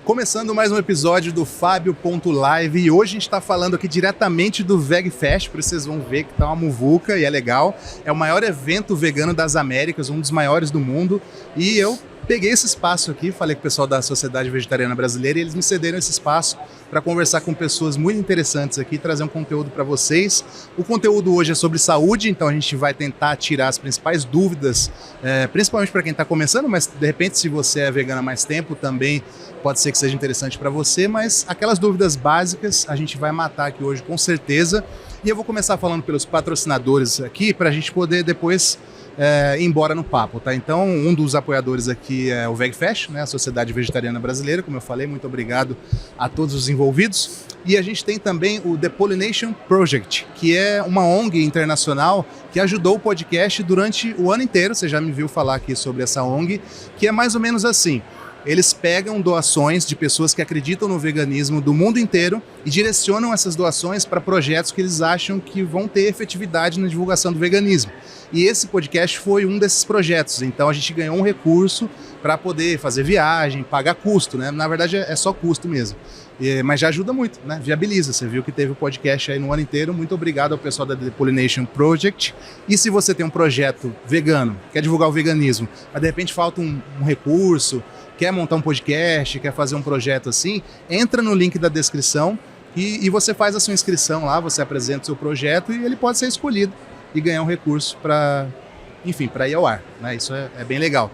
Começando mais um episódio do Fábio.live e hoje a gente está falando aqui diretamente do VegFest, por isso vocês vão ver que tá uma muvuca e é legal. É o maior evento vegano das Américas, um dos maiores do mundo, e eu peguei esse espaço aqui, falei com o pessoal da Sociedade Vegetariana Brasileira e eles me cederam esse espaço para conversar com pessoas muito interessantes aqui, trazer um conteúdo para vocês. O conteúdo hoje é sobre saúde, então a gente vai tentar tirar as principais dúvidas, principalmente para quem está começando, mas de repente se você é vegano há mais tempo também pode ser que seja interessante para você, mas aquelas dúvidas básicas a gente vai matar aqui hoje com certeza. E eu vou começar falando pelos patrocinadores aqui para a gente poder depois ir embora no papo, tá? Então, um dos apoiadores aqui é o VegFest, né? A Sociedade Vegetariana Brasileira, como eu falei, muito obrigado a todos os envolvidos. E a gente tem também o The Pollination Project, que é uma ONG internacional que ajudou o podcast durante o ano inteiro. Você já me viu falar aqui sobre essa ONG, que é mais ou menos assim. Eles pegam doações de pessoas que acreditam no veganismo do mundo inteiro e direcionam essas doações para projetos que eles acham que vão ter efetividade na divulgação do veganismo. E esse podcast foi um desses projetos, então a gente ganhou um recurso para poder fazer viagem, pagar custo, né? Na verdade é só custo mesmo, mas já ajuda muito, né? Viabiliza, você viu que teve o podcast aí no ano inteiro, muito obrigado ao pessoal da The Pollination Project. E se você tem um projeto vegano, quer divulgar o veganismo, mas de repente falta um recurso, quer montar um podcast, quer fazer um projeto assim, entra no link da descrição e você faz a sua inscrição lá, você apresenta o seu projeto e ele pode ser escolhido e ganhar um recurso para ir ao ar, né? Isso é bem legal.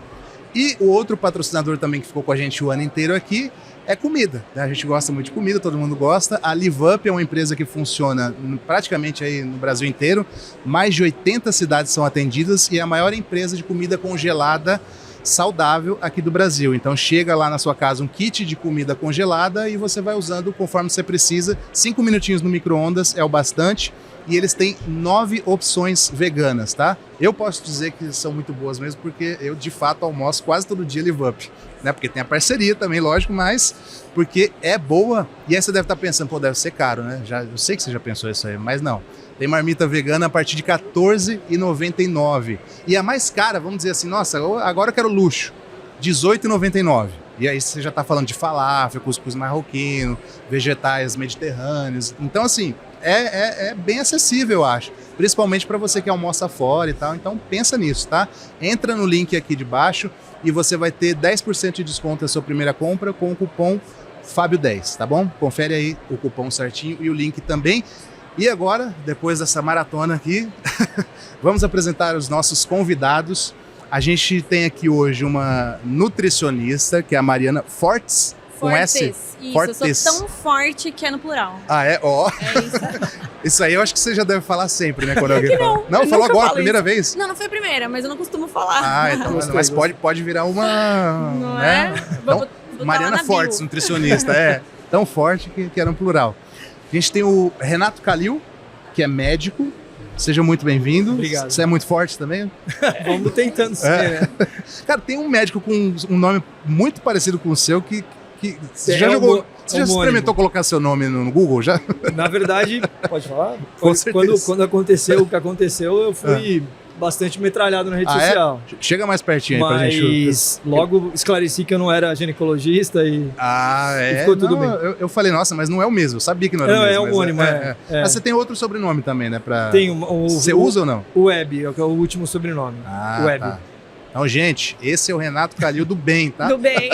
E o outro patrocinador também que ficou com a gente o ano inteiro aqui é comida, né? A gente gosta muito de comida, todo mundo gosta. A LiveUp é uma empresa que funciona praticamente aí no Brasil inteiro. Mais de 80 cidades são atendidas e é a maior empresa de comida congelada saudável aqui do Brasil. Então chega lá na sua casa um kit de comida congelada e você vai usando conforme você precisa. 5 minutinhos no micro-ondas é o bastante. E eles têm 9 opções veganas, tá? Eu posso dizer que são muito boas mesmo, porque eu de fato almoço quase todo dia LiveUp, né? Porque tem a parceria também, lógico, mas porque é boa. E aí você deve estar pensando, pô, deve ser caro, né? Eu sei que você já pensou isso aí, mas não. Tem marmita vegana a partir de R$ 14,99. E a mais cara, vamos dizer assim, nossa, agora eu quero luxo, R$ 18,99. E aí você já está falando de falafel, cuscuz marroquino, vegetais mediterrâneos. Então, assim, é bem acessível, eu acho. Principalmente para você que almoça fora e tal. Então, pensa nisso, tá? Entra no link aqui de baixo e você vai ter 10% de desconto na sua primeira compra com o cupom Fábio10, tá bom? Confere aí o cupom certinho e o link também. E agora, depois dessa maratona aqui, vamos apresentar os nossos convidados. A gente tem aqui hoje uma nutricionista, que é a Mariana Fortes, com S. Isso, Fortes. eu sou tão forte que é no plural. Ah, é? Ó. É isso. Isso aí eu acho que você já deve falar sempre, né? Quando alguém não, fala. Não, falou agora, primeira vez? Não foi a primeira, mas eu não costumo falar. Ah, então, mas pode virar uma... Não né? é? Então, Mariana Fortes, nutricionista, tão forte que era no plural. A gente tem o Renato Calil, que é médico. Seja muito bem-vindo. Obrigado. Você é muito forte também? Vamos tentando ser, né? Cara, tem um médico com um nome muito parecido com o seu que você já jogou. Você já experimentou colocar seu nome no Google já? Na verdade, pode falar? Quando aconteceu o que aconteceu, eu fui bastante metralhado na rede social. Chega mais pertinho aí pra gente. Mas logo esclareci que eu não era ginecologista e ficou tudo bem. Eu falei, nossa, mas não é o mesmo. Eu sabia que não era o mesmo. É homônimo, Mas você tem outro sobrenome também, né? Tem você usa ou não? O Web, que é o último sobrenome. Web. Tá. Então, gente, esse é o Renato Calil do bem, tá? Do bem.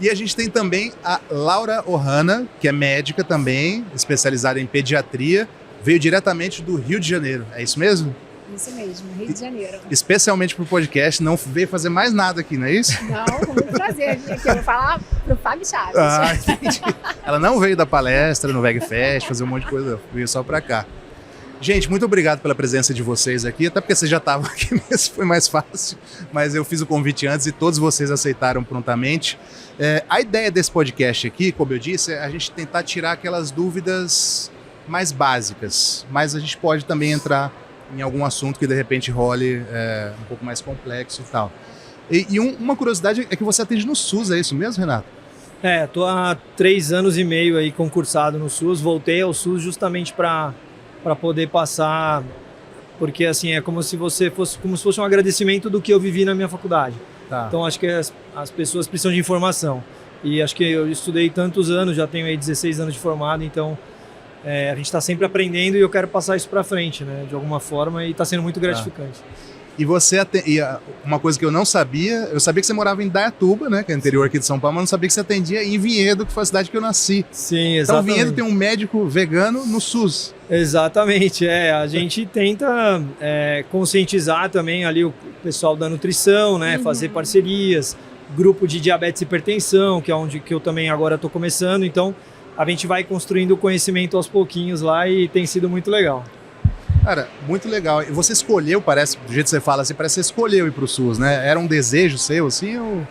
E a gente tem também a Laura Ohana, que é médica também, especializada em pediatria, veio diretamente do Rio de Janeiro, é isso mesmo? Isso mesmo, Rio de Janeiro. Especialmente pro podcast, não veio fazer mais nada aqui, não é isso? Não, com muito prazer. Aqui eu vou falar pro Fábio Chaves. Ah, entendi. Ela não veio da palestra no VegFest, fazer um monte de coisa, veio só pra cá. Gente, muito obrigado pela presença de vocês aqui, até porque vocês já estavam aqui mesmo, foi mais fácil, mas eu fiz o convite antes e todos vocês aceitaram prontamente. A ideia desse podcast aqui, como eu disse, é a gente tentar tirar aquelas dúvidas mais básicas, mas a gente pode também entrar em algum assunto que de repente role um pouco mais complexo e tal. E uma curiosidade é que você atende no SUS, é isso mesmo, Renato? Tô há 3 anos e meio aí concursado no SUS, voltei ao SUS justamente para poder passar, porque assim, é como se fosse um agradecimento do que eu vivi na minha faculdade. Tá. Então acho que as pessoas precisam de informação. E acho que eu estudei tantos anos, já tenho aí 16 anos de formado, então a gente está sempre aprendendo e eu quero passar isso para frente, né, de alguma forma, e está sendo muito gratificante. E uma coisa que eu não sabia, eu sabia que você morava em Indaiatuba, né, que é interior aqui de São Paulo, mas não sabia que você atendia em Vinhedo, que foi a cidade que eu nasci. Sim, Então exatamente. Vinhedo tem um médico vegano no SUS. Exatamente, a gente tenta conscientizar também ali o pessoal da nutrição, né, fazer parcerias, grupo de diabetes e hipertensão, que é onde que eu também agora estou começando, então a gente vai construindo o conhecimento aos pouquinhos lá e tem sido muito legal. Cara, muito legal. E você escolheu, parece, do jeito que você fala assim, parece que você escolheu ir pro SUS, né? Era um desejo seu, assim, ou...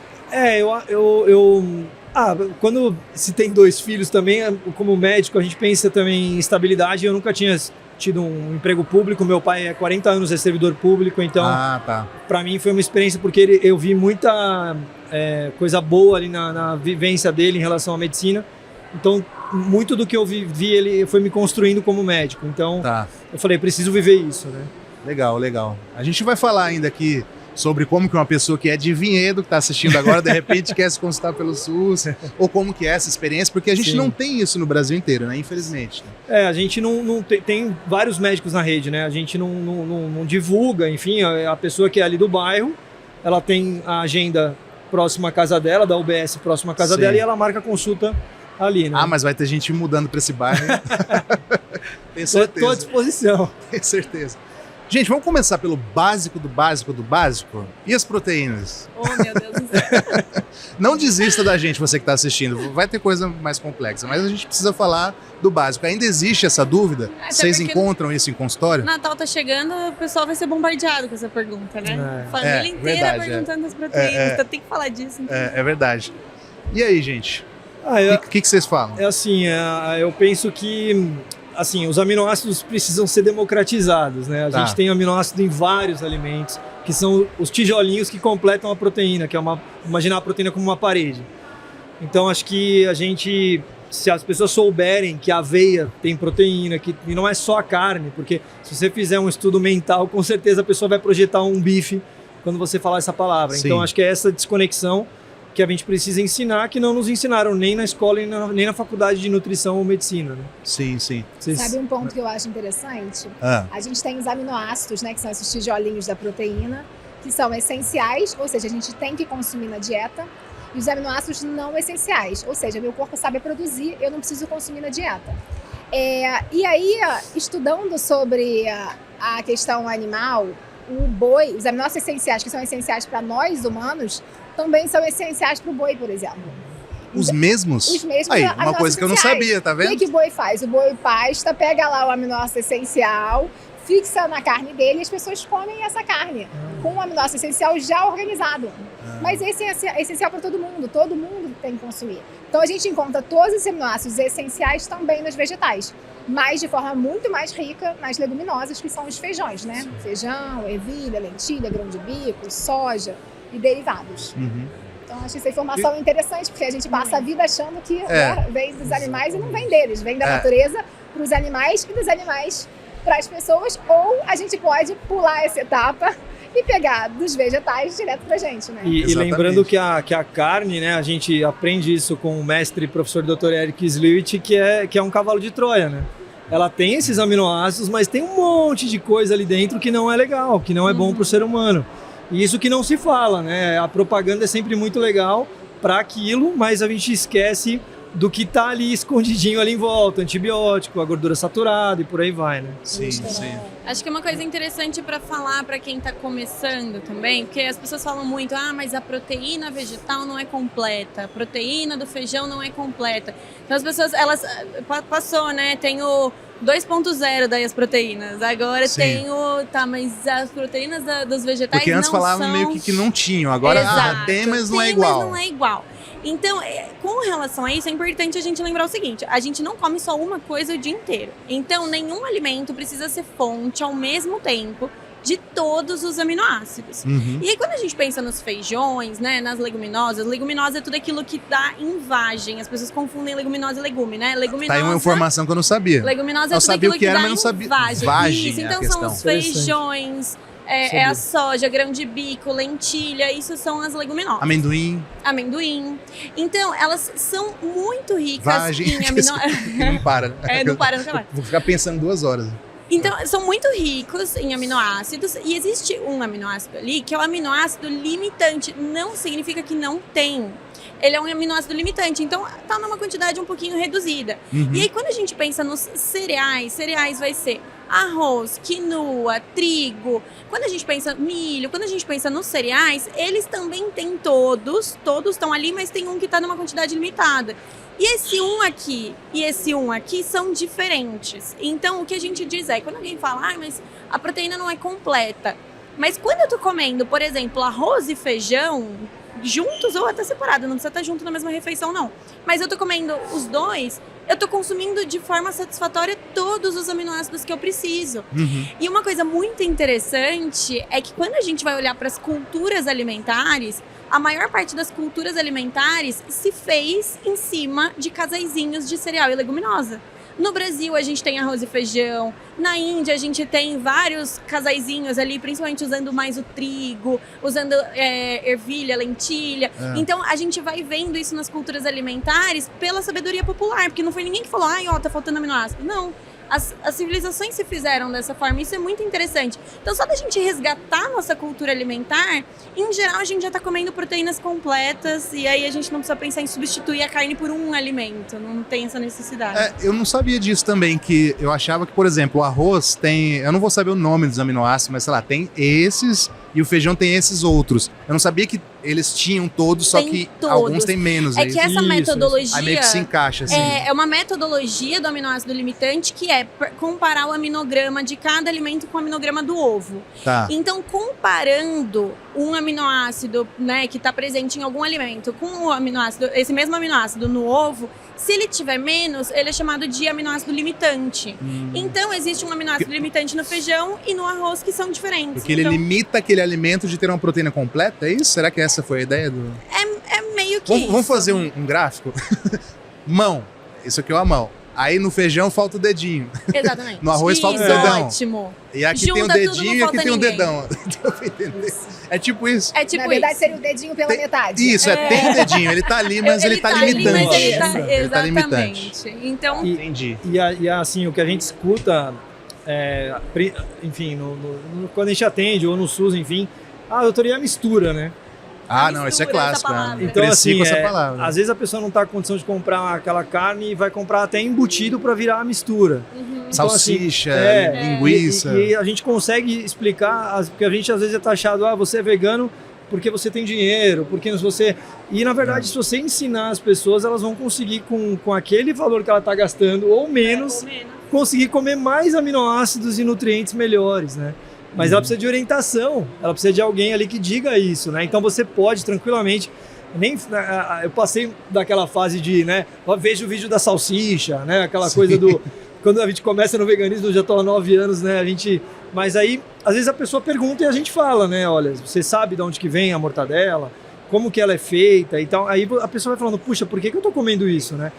Quando se tem 2 filhos também, como médico, a gente pensa também em estabilidade. Eu nunca tinha tido um emprego público, meu pai é 40 anos é servidor público, então para mim foi uma experiência porque eu vi muita coisa boa ali na vivência dele em relação à medicina. Então, muito do que eu vi, ele foi me construindo como médico. Então, eu falei, preciso viver isso, né? Legal, legal. A gente vai falar ainda aqui sobre como que uma pessoa que é de Vinhedo, que está assistindo agora, de repente quer se consultar pelo SUS, ou como que é essa experiência, porque a gente não tem isso no Brasil inteiro, né? Infelizmente. A gente não tem vários médicos na rede, né? A gente não divulga, enfim, a pessoa que é ali do bairro, ela tem a agenda próxima à casa dela, da UBS próxima à casa dela, e ela marca a consulta ali, né? Mas vai ter gente mudando para esse bairro. Tenho certeza. Estou à disposição. Tenho certeza. Gente, vamos começar pelo básico do básico do básico. E as proteínas? Oh, meu Deus do céu. Não desista da gente, você que está assistindo. Vai ter coisa mais complexa, mas a gente precisa falar do básico. Ainda existe essa dúvida? Vocês encontram isso em consultório? Natal tá chegando, o pessoal vai ser bombardeado com essa pergunta, né? Família inteira perguntando as proteínas. Então tem que falar disso. Então. É verdade. E aí, gente? O que vocês falam? Eu penso que os aminoácidos precisam ser democratizados, né? A gente tem aminoácido em vários alimentos, que são os tijolinhos que completam a proteína, que é imaginar a proteína como uma parede. Então, acho que se as pessoas souberem que a aveia tem proteína, e não é só a carne, porque se você fizer um estudo mental, com certeza a pessoa vai projetar um bife quando você falar essa palavra. Sim. Então, acho que é essa desconexão que a gente precisa ensinar, que não nos ensinaram nem na escola, nem na faculdade de nutrição ou medicina. Né? Sim. Sabe um ponto que eu acho interessante? A gente tem os aminoácidos, né, que são esses tijolinhos da proteína, que são essenciais, ou seja, a gente tem que consumir na dieta, e os aminoácidos não essenciais, ou seja, meu corpo sabe produzir, eu não preciso consumir na dieta. E aí, estudando sobre a questão animal, o boi, os aminoácidos essenciais, que são essenciais para nós humanos, também são essenciais para o boi, por exemplo. Os mesmos? Os mesmos. Aí, uma coisa que eu não sabia, tá vendo? O que o boi faz? O boi pasta, pega lá o aminoácido essencial, fixa na carne dele e as pessoas comem essa carne com o aminoácido essencial já organizado. Mas esse é essencial para todo mundo tem que consumir. Então a gente encontra todos os aminoácidos essenciais também nos vegetais, mas de forma muito mais rica nas leguminosas, que são os feijões, né? Feijão, ervilha, lentilha, grão de bico, soja e derivados. Então acho essa informação interessante, porque a gente passa a vida achando que vem dos animais e não vem deles, vem da natureza para os animais e dos animais para as pessoas, ou a gente pode pular essa etapa e pegar dos vegetais direto pra gente, né? E lembrando que a carne, né, a gente aprende isso com o mestre e professor Dr. Eric Slewit, que é um cavalo de Troia, né? Ela tem esses aminoácidos, mas tem um monte de coisa ali dentro que não é legal, que não é bom para o ser humano. E isso que não se fala, né? A propaganda é sempre muito legal para aquilo, mas a gente esquece do que tá ali escondidinho ali em volta, antibiótico, a gordura saturada e por aí vai, né? Sim. Acho que uma coisa interessante para falar para quem tá começando também, porque as pessoas falam muito, mas a proteína vegetal não é completa, a proteína do feijão não é completa. Então as pessoas, passou, né? Tem o 2.0 daí as proteínas, agora tem mas as proteínas dos vegetais porque antes não falavam são... meio que não tinham, agora tem, mas não é igual. Mas não é igual. Então, com relação a isso, é importante a gente lembrar o seguinte, a gente não come só uma coisa o dia inteiro. Então, nenhum alimento precisa ser fonte ao mesmo tempo de todos os aminoácidos. E aí, quando a gente pensa nos feijões, né, nas leguminosas, leguminosa é tudo aquilo que dá em vagem. As pessoas confundem leguminosa e legume, né? Leguminosa, tá aí uma informação que eu não sabia. Leguminosa é tudo aquilo que dá em vagem. Isso, então são os feijões, é a soja, grão de bico, lentilha, isso são as leguminosas. Amendoim. Então, elas são muito ricas Vagem. em aminoácidos. Não para, né? Não para nunca mais. Vou ficar pensando 2 horas. Então, são muito ricos em aminoácidos e existe um aminoácido ali que é o aminoácido limitante. Não significa que não tem. Ele é um aminoácido limitante, então tá numa quantidade um pouquinho reduzida. E aí, quando a gente pensa nos cereais vai ser arroz, quinoa, trigo. Quando a gente pensa milho, quando a gente pensa nos cereais, eles também têm todos estão ali, mas tem um que tá numa quantidade limitada. E esse um aqui e esse um aqui são diferentes. Então, o que a gente diz é, quando alguém fala, mas a proteína não é completa. Mas quando eu tô comendo, por exemplo, arroz e feijão, juntos ou até separado, não precisa estar junto na mesma refeição, não. Mas eu tô comendo os dois, eu tô consumindo de forma satisfatória todos os aminoácidos que eu preciso. E uma coisa muito interessante é que quando a gente vai olhar para as culturas alimentares, a maior parte das culturas alimentares se fez em cima de casaizinhos de cereal e leguminosa. No Brasil, a gente tem arroz e feijão. Na Índia, a gente tem vários casaizinhos ali, principalmente usando mais o trigo, usando ervilha, lentilha. Então, a gente vai vendo isso nas culturas alimentares pela sabedoria popular, porque não foi ninguém que falou, tá faltando aminoácido. Não. As civilizações se fizeram dessa forma, isso é muito interessante. Então, só da gente resgatar a nossa cultura alimentar, em geral, a gente já está comendo proteínas completas e aí a gente não precisa pensar em substituir a carne por um alimento, não tem essa necessidade. Eu não sabia disso também, que eu achava que, por exemplo, o arroz tem, eu não vou saber o nome dos aminoácidos, mas sei lá, tem esses e o feijão tem esses outros. Eu não sabia que eles tinham todos, só que alguns têm menos. É que essa metodologia... Aí meio que se encaixa, assim. É uma metodologia do aminoácido limitante que é comparar o aminograma de cada alimento com o aminograma do ovo. Tá. Então, comparando um aminoácido, né, que está presente em algum alimento com o aminoácido, esse mesmo aminoácido no ovo, se ele tiver menos, ele é chamado de aminoácido limitante. Então, existe um aminoácido limitante no feijão e no arroz que são diferentes. Porque ele limita aquele alimento de ter uma proteína completa, é isso? Será que essa foi a ideia do... É meio que Vamos fazer um gráfico? Mão. Isso aqui é uma mão. Aí no feijão falta o dedinho. Exatamente. No arroz falta o dedão. Ótimo. E aqui Junta tem um tudo, dedinho não e aqui falta tem um ninguém. dedão. Deu pra entender? É tipo isso. É tipo Na verdade, isso. seria o dedinho pela metade. Isso, tem um dedinho. Ele tá ali, mas ele tá ali, limitante. mas ele tá, Ele tá limitante. exatamente. Então, Entendi. E assim, o que a gente escuta, enfim, quando a gente atende, ou no SUS, enfim, doutor, e a mistura, né? Não, isso é mistura, clássico. essa palavra. Então, Cresci assim, com essa palavra. às vezes a pessoa não está com condição de comprar aquela carne e vai comprar até embutido para virar a mistura. Então, Salsicha, assim, linguiça. E a gente consegue explicar, porque a gente às vezes é taxado, você é vegano porque você tem dinheiro, porque você... E na verdade, se você ensinar as pessoas, elas vão conseguir com aquele valor que ela está gastando, ou menos, conseguir comer mais aminoácidos e nutrientes melhores, né? Mas ela precisa de orientação, ela precisa de alguém ali que diga isso, né? Então você pode tranquilamente, eu passei daquela fase de, né, vejo o vídeo da salsicha, né, aquela coisa do, quando a gente começa no veganismo, eu já estou há 9 anos, né, mas aí, às vezes a pessoa pergunta e a gente fala, né, olha, você sabe de onde que vem a mortadela, como que ela é feita e tal, aí a pessoa vai falando, puxa, por que eu estou comendo isso, né?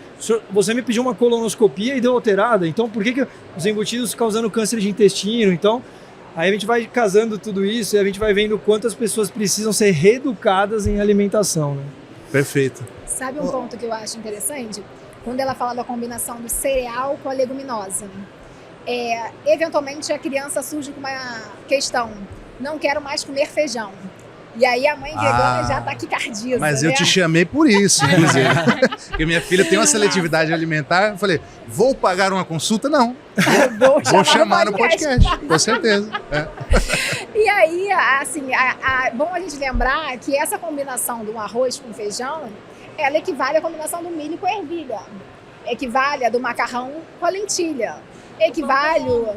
Você me pediu uma colonoscopia e deu alterada, então por que os embutidos causando câncer de intestino, então... Aí a gente vai casando tudo isso e a gente vai vendo quantas pessoas precisam ser reeducadas em alimentação, né? Perfeito. Sabe um ponto que eu acho interessante? Quando ela fala da combinação do cereal com a leguminosa. Eventualmente a criança surge com uma questão, não quero mais comer feijão. E aí a mãe vegana já taquicardia. Mas eu te chamei por isso, inclusive. Porque minha filha tem uma seletividade alimentar. Eu falei, vou pagar uma consulta? Não. Vou chamar no podcast, com certeza. E aí, assim, bom a gente lembrar que essa combinação do arroz com feijão, ela equivale à combinação do milho com a ervilha. Equivale a do macarrão com a lentilha. Equivale...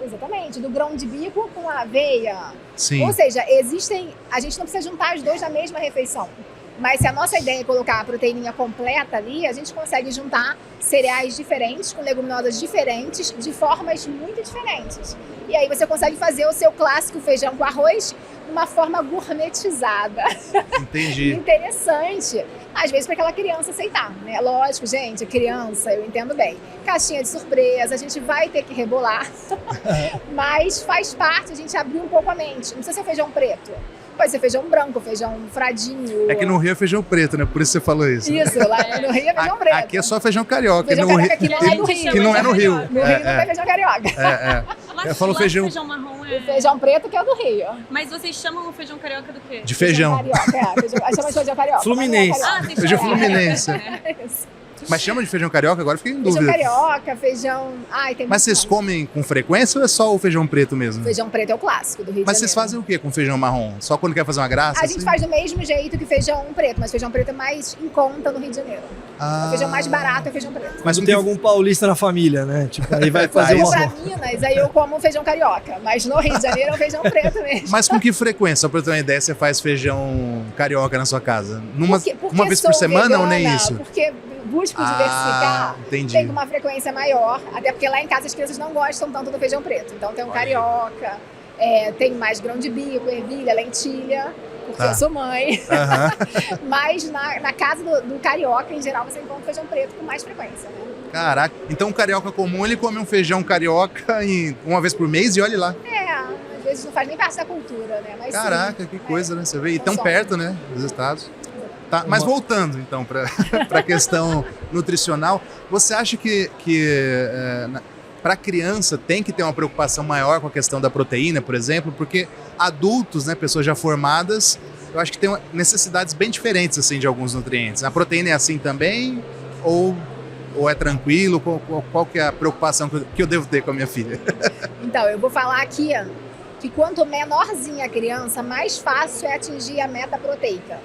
Exatamente, do grão de bico com a aveia. Sim. Ou seja, a gente não precisa juntar os dois na mesma refeição. Mas se a nossa ideia é colocar a proteína completa ali, a gente consegue juntar cereais diferentes, com leguminosas diferentes, de formas muito diferentes. E aí você consegue fazer o seu clássico feijão com arroz de uma forma gourmetizada. Entendi. Interessante. Às vezes para aquela criança aceitar, né? Lógico, gente, criança, eu entendo bem. Caixinha de surpresa, a gente vai ter que rebolar. Mas faz parte a gente abrir um pouco a mente. Não precisa ser feijão preto. Pode ser feijão branco, feijão fradinho. É que no Rio é feijão preto, né? Por isso você falou isso. Isso, lá no Rio é feijão preto. Aqui é só feijão carioca. Feijão no carioca Rio, que não é no Rio. que não é no Rio. No Rio não tem feijão carioca. Eu falo feijão... marrom O feijão preto que é o do Rio. Mas vocês chamam o feijão carioca do quê? De feijão. Carioca, chama de feijão carioca. Fluminense. Vocês Feijão chamam- fluminense. Isso. Mas chama de feijão carioca? Agora eu fiquei em Feijão dúvida. carioca, feijão... Ai, tem Mas muito vocês nome. comem com frequência ou é só o feijão preto mesmo? Feijão preto é o clássico do Rio de Mas Janeiro. vocês fazem o que com feijão marrom? Só quando quer fazer uma graça? A gente faz do mesmo jeito que feijão preto, mas feijão preto é mais em conta no Rio de Janeiro. O feijão mais barato é feijão preto. Mas Não tem algum paulista na família, né? Tipo, aí vai fazer Eu uma... pra Minas, aí eu como feijão carioca, mas no Rio de Janeiro é o feijão preto mesmo. Mas com que frequência? Só pra eu ter uma ideia, você faz feijão carioca na sua casa? Porque Uma vez por sou semana ou nem vegana, isso? Porque busco diversificar. Entendi. Tem uma frequência maior, até porque lá em casa as crianças não gostam tanto do feijão preto. Então tem um carioca, tem mais grão de bico, ervilha, lentilha, porque eu sou mãe. Aham. Mas na casa do carioca, em geral, você encontra feijão preto com mais frequência, né? Caraca. Então o carioca comum, ele come um feijão carioca uma vez por mês e olha lá. Às vezes não faz nem parte da cultura, né? Mas Caraca, que coisa, né? Você vê. E tão Só. perto, né? Dos estados. Tá, mas voltando, então, para a questão nutricional, você acha que para a criança tem que ter uma preocupação maior com a questão da proteína, por exemplo? Porque adultos, né, pessoas já formadas, eu acho que tem necessidades bem diferentes assim, de alguns nutrientes. A proteína é assim também? Ou é tranquilo? Qual que é a preocupação que eu devo ter com a minha filha? Então, eu vou falar aqui que quanto menorzinha a criança, mais fácil é atingir a meta proteica.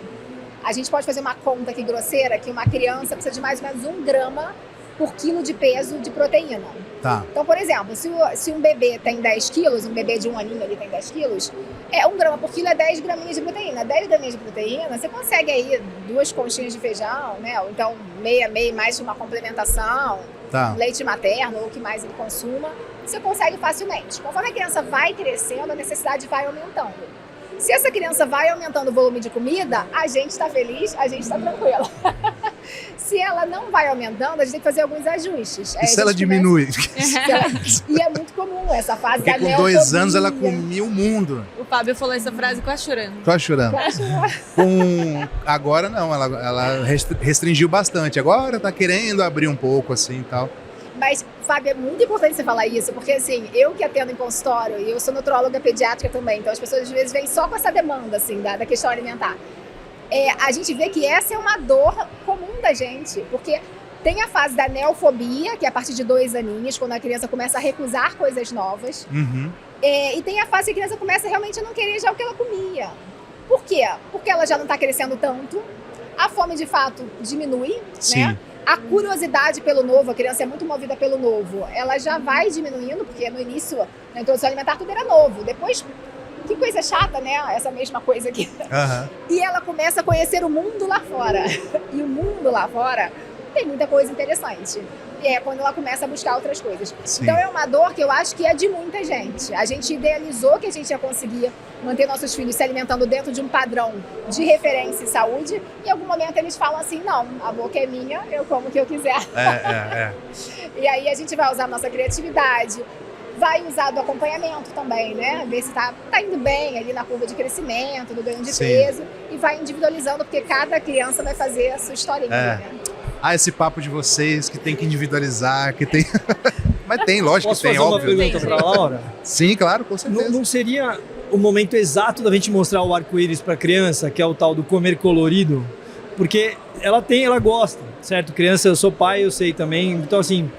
A gente pode fazer uma conta aqui grosseira que uma criança precisa de mais ou menos 1 grama por quilo de peso de proteína. Tá. Então, por exemplo, se um bebê tem 10 quilos, um bebê de 1 aninho ali tem 10 quilos, 1 grama por quilo é 10 graminhas de proteína. 10 graminhas de proteína, você consegue aí 2 conchinhas de feijão, né? Ou então meia mais uma complementação, Tá. leite materno ou o que mais ele consuma, você consegue facilmente. Conforme a criança vai crescendo, a necessidade vai aumentando. Se essa criança vai aumentando o volume de comida, a gente está feliz, a gente está tranquila. Se ela não vai aumentando, a gente tem que fazer alguns ajustes. E se ela diminui? E é muito comum essa fase Porque da com 2 anos ela neofobia. comia o mundo. O Fábio falou essa frase quase chorando. Tô chorando. Agora não, ela restringiu bastante. Agora tá querendo abrir um pouco assim e tal. Mas, Fábio, é muito importante você falar isso, porque assim, eu que atendo em consultório, e eu sou nutróloga pediátrica também, então as pessoas às vezes vêm só com essa demanda, assim, da questão alimentar. A gente vê que essa é uma dor comum da gente, porque tem a fase da neofobia, que é a partir de 2 aninhos, quando a criança começa a recusar coisas novas. Uhum. E tem a fase que a criança começa realmente a não querer já o que ela comia. Por quê? Porque ela já não está crescendo tanto, a fome de fato diminui, Sim. né? A curiosidade pelo novo, a criança é muito movida pelo novo, ela já vai diminuindo, porque no início, na introdução alimentar, tudo era novo. Depois, que coisa chata, né? Essa mesma coisa aqui. Aham. E ela começa a conhecer o mundo lá fora. E o mundo lá fora tem muita coisa interessante. E é quando ela começa a buscar outras coisas. Sim. Então é uma dor que eu acho que é de muita gente. A gente idealizou que a gente ia conseguir manter nossos filhos se alimentando dentro de um padrão de referência e saúde. E em algum momento eles falam assim, não, a boca é minha, eu como o que eu quiser. E aí a gente vai usar a nossa criatividade, vai usar do acompanhamento também, né? Ver se tá indo bem ali na curva de crescimento, do ganho de Sim. peso. E vai individualizando, porque cada criança vai fazer a sua historinha, né? Esse papo de vocês que tem que individualizar, que tem... Mas tem, lógico Posso que tem, fazer uma óbvio. pergunta para a Laura? Sim, claro, com certeza. Não seria o momento exato da gente mostrar o arco-íris para a criança, que é o tal do comer colorido? Porque ela gosta, certo? Criança, eu sou pai, eu sei também. Então, assim,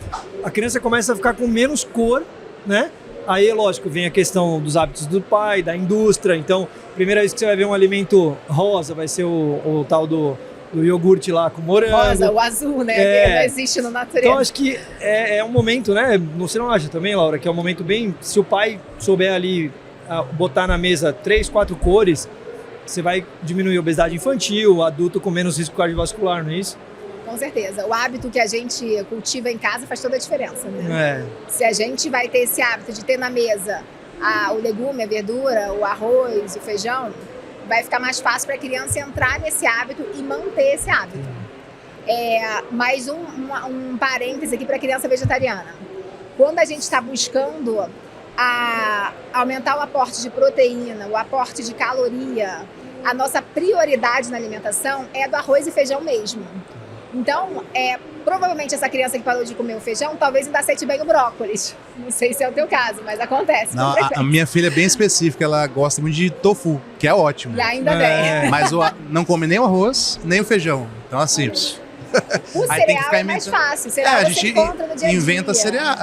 a criança começa a ficar com menos cor, né? Aí, lógico, vem a questão dos hábitos do pai, da indústria. Então, primeira vez que você vai ver um alimento rosa, vai ser o tal do iogurte lá com morango. Rosa, o azul, né? Que não existe no natureza. Então, acho que é um momento, né? Você não acha também, Laura, que é um momento bem... Se o pai souber ali botar na mesa 3, 4 cores, você vai diminuir a obesidade infantil, adulto com menos risco cardiovascular, não é isso? Com certeza. O hábito que a gente cultiva em casa faz toda a diferença, né? Se a gente vai ter esse hábito de ter na mesa o legume, a verdura, o arroz, o feijão, vai ficar mais fácil para a criança entrar nesse hábito e manter esse hábito. Mais um parêntese aqui para a criança vegetariana. Quando a gente está buscando aumentar o aporte de proteína, o aporte de caloria, a nossa prioridade na alimentação é do arroz e feijão mesmo. Então, provavelmente essa criança que parou de comer o feijão, talvez ainda aceite bem o brócolis. Não sei se é o teu caso, mas acontece. Não, a minha filha é bem específica, ela gosta muito de tofu, que é ótimo. E ainda bem. Mas não come nem o arroz, nem o feijão. Então, assim... O cereal é mais fácil. O cereal a gente encontra no dia a dia. inventa cereal,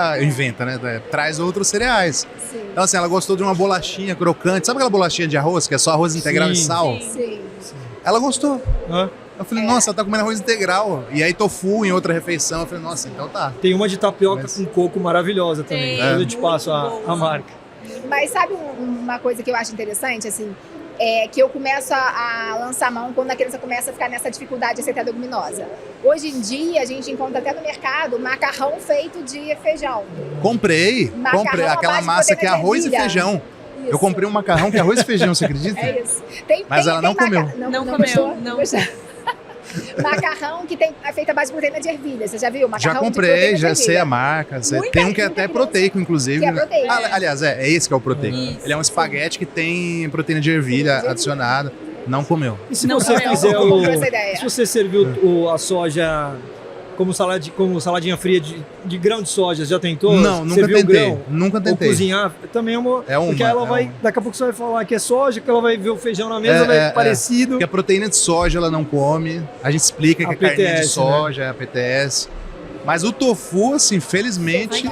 né? Traz outros cereais. Sim. Então, assim, ela gostou de uma bolachinha crocante. Sabe aquela bolachinha de arroz, que é só arroz integral e sal? Sim. Ela gostou. Hã? Eu falei, nossa, ela tá comendo arroz integral. E aí tofu em outra refeição. Eu falei, nossa, então tá. Tem uma de tapioca com coco maravilhosa também. Tem, Eu te passo a marca. Mas sabe uma coisa que eu acho interessante, assim? Que eu começo a lançar mão quando a criança começa a ficar nessa dificuldade de aceitar a leguminosa. Hoje em dia, a gente encontra até no mercado macarrão feito de feijão. Comprei aquela massa que é arroz e feijão. Isso. Eu comprei um macarrão que é arroz e feijão, você acredita? É isso. Mas ela não comeu. Não comeu. Macarrão que é feito à base de proteína de ervilha. Você já viu? Macarrão já comprei, já sei a marca. Tem um que é até proteico, inclusive. Que é proteico. Aliás, é esse que é o proteico. Isso. Ele é um espaguete que tem proteína de ervilha adicionada. Não comeu. E se você fizer se você serviu a soja como saladinha fria de grão de soja, já tentou? Não, nunca tentei. Nunca tentei. Ou cozinhar, também é uma... porque ela vai, daqui a pouco você vai falar que é soja, que ela vai ver o feijão na mesa, vai parecido. Porque a proteína de soja ela não come, a gente explica que é carne de soja, é a PTS. Mas o tofu, assim, felizmente,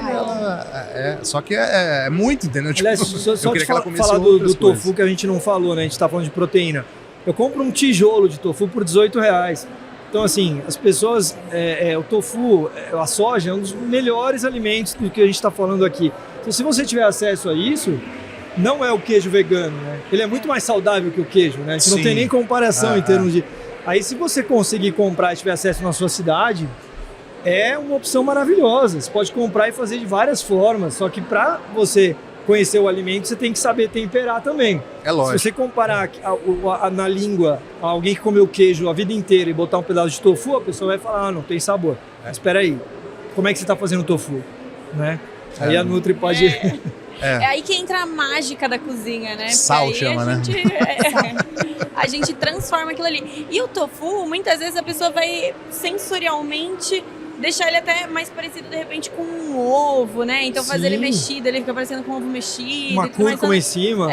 só que é muito, entendeu? Aliás, só de falar do tofu que a gente não falou, né? A gente tá falando de proteína. Eu compro um tijolo de tofu por R$18. Então, assim, as pessoas, o tofu, a soja é um dos melhores alimentos do que a gente está falando aqui. Então, se você tiver acesso a isso, não é o queijo vegano, né? Ele é muito mais saudável que o queijo, né? A gente não tem nem comparação em termos de... Aí, se você conseguir comprar e tiver acesso na sua cidade, é uma opção maravilhosa. Você pode comprar e fazer de várias formas, só que para você conhecer o alimento, você tem que saber temperar também. É lógico. Se você comparar na língua alguém que comeu queijo a vida inteira e botar um pedaço de tofu, a pessoa vai falar, não tem sabor. Mas espera aí, como é que você está fazendo tofu? Né? Aí a Nutri pode... É aí que entra a mágica da cozinha, né? Sal chama, né? A gente transforma aquilo ali. E o tofu, muitas vezes a pessoa vai sensorialmente deixar ele até mais parecido, de repente, com um ovo, né? Então fazer ele mexido, ele fica parecendo com um ovo mexido. Uma cúrcuma em cima.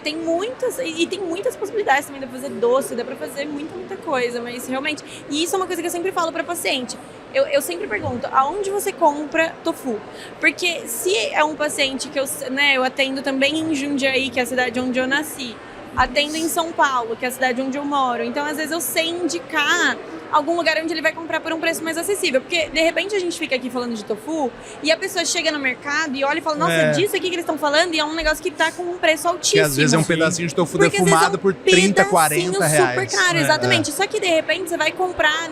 Tem muitas, e tem muitas possibilidades também, dá pra fazer doce, dá pra fazer muita coisa, mas realmente... E isso é uma coisa que eu sempre falo pra paciente. Eu sempre pergunto, aonde você compra tofu? Porque se é um paciente que eu atendo também em Jundiaí, que é a cidade onde eu nasci, atendo em São Paulo, que é a cidade onde eu moro, então às vezes eu sei indicar algum lugar onde ele vai comprar por um preço mais acessível, porque de repente a gente fica aqui falando de tofu e a pessoa chega no mercado e olha e fala, nossa, disso aqui que eles estão falando, e é um negócio que tá com um preço altíssimo. Que às vezes é um pedacinho de tofu defumado por 30, 40 reais. Super caro, exatamente. Só que de repente você vai comprar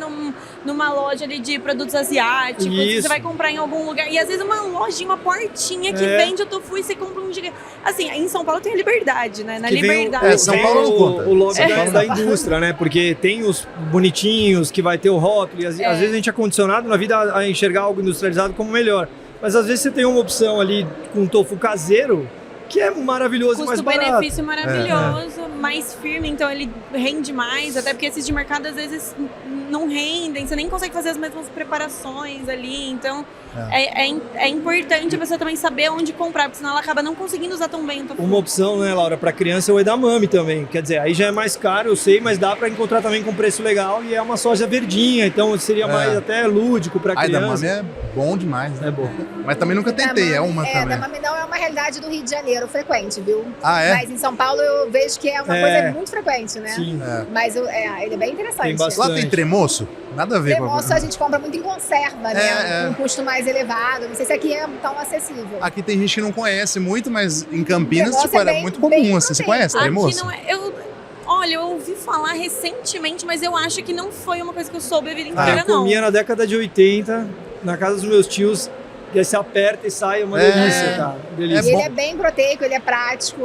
numa loja ali de produtos asiáticos, você vai comprar em algum lugar, e às vezes uma lojinha, uma portinha que vende o tofu e você compra um gigante. Assim, em São Paulo tem a Liberdade, né? Na Liberdade. São Paulo não conta. O logo da indústria, né? Porque tem os bonitinhos que vai ter o rótulo, e às vezes a gente é condicionado na vida a enxergar algo industrializado como melhor. Mas às vezes você tem uma opção ali com tofu caseiro que é maravilhoso e mais barato. Custo-benefício maravilhoso, mais firme, então ele rende mais, até porque esses de mercado às vezes não rendem, você nem consegue fazer as mesmas preparações ali, então é importante a pessoa também saber onde comprar, porque senão ela acaba não conseguindo usar tão bem o tofu. Uma opção, né, Laura, para criança é o edamame também, quer dizer, aí já é mais caro, eu sei, mas dá para encontrar também com preço legal, e é uma soja verdinha, então seria mais até lúdico para criança. Edamame é bom demais, né? É bom. Mas também nunca tentei, também. Edamame não é uma realidade do Rio de Janeiro frequente, viu? Mas em São Paulo eu vejo que é uma coisa muito frequente, né? Sim. Mas ele é bem interessante. Tem bastante. Lá tem tremoço? Nada a ver com tremoço a gente compra muito em conserva, né? Com um custo mais elevado. Não sei se aqui é tão acessível. Aqui tem gente que não conhece muito, mas em Campinas era muito comum. Assim, você conhece tremoço? Aqui não é... Olha, eu ouvi falar recentemente, mas eu acho que não foi uma coisa que eu soube a vida inteira, Eu comia não. na década de 80, na casa dos meus tios, e aí você aperta e sai, é uma delícia, cara. Delícia. E ele é bem proteico, ele é prático.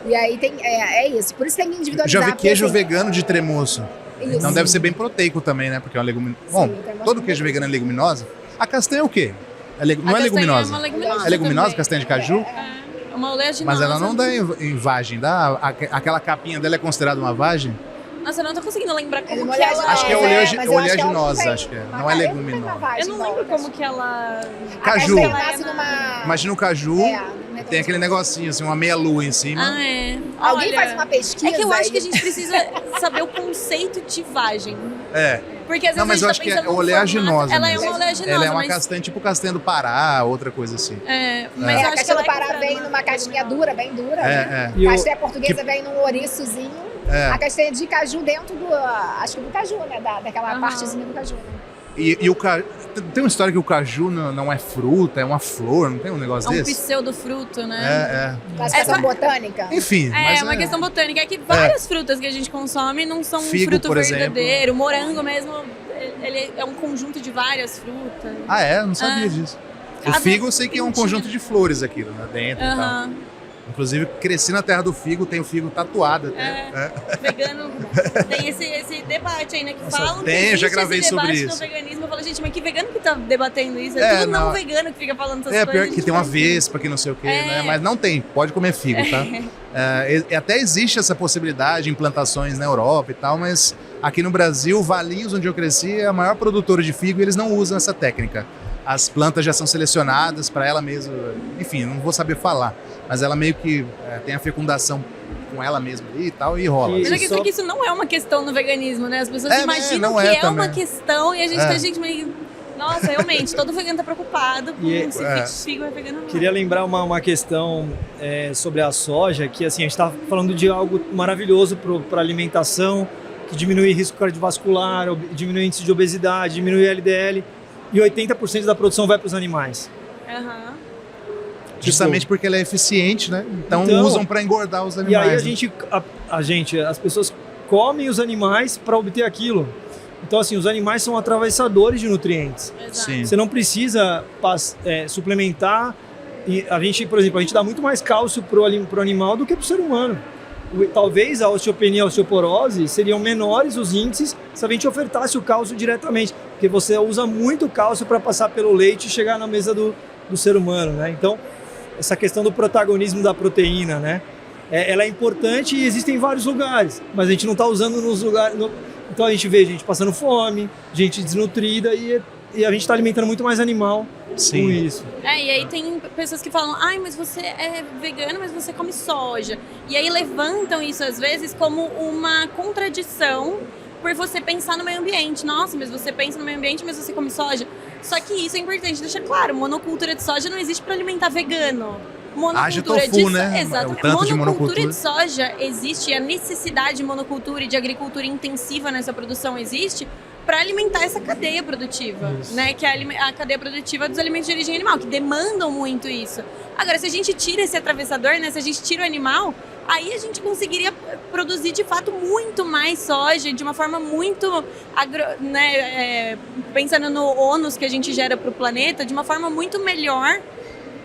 E aí é isso. Por isso tem que individualizar. Já vi queijo porque, vegano de tremoço. Isso. Então deve ser bem proteico também, né? Porque é uma leguminosa. Bom, tremoço todo é queijo bem vegano é leguminosa. A castanha é o quê? Não é castanha leguminosa? É uma leguminosa. É leguminosa, também. castanha de caju? É uma oleaginosa. Mas ela não dá em vagem, dá? Aquela capinha dela é considerada uma vagem? Nossa, eu não tô conseguindo lembrar como Uma que ela... Acho que é oleaginosa, mas eu acho que ela oleaginosa, tem acho que é. uma Não é ca- leguminosa. Eu não lembro como que ela... Caju. A castanha nasce numa... Imagina o caju, tem aquele negocinho assim, uma meia-lua em cima. Ah, é. Alguém Olha, faz uma pesquisa. É que eu acho e- que a gente precisa saber o conceito de vagem. É. Porque às vezes Não, mas a eu gente acho tá que é pensando num oleaginosa formato- Ela é mesmo. uma oleaginosa, Ela é uma mas... castanha, tipo castanha do Pará, outra coisa assim. mas É, eu a acho que castanha ela do Pará comprada vem numa numa casquinha dura, bem dura, né? E A o- castanha portuguesa vem num ouriçozinho. A castanha de caju dentro do... Acho que do caju, né? Daquela Aham. partezinha do caju. Né? E o caju. Tem uma história que o caju não é fruta, é uma flor, não tem um É negócio um desse? pseudo-fruto, né? Classificação Essa- botânica. Enfim, mas É uma questão botânica. É que várias frutas que a gente consome não são um Figo, fruto por exemplo. verdadeiro. Morango mesmo, ele é um conjunto de várias frutas. Ah, é? Eu não sabia disso. O Cada figo eu sei que é um pintinho. conjunto de flores aquilo, né? Dentro e tal. Aham. Inclusive, cresci na terra do figo, tenho figo tatuado até. Vegano, tem esse debate ainda que Nossa, falam tem, que eu já existe gravei esse sobre debate isso. no veganismo. Eu falo, gente, mas que vegano que tá debatendo isso? É tudo não vegano que fica falando essas É, coisas. pior que tem uma vespa que não sei o quê, né? Mas não tem, pode comer figo, tá? Até existe essa possibilidade em plantações na Europa e tal, mas aqui no Brasil, Valinhos, onde eu cresci, é a maior produtora de figo e eles não usam essa técnica. As plantas já são selecionadas para ela mesma, enfim, não vou saber falar, mas ela meio que tem a fecundação com ela mesma ali e tal, e rola. Mas a questão é que isso não é uma questão no veganismo, né? As pessoas É, imaginam não que é é uma também. questão e a gente tá gente meio... Nossa, realmente, todo vegano tá preocupado com se figo é vegano ou não. Queria lembrar uma questão sobre a soja, que assim, a gente está falando de algo maravilhoso para alimentação, que diminui risco cardiovascular, diminui índice de obesidade, diminui LDL, e 80% da produção vai para os animais. Aham. Justamente porque ela é eficiente, né? Então usam para engordar os E animais. aí as pessoas comem os animais para obter aquilo. Então, assim, os animais são atravessadores de nutrientes. Exato. Sim. Você não precisa suplementar. E a gente, por exemplo, a gente dá muito mais cálcio pro animal do que pro ser humano. Talvez a osteopenia e a osteoporose seriam menores os índices se a gente ofertasse o cálcio diretamente, porque você usa muito cálcio para passar pelo leite e chegar na mesa do ser humano, né? Então, essa questão do protagonismo da proteína, né? Ela é importante e existe em vários lugares, mas a gente não está usando nos lugares... Então a gente vê gente passando fome, gente desnutrida e a gente está alimentando muito mais animal com isso. E aí tem pessoas que falam, ai, mas você é vegano, mas você come soja. E aí levantam isso às vezes como uma contradição por você pensar no meio ambiente. Nossa, mas você pensa no meio ambiente, mas você come soja. Só que isso é importante deixar claro, monocultura de soja não existe para alimentar vegano. Haja tofu, né? Exatamente. O tanto de Monocultura monocultura de soja existe, e a necessidade de monocultura e de agricultura intensiva nessa produção existe para alimentar essa cadeia produtiva, né? Que é a cadeia produtiva dos alimentos de origem animal, que demandam muito isso. Agora, se a gente tira esse atravessador, né? Se a gente tira o animal, aí a gente conseguiria produzir de fato muito mais soja de uma forma muito, pensando no ônus que a gente gera para o planeta, de uma forma muito melhor.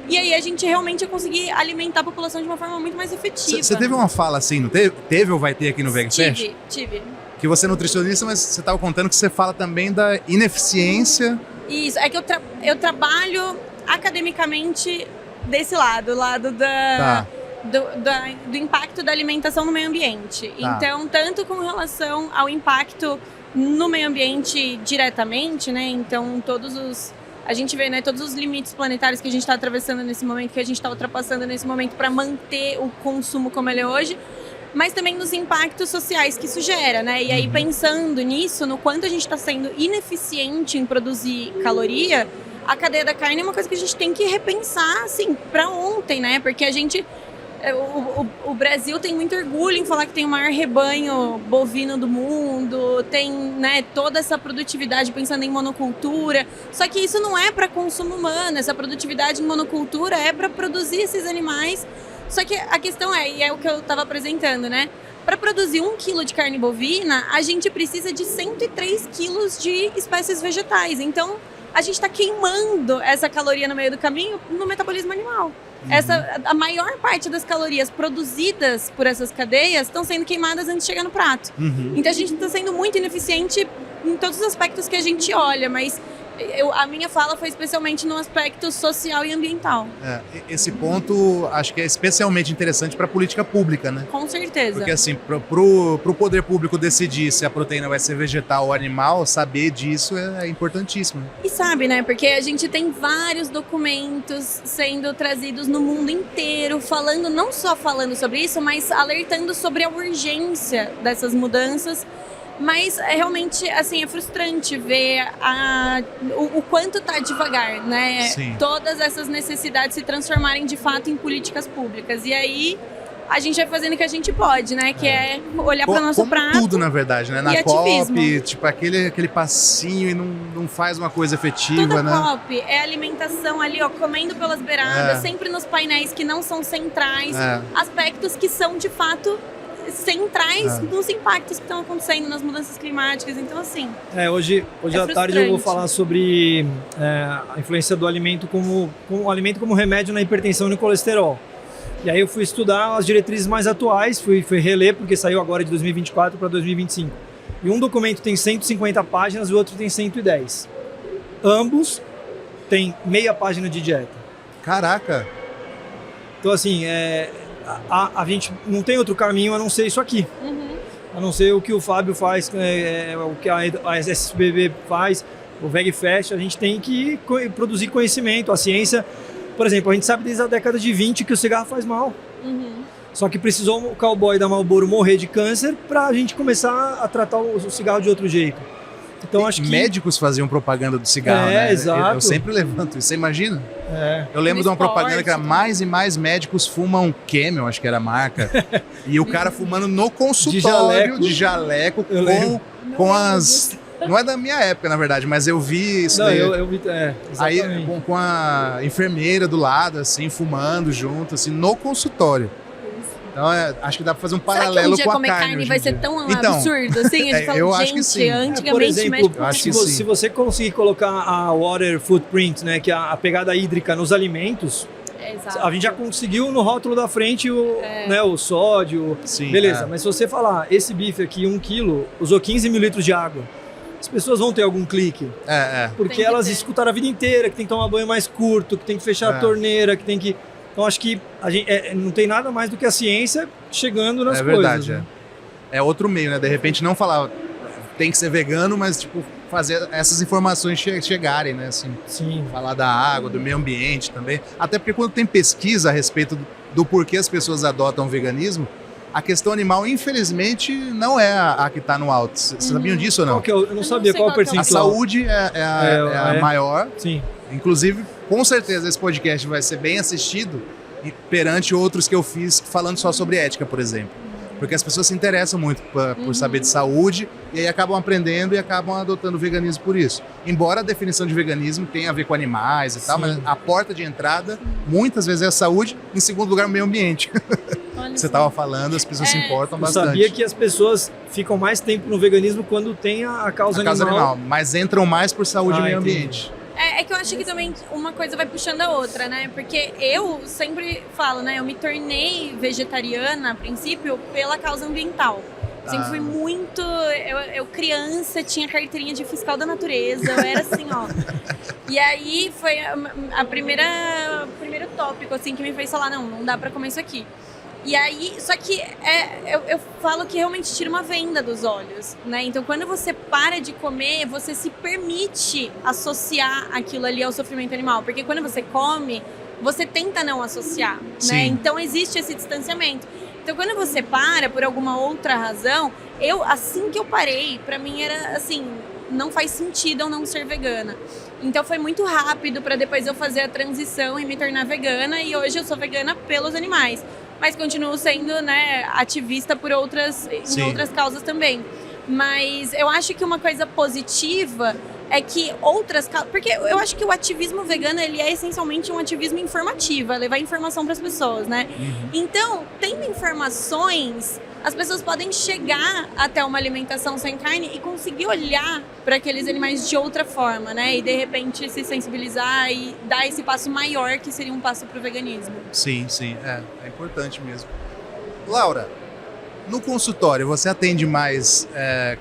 E aí a gente realmente ia conseguir alimentar a população de uma forma muito mais efetiva. Você teve uma fala assim, não teve? Teve ou vai ter aqui no VegFest? Tive. Que você é nutricionista, mas você estava contando que você fala também da ineficiência. Isso, é que eu trabalho academicamente desse lado, o lado do impacto da alimentação no meio ambiente. Tá. Então, tanto com relação ao impacto no meio ambiente diretamente, né? Então, a gente vê, né, todos os limites planetários que a gente está atravessando nesse momento, que a gente está ultrapassando nesse momento para manter o consumo como ele é hoje, mas também nos impactos sociais que isso gera, né? E aí, pensando nisso, no quanto a gente está sendo ineficiente em produzir caloria, a cadeia da carne é uma coisa que a gente tem que repensar, assim, para ontem, né? Porque a gente... O Brasil tem muito orgulho em falar que tem o maior rebanho bovino do mundo, tem, né, toda essa produtividade pensando em monocultura, só que isso não é para consumo humano, essa produtividade em monocultura é para produzir esses animais. Só que a questão e é o que eu estava apresentando, né? Para produzir 1 quilo de carne bovina, a gente precisa de 103 quilos de espécies vegetais. Então, a gente está queimando essa caloria no meio do caminho no metabolismo animal. A maior parte das calorias produzidas por essas cadeias estão sendo queimadas antes de chegar no prato. Então a gente está sendo muito ineficiente em todos os aspectos que a gente olha, mas a minha fala foi especialmente no aspecto social e ambiental. Esse ponto acho que é especialmente interessante para a política pública, né? Com certeza. Porque assim, pro poder público decidir se a proteína vai ser vegetal ou animal, saber disso é importantíssimo. E sabe, né? Porque a gente tem vários documentos sendo trazidos no mundo inteiro, não só falando sobre isso, mas alertando sobre a urgência dessas mudanças. Mas realmente, assim, é frustrante ver o quanto tá devagar, né? Sim. Todas essas necessidades se transformarem de fato em políticas públicas. E aí, a gente vai fazendo o que a gente pode, né? Que é olhar para o nosso prato. Tudo, na verdade, né? Na ativismo. COP, tipo, aquele passinho e não faz uma coisa efetiva, Tudo né? COP é alimentação ali, ó, comendo pelas beiradas, sempre nos painéis que não são centrais, aspectos que são, de fato, centrais nos impactos que estão acontecendo nas mudanças climáticas. Então, assim, hoje à tarde eu vou falar sobre a influência do alimento como remédio na hipertensão e no colesterol. E aí eu fui estudar as diretrizes mais atuais, fui reler, porque saiu agora de 2024 para 2025. E um documento tem 150 páginas e o outro tem 110. Ambos têm meia página de dieta. Caraca! Então, assim, a gente não tem outro caminho a não ser isso aqui. A não ser o que o Fábio faz, o que a SBB faz, o VegFest. A gente tem que produzir conhecimento, a ciência. Por exemplo, a gente sabe desde a década de 20 que o cigarro faz mal. Só que precisou o cowboy da Marlboro morrer de câncer para a gente começar a tratar o cigarro de outro jeito. Então, acho que médicos faziam propaganda do cigarro, né? Exato. Eu sempre levanto isso. Você imagina? É. Eu lembro de uma propaganda que era também. mais e mais médicos fumam Camel, acho que era a marca. E o cara fumando no consultório de jaleco com as... Não é da minha época, na verdade, mas eu vi isso daí. Eu vi, Aí exatamente. com a enfermeira do lado, assim, fumando junto, assim, no consultório. Então, acho que dá pra fazer um paralelo Será que com um dia a comer carne. carne hoje vai em ser dia. tão Então, absurdo assim? A gente fala, eu gente, acho que sim. antigamente por exemplo, médico... eu acho que sim. Se você conseguir colocar a water footprint, né, que é a pegada hídrica nos alimentos, Exato. a gente já conseguiu no rótulo da frente o sódio, Sim, beleza. Mas se você falar, esse bife aqui, 1 quilo, usou 15 mil litros de água, as pessoas vão ter algum clique. Porque Tem que elas ter. escutaram a vida inteira que tem que tomar banho mais curto, que tem que fechar a torneira, que tem que... Então, acho que a gente, não tem nada mais do que a ciência chegando nas coisas. Verdade, né? é outro meio, né? De repente não falar tem que ser vegano, mas tipo fazer essas informações chegarem, né? Assim, Sim. falar da água, do meio ambiente também. Até porque quando tem pesquisa a respeito do porquê as pessoas adotam o veganismo, a questão animal, infelizmente, não é a que está no alto. Vocês sabiam disso ou não? Qual que eu não sabia sei qual o qual que é o percentual. A saúde é a maior. Sim. Inclusive, com certeza, esse podcast vai ser bem assistido perante outros que eu fiz falando só sobre ética, por exemplo. Porque as pessoas se interessam muito por saber de saúde e aí acabam aprendendo e acabam adotando o veganismo por isso. Embora a definição de veganismo tenha a ver com animais e tal, mas a porta de entrada muitas vezes é a saúde, em segundo lugar o meio ambiente. Olha Você só. estava falando, as pessoas se importam Eu bastante. sabia que as pessoas ficam mais tempo no veganismo quando tem a causa animal. Mas entram mais por saúde e meio entendi. ambiente. É que eu acho que também uma coisa vai puxando a outra, né? Porque eu sempre falo, né? Eu me tornei vegetariana, a princípio, pela causa ambiental. Sempre fui muito... Eu criança, tinha carteirinha de fiscal da natureza, eu era assim, ó. E aí foi o primeiro tópico, assim, que me fez falar, não dá pra comer isso aqui. E aí, só que eu falo que realmente tira uma venda dos olhos, né? Então, quando você para de comer, você se permite associar aquilo ali ao sofrimento animal. Porque quando você come, você tenta não associar, Sim. né? Então, existe esse distanciamento. Então, quando você para, por alguma outra razão, assim que eu parei, pra mim era assim, não faz sentido eu não ser vegana. Então, foi muito rápido pra depois eu fazer a transição e me tornar vegana. E hoje eu sou vegana pelos animais. Mas continuo sendo, né, ativista em outras causas também. Mas eu acho que uma coisa positiva é que outras causas... Porque eu acho que o ativismo vegano, ele é essencialmente um ativismo informativo, é levar informação para as pessoas, né? Então, tendo informações, as pessoas podem chegar até uma alimentação sem carne e conseguir olhar para aqueles animais de outra forma, né? E de repente se sensibilizar e dar esse passo maior que seria um passo para o veganismo. Sim, é importante mesmo. Laura, no consultório você atende mais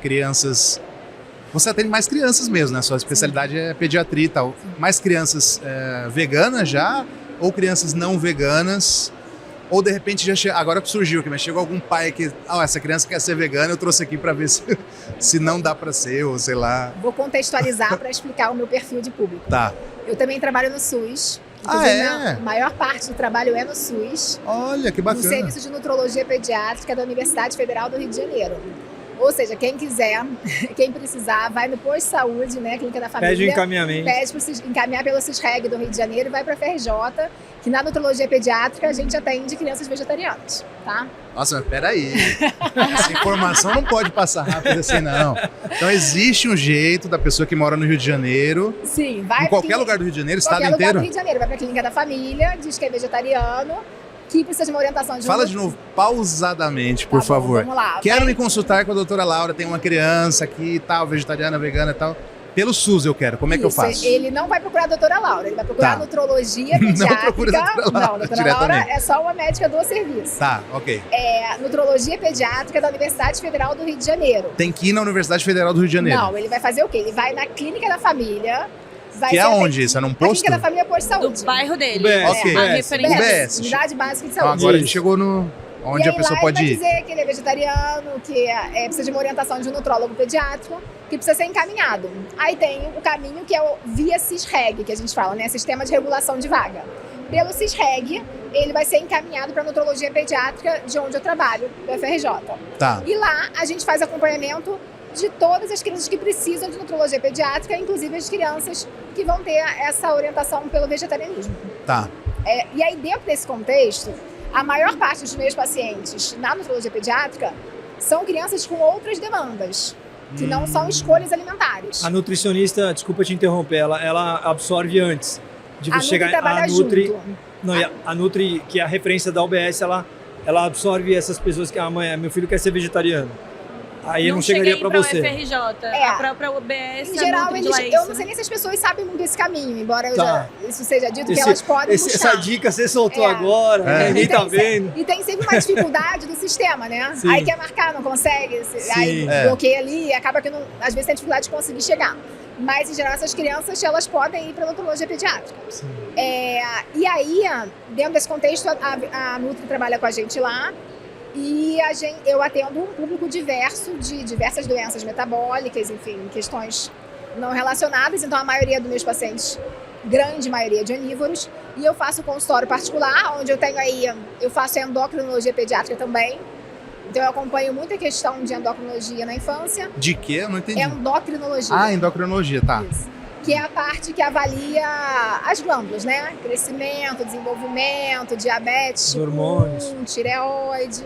crianças? Você atende mais crianças mesmo, né? Sua especialidade é pediatria e tal. Mais crianças veganas já ou crianças não veganas? Ou de repente agora que surgiu, mas chegou algum pai que, essa criança quer ser vegana, eu trouxe aqui para ver se não dá para ser, ou sei lá. Vou contextualizar para explicar o meu perfil de público. Tá. Eu também trabalho no SUS. A maior parte do trabalho é no SUS. Olha, que bacana. No Serviço de Nutrologia Pediátrica da Universidade Federal do Rio de Janeiro. Ou seja, quem quiser, quem precisar, vai no posto de saúde, né, Clínica da Família. Pede o encaminhamento. Pede para encaminhar pelo CISREG do Rio de Janeiro e vai para a FRJ, que na nutrologia pediátrica a gente atende crianças vegetarianas, tá? Nossa, mas peraí. Essa informação não pode passar rápido assim, não. Então existe um jeito da pessoa que mora no Rio de Janeiro. Sim, vai em qualquer lugar do Rio de Janeiro, estado inteiro? Qualquer lugar do Rio de Janeiro. Vai para a Clínica da Família, diz que é vegetariano, que precisa de uma orientação de Fala de novo, pausadamente, por favor. Vamos lá. Quero me consultar com a doutora Laura, tem uma criança aqui e tal, vegetariana, vegana e tal. Pelo SUS eu quero, como é que eu faço? Ele não vai procurar a doutora Laura, ele vai procurar a nutrologia pediátrica. Não procura a doutora Laura. Não, a doutora Laura é só uma médica do serviço. Tá, ok. Nutrologia pediátrica da Universidade Federal do Rio de Janeiro. Tem que ir na Universidade Federal do Rio de Janeiro? Não, ele vai fazer o quê? Ele vai na Clínica da Família. Que é onde isso? É num posto? A Clínica da Família é posto de saúde. Do bairro dele. Ok. A referência. UBS. Unidade Básica de Então Saúde. agora a gente chegou onde a pessoa pode ir. Ele vai dizer que ele é vegetariano, que precisa de uma orientação de um nutrólogo pediátrico, que precisa ser encaminhado. Aí tem o caminho que é o via CISREG, que a gente fala, né? Sistema de Regulação de Vaga. Pelo CISREG, ele vai ser encaminhado para a nutrologia pediátrica de onde eu trabalho, do FRJ. Tá. E lá a gente faz acompanhamento de todas as crianças que precisam de nutrologia pediátrica, inclusive as crianças que vão ter essa orientação pelo vegetarianismo. Tá. E aí, dentro desse contexto, a maior parte dos meus pacientes na nutrologia pediátrica são crianças com outras demandas, que não são escolhas alimentares. A nutricionista, desculpa te interromper, ela absorve antes de você chegar a Nutri. Não, a Nutri, que é a referência da UBS, ela absorve essas pessoas que meu filho quer ser vegetariano. Aí não chegaria para você. FRJ, a própria UBS. Em geral, eu não sei nem se as pessoas sabem muito esse caminho, embora isso seja dito que elas podem puxar. Essa dica você soltou agora, ninguém tá vendo. E tem sempre uma dificuldade do sistema, né? Sim. Aí quer marcar, não consegue, aí bloqueia ali e acaba que às vezes tem dificuldade de conseguir chegar. Mas, em geral, essas crianças, elas podem ir para a nutrologia pediátrica. E aí, dentro desse contexto, a Nutri trabalha com a gente lá. E eu atendo um público diverso de diversas doenças metabólicas, enfim, questões não relacionadas. Então, a maioria dos meus pacientes, grande maioria de onívoros. E eu faço consultório particular, onde eu faço endocrinologia pediátrica também. Então, eu acompanho muita questão de endocrinologia na infância. De quê? Eu não entendi. Endocrinologia. Endocrinologia, tá. Isso. Que é a parte que avalia as glândulas, né? Crescimento, desenvolvimento, diabetes, hormônios, tireoide.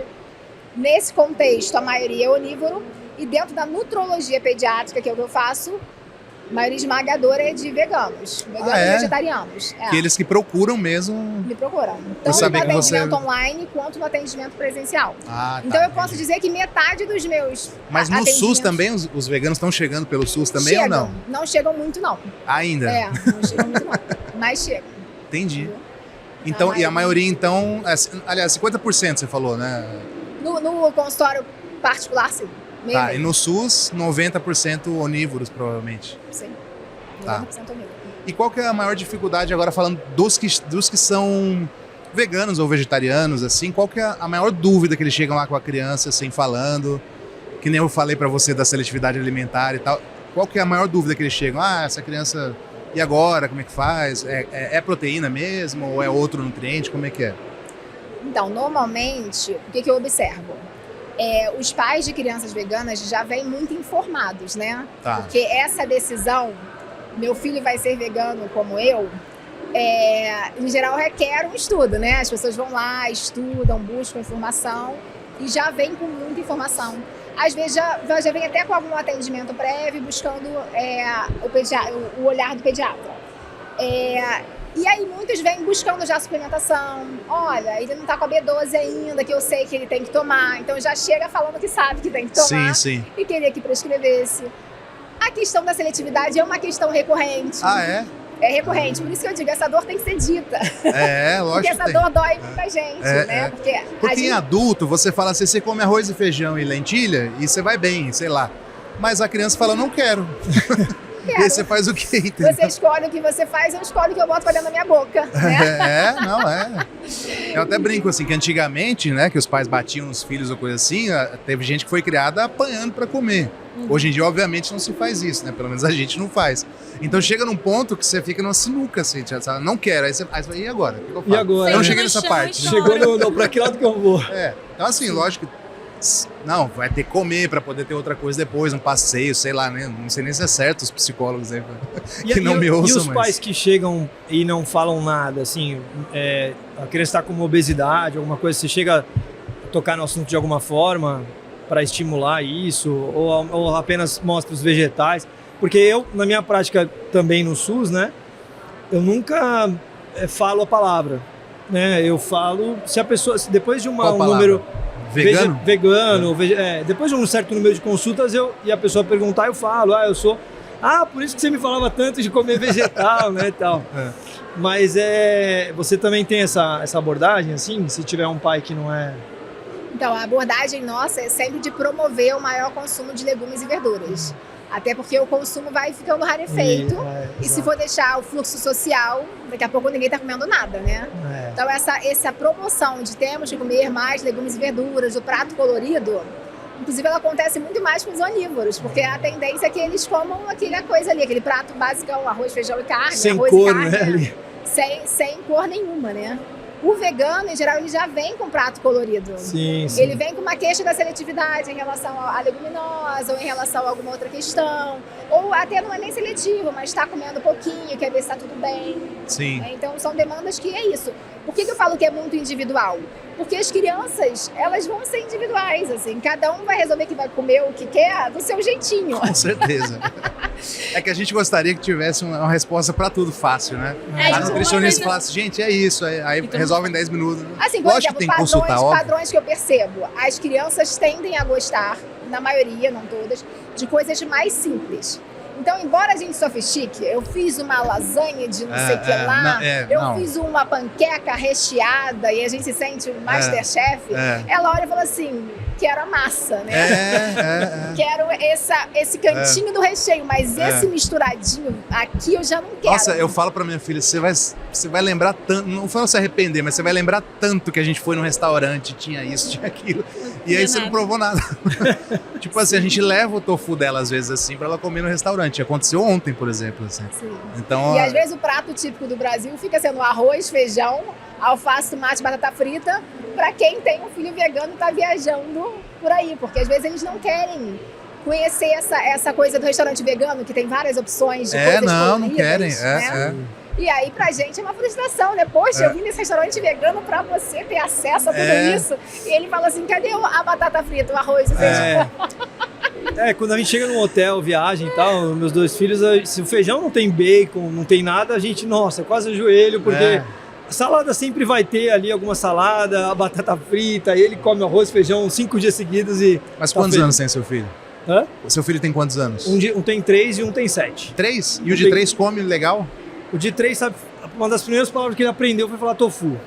Nesse contexto, a maioria é onívoro. E dentro da nutrologia pediátrica, que é o que eu faço, a maioria esmagadora é de veganos e vegetarianos. Aqueles que procuram mesmo. Me procuram. Tanto no atendimento online quanto no atendimento presencial. Então eu posso dizer que metade dos meus Mas no SUS também, os veganos estão chegando pelo SUS também ou não? Não chegam muito, não. Ainda? Não chegam muito, não. Mas chegam. Entendi. Então, e a maioria, então, aliás, 50% você falou, né? No consultório particular, sim. E no SUS, 90% onívoros, provavelmente. Sim, 90% onívoros. E qual que é a maior dificuldade, agora falando dos que são veganos ou vegetarianos, assim, qual que é a maior dúvida que eles chegam lá com a criança, assim, falando, que nem eu falei pra você da seletividade alimentar e tal, qual que é a maior dúvida que eles chegam? Essa criança, e agora, como é que faz? É proteína mesmo ou é outro nutriente, como é que é? Então, normalmente, o que eu observo? Os pais de crianças veganas já vêm muito informados, né? Tá. Porque essa decisão, meu filho vai ser vegano como eu, em geral requer um estudo, né? As pessoas vão lá, estudam, buscam informação e já vêm com muita informação. Às vezes já vem até com algum atendimento prévio, buscando o olhar do pediatra. E aí muitos vêm buscando já suplementação. Olha, ele não tá com a B12 ainda, que eu sei que ele tem que tomar. Então já chega falando que sabe que tem que tomar. Sim. E queria que prescrevesse. A questão da seletividade é uma questão recorrente. Ah, é? É recorrente. Por isso que eu digo, essa dor tem que ser dita. Lógico. Porque essa dor dói muita gente, né? Porque em adulto, você fala assim, você come arroz e feijão e lentilha e você vai bem, sei lá. Mas a criança fala, não quero. E aí você faz o quê, entendeu? Você escolhe o que você faz, eu escolho o que eu boto pra dentro da minha boca, né? Eu até brinco assim, que antigamente, né, que os pais batiam nos filhos ou coisa assim, teve gente que foi criada apanhando pra comer. Hoje em dia, obviamente, não se faz isso, né? Pelo menos a gente não faz. Então chega num ponto que você fica numa sinuca, assim, você fala, não quero. Aí você fala, e agora? O que eu faço? E agora? Eu não cheguei nessa parte. Chegou pra que lado que eu vou? Então assim, lógico que não, vai ter que comer pra poder ter outra coisa depois, um passeio, sei lá, né? Não sei nem se é certo os psicólogos aí que não me ouçam. E os pais que chegam e não falam nada, assim, a criança está com uma obesidade, alguma coisa, você chega a tocar no assunto de alguma forma para estimular isso, ou apenas mostra os vegetais? Porque eu, na minha prática também no SUS, né, eu nunca falo a palavra, né? Eu falo, se a pessoa, depois de um número... Vegano? Vegano, depois de um certo número de consultas e a pessoa perguntar, eu falo, eu sou... por isso que você me falava tanto de comer vegetal, né, e tal. Mas você também tem essa abordagem, assim, se tiver um pai que não é... Então, a abordagem nossa é sempre de promover o maior consumo de legumes e verduras. Até porque o consumo vai ficando rarefeito. E se for deixar o fluxo social, daqui a pouco ninguém tá comendo nada, né? Então essa promoção de temos que comer mais legumes e verduras, o prato colorido, inclusive ela acontece muito mais com os onívoros, porque a tendência é que eles comam aquela coisa ali, aquele prato basicão, arroz, feijão e carne, sem arroz cor, e carne, né? Sem cor nenhuma, né? O vegano, em geral, ele já vem com prato colorido. Sim. Ele vem com uma queixa da seletividade em relação à leguminosa ou em relação a alguma outra questão. Ou até não é nem seletivo, mas está comendo pouquinho, quer ver se está tudo bem. Sim. Então, são demandas que é isso. Por que eu falo que é muito individual? Porque as crianças, elas vão ser individuais, assim. Cada um vai resolver que vai comer o que quer do seu jeitinho. Com certeza. É que a gente gostaria que tivesse uma resposta pra tudo fácil, né? A nutricionista falasse, gente, é isso, aí então, resolve em 10 minutos. Assim, por exemplo, tem padrões que eu percebo. As crianças tendem a gostar, na maioria, não todas, de coisas mais simples. Então, embora a gente sofistique, eu fiz uma lasanha de não sei o que lá, eu fiz uma panqueca recheada e a gente se sente um Masterchef, ela olha e fala assim, quero a massa, né? Quero esse cantinho do recheio, mas esse misturadinho aqui eu já não quero. Nossa, eu falo pra minha filha, você vai lembrar tanto, não foi se arrepender, mas você vai lembrar tanto que a gente foi num restaurante, tinha isso, tinha aquilo, e aí você não provou nada. Tipo assim, a gente leva o tofu dela às vezes assim pra ela comer no restaurante. Aconteceu ontem, por exemplo. Assim. Sim. Então, e às vezes o prato típico do Brasil fica sendo arroz, feijão, alface, tomate, batata frita, para quem tem um filho vegano e tá viajando por aí, porque às vezes eles não querem conhecer essa coisa do restaurante vegano, que tem várias opções de coisas não querem. Né? E aí pra gente é uma frustração, né? Poxa, eu vim nesse restaurante vegano pra você ter acesso a tudo isso. E ele fala assim, cadê a batata frita, o arroz, o feijão? Quando a gente chega num hotel, viagem e tal, meus dois filhos, se o feijão não tem bacon, não tem nada, a gente, nossa, quase ajoelho, porque a salada sempre vai ter ali alguma salada, a batata frita, ele come arroz, feijão 5 dias seguidos e... Mas quantos anos tem seu filho? Hã? O seu filho tem quantos anos? Um tem 3 e um tem 7. 3? E o de 3 come legal? O de 3, sabe, uma das primeiras palavras que ele aprendeu foi falar tofu.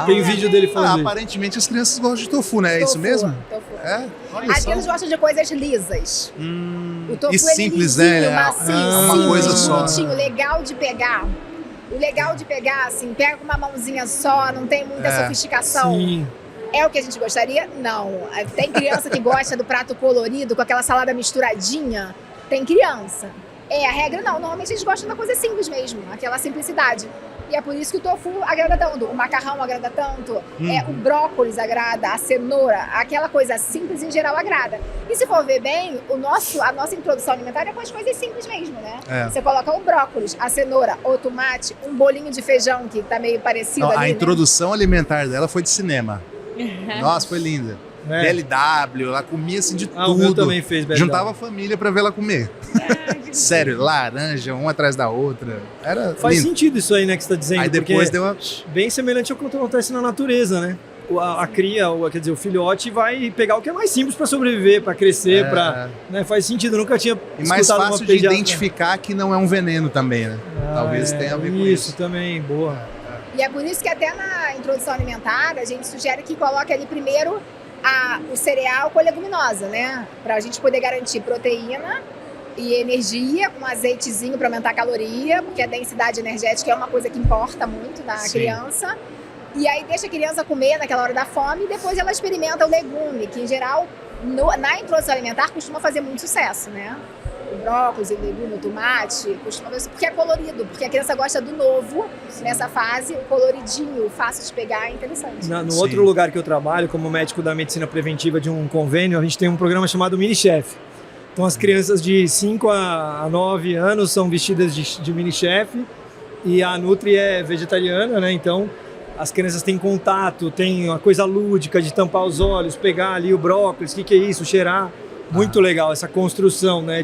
Tem vídeo dele falando isso. Aparentemente as crianças gostam de tofu, né? É isso mesmo? Tofu. As crianças gostam de coisas lisas. O tofu e simples, né? Macio, uma coisa só. Legal de pegar. O legal de pegar, assim, pega com uma mãozinha só, não tem muita sofisticação. Sim. É o que a gente gostaria? Não. Tem criança que gosta do prato colorido, com aquela salada misturadinha. Tem criança. A regra não. Normalmente a gente gosta de uma coisa simples mesmo, aquela simplicidade. E é por isso que o tofu agrada tanto, o macarrão agrada tanto, o brócolis agrada, a cenoura, aquela coisa simples em geral agrada. E se for ver bem, a nossa introdução alimentar é com as coisas simples mesmo, né? Você coloca o brócolis, a cenoura, o tomate, um bolinho de feijão que tá meio parecido ali, a introdução alimentar dela foi de cinema. Nossa, foi linda. BLW, ela comia assim de O meu tudo. também fez BLW. Juntava a família pra ver ela comer. Sério, laranja, uma atrás da outra. Era Faz lindo. sentido isso aí, né, que você tá dizendo. Aí depois porque deu uma... bem semelhante ao que acontece na natureza, né? A cria, quer dizer, o filhote vai pegar o que é mais simples para sobreviver, para crescer, né? Faz sentido, eu nunca tinha E mais escutado fácil uma de pediatra. identificar que não é um veneno também, né? Talvez tenha a ver com isso. Isso também, boa. E é por isso que até na introdução alimentar a gente sugere que coloque ali primeiro o cereal com a leguminosa, né? Para a gente poder garantir proteína e energia, com azeitezinho para aumentar a caloria, porque a densidade energética é uma coisa que importa muito na criança. E aí deixa a criança comer naquela hora da fome e depois ela experimenta o legume, que em geral na introdução alimentar costuma fazer muito sucesso, né? O brócolis, o legume, o tomate, costuma fazer, porque é colorido, porque a criança gosta do novo nessa fase, o coloridinho, fácil de pegar, é interessante. No outro lugar que eu trabalho, como médico da medicina preventiva de um convênio, a gente tem um programa chamado Mini Chef. Então as crianças de 5 a 9 anos são vestidas de mini chef e a Nutri é vegetariana, né? Então as crianças têm contato, tem uma coisa lúdica de tampar os olhos, pegar ali o brócolis, o que é isso, cheirar. Muito legal essa construção, né?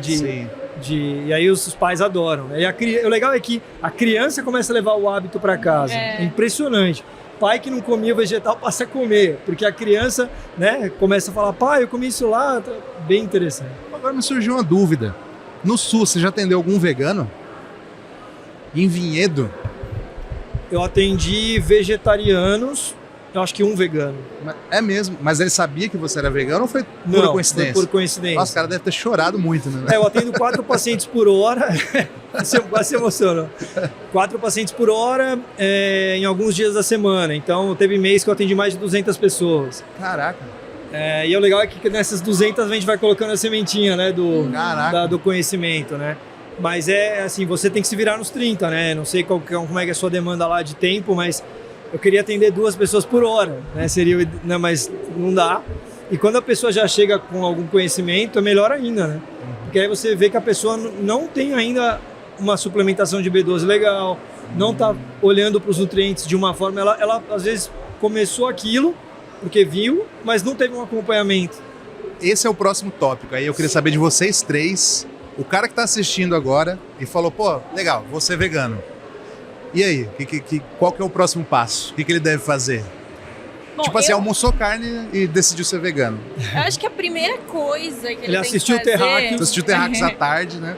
E aí os pais adoram. Né? E o legal é que a criança começa a levar o hábito para casa. É impressionante. Pai que não comia vegetal passa a comer, porque a criança, né, começa a falar, pai, eu comi isso lá, bem interessante. Agora me surgiu uma dúvida. No Sul, você já atendeu algum vegano? Em Vinhedo? Eu atendi vegetarianos, eu acho que um vegano. É mesmo? Mas ele sabia que você era vegano ou foi pura coincidência? Foi por coincidência. Nossa, o cara deve ter chorado muito, né? Eu atendo 4 pacientes por hora, você quase se emocionou. 4 pacientes por hora em alguns dias da semana, então teve mês que eu atendi mais de 200 pessoas. Caraca. E o legal é que nessas 200 a gente vai colocando a sementinha, né, do conhecimento, né? Mas assim, você tem que se virar nos 30, né? Não sei como é que é a sua demanda lá de tempo, mas eu queria atender 2 pessoas por hora, né? Né? Mas não dá. E quando a pessoa já chega com algum conhecimento, é melhor ainda, né? Porque aí você vê que a pessoa não tem ainda uma suplementação de B12 legal, não está olhando para os nutrientes de uma forma... Ela às vezes começou aquilo porque viu, mas não teve um acompanhamento. Esse é o próximo tópico. Aí eu queria saber de vocês 3... O cara que está assistindo agora e falou, pô, legal, vou ser vegano. E aí, qual que é o próximo passo? O que ele deve fazer? Bom, tipo assim, almoçou carne e decidiu ser vegano. Eu acho que a primeira coisa que ele tem assistiu que fazer... Terráqueos. Assistiu Terráqueos à tarde, né?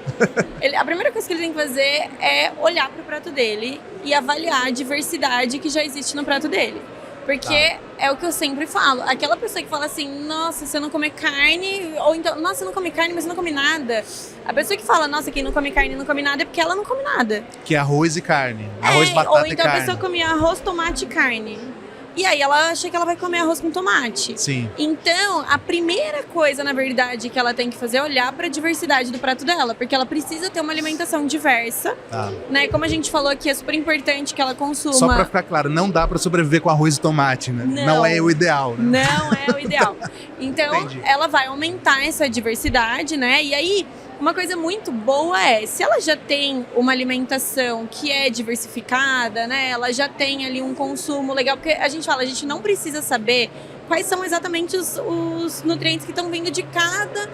A primeira coisa que ele tem que fazer é olhar para o prato dele e avaliar a diversidade que já existe no prato dele. Porque é o que eu sempre falo. Aquela pessoa que fala assim, nossa, você não come carne, ou então, nossa, você não come carne, mas você não come nada. A pessoa que fala, nossa, quem não come carne não come nada, é porque ela não come nada. Que é arroz e carne. Arroz, batata e carne. Ou então a pessoa come arroz, tomate e carne. E aí ela acha que ela vai comer arroz com tomate. Sim. Então, a primeira coisa, na verdade, que ela tem que fazer é olhar para a diversidade do prato dela, porque ela precisa ter uma alimentação diversa, né? Como a gente falou aqui, é super importante que ela consuma... Só para ficar claro, não dá para sobreviver com arroz e tomate, né? Não é o ideal, né? Não é o ideal. Então, Entendi. Ela vai aumentar essa diversidade, né? E aí... Uma coisa muito boa se ela já tem uma alimentação que é diversificada, né? Ela já tem ali um consumo legal, porque a gente não precisa saber quais são exatamente os nutrientes que estão vindo de cada...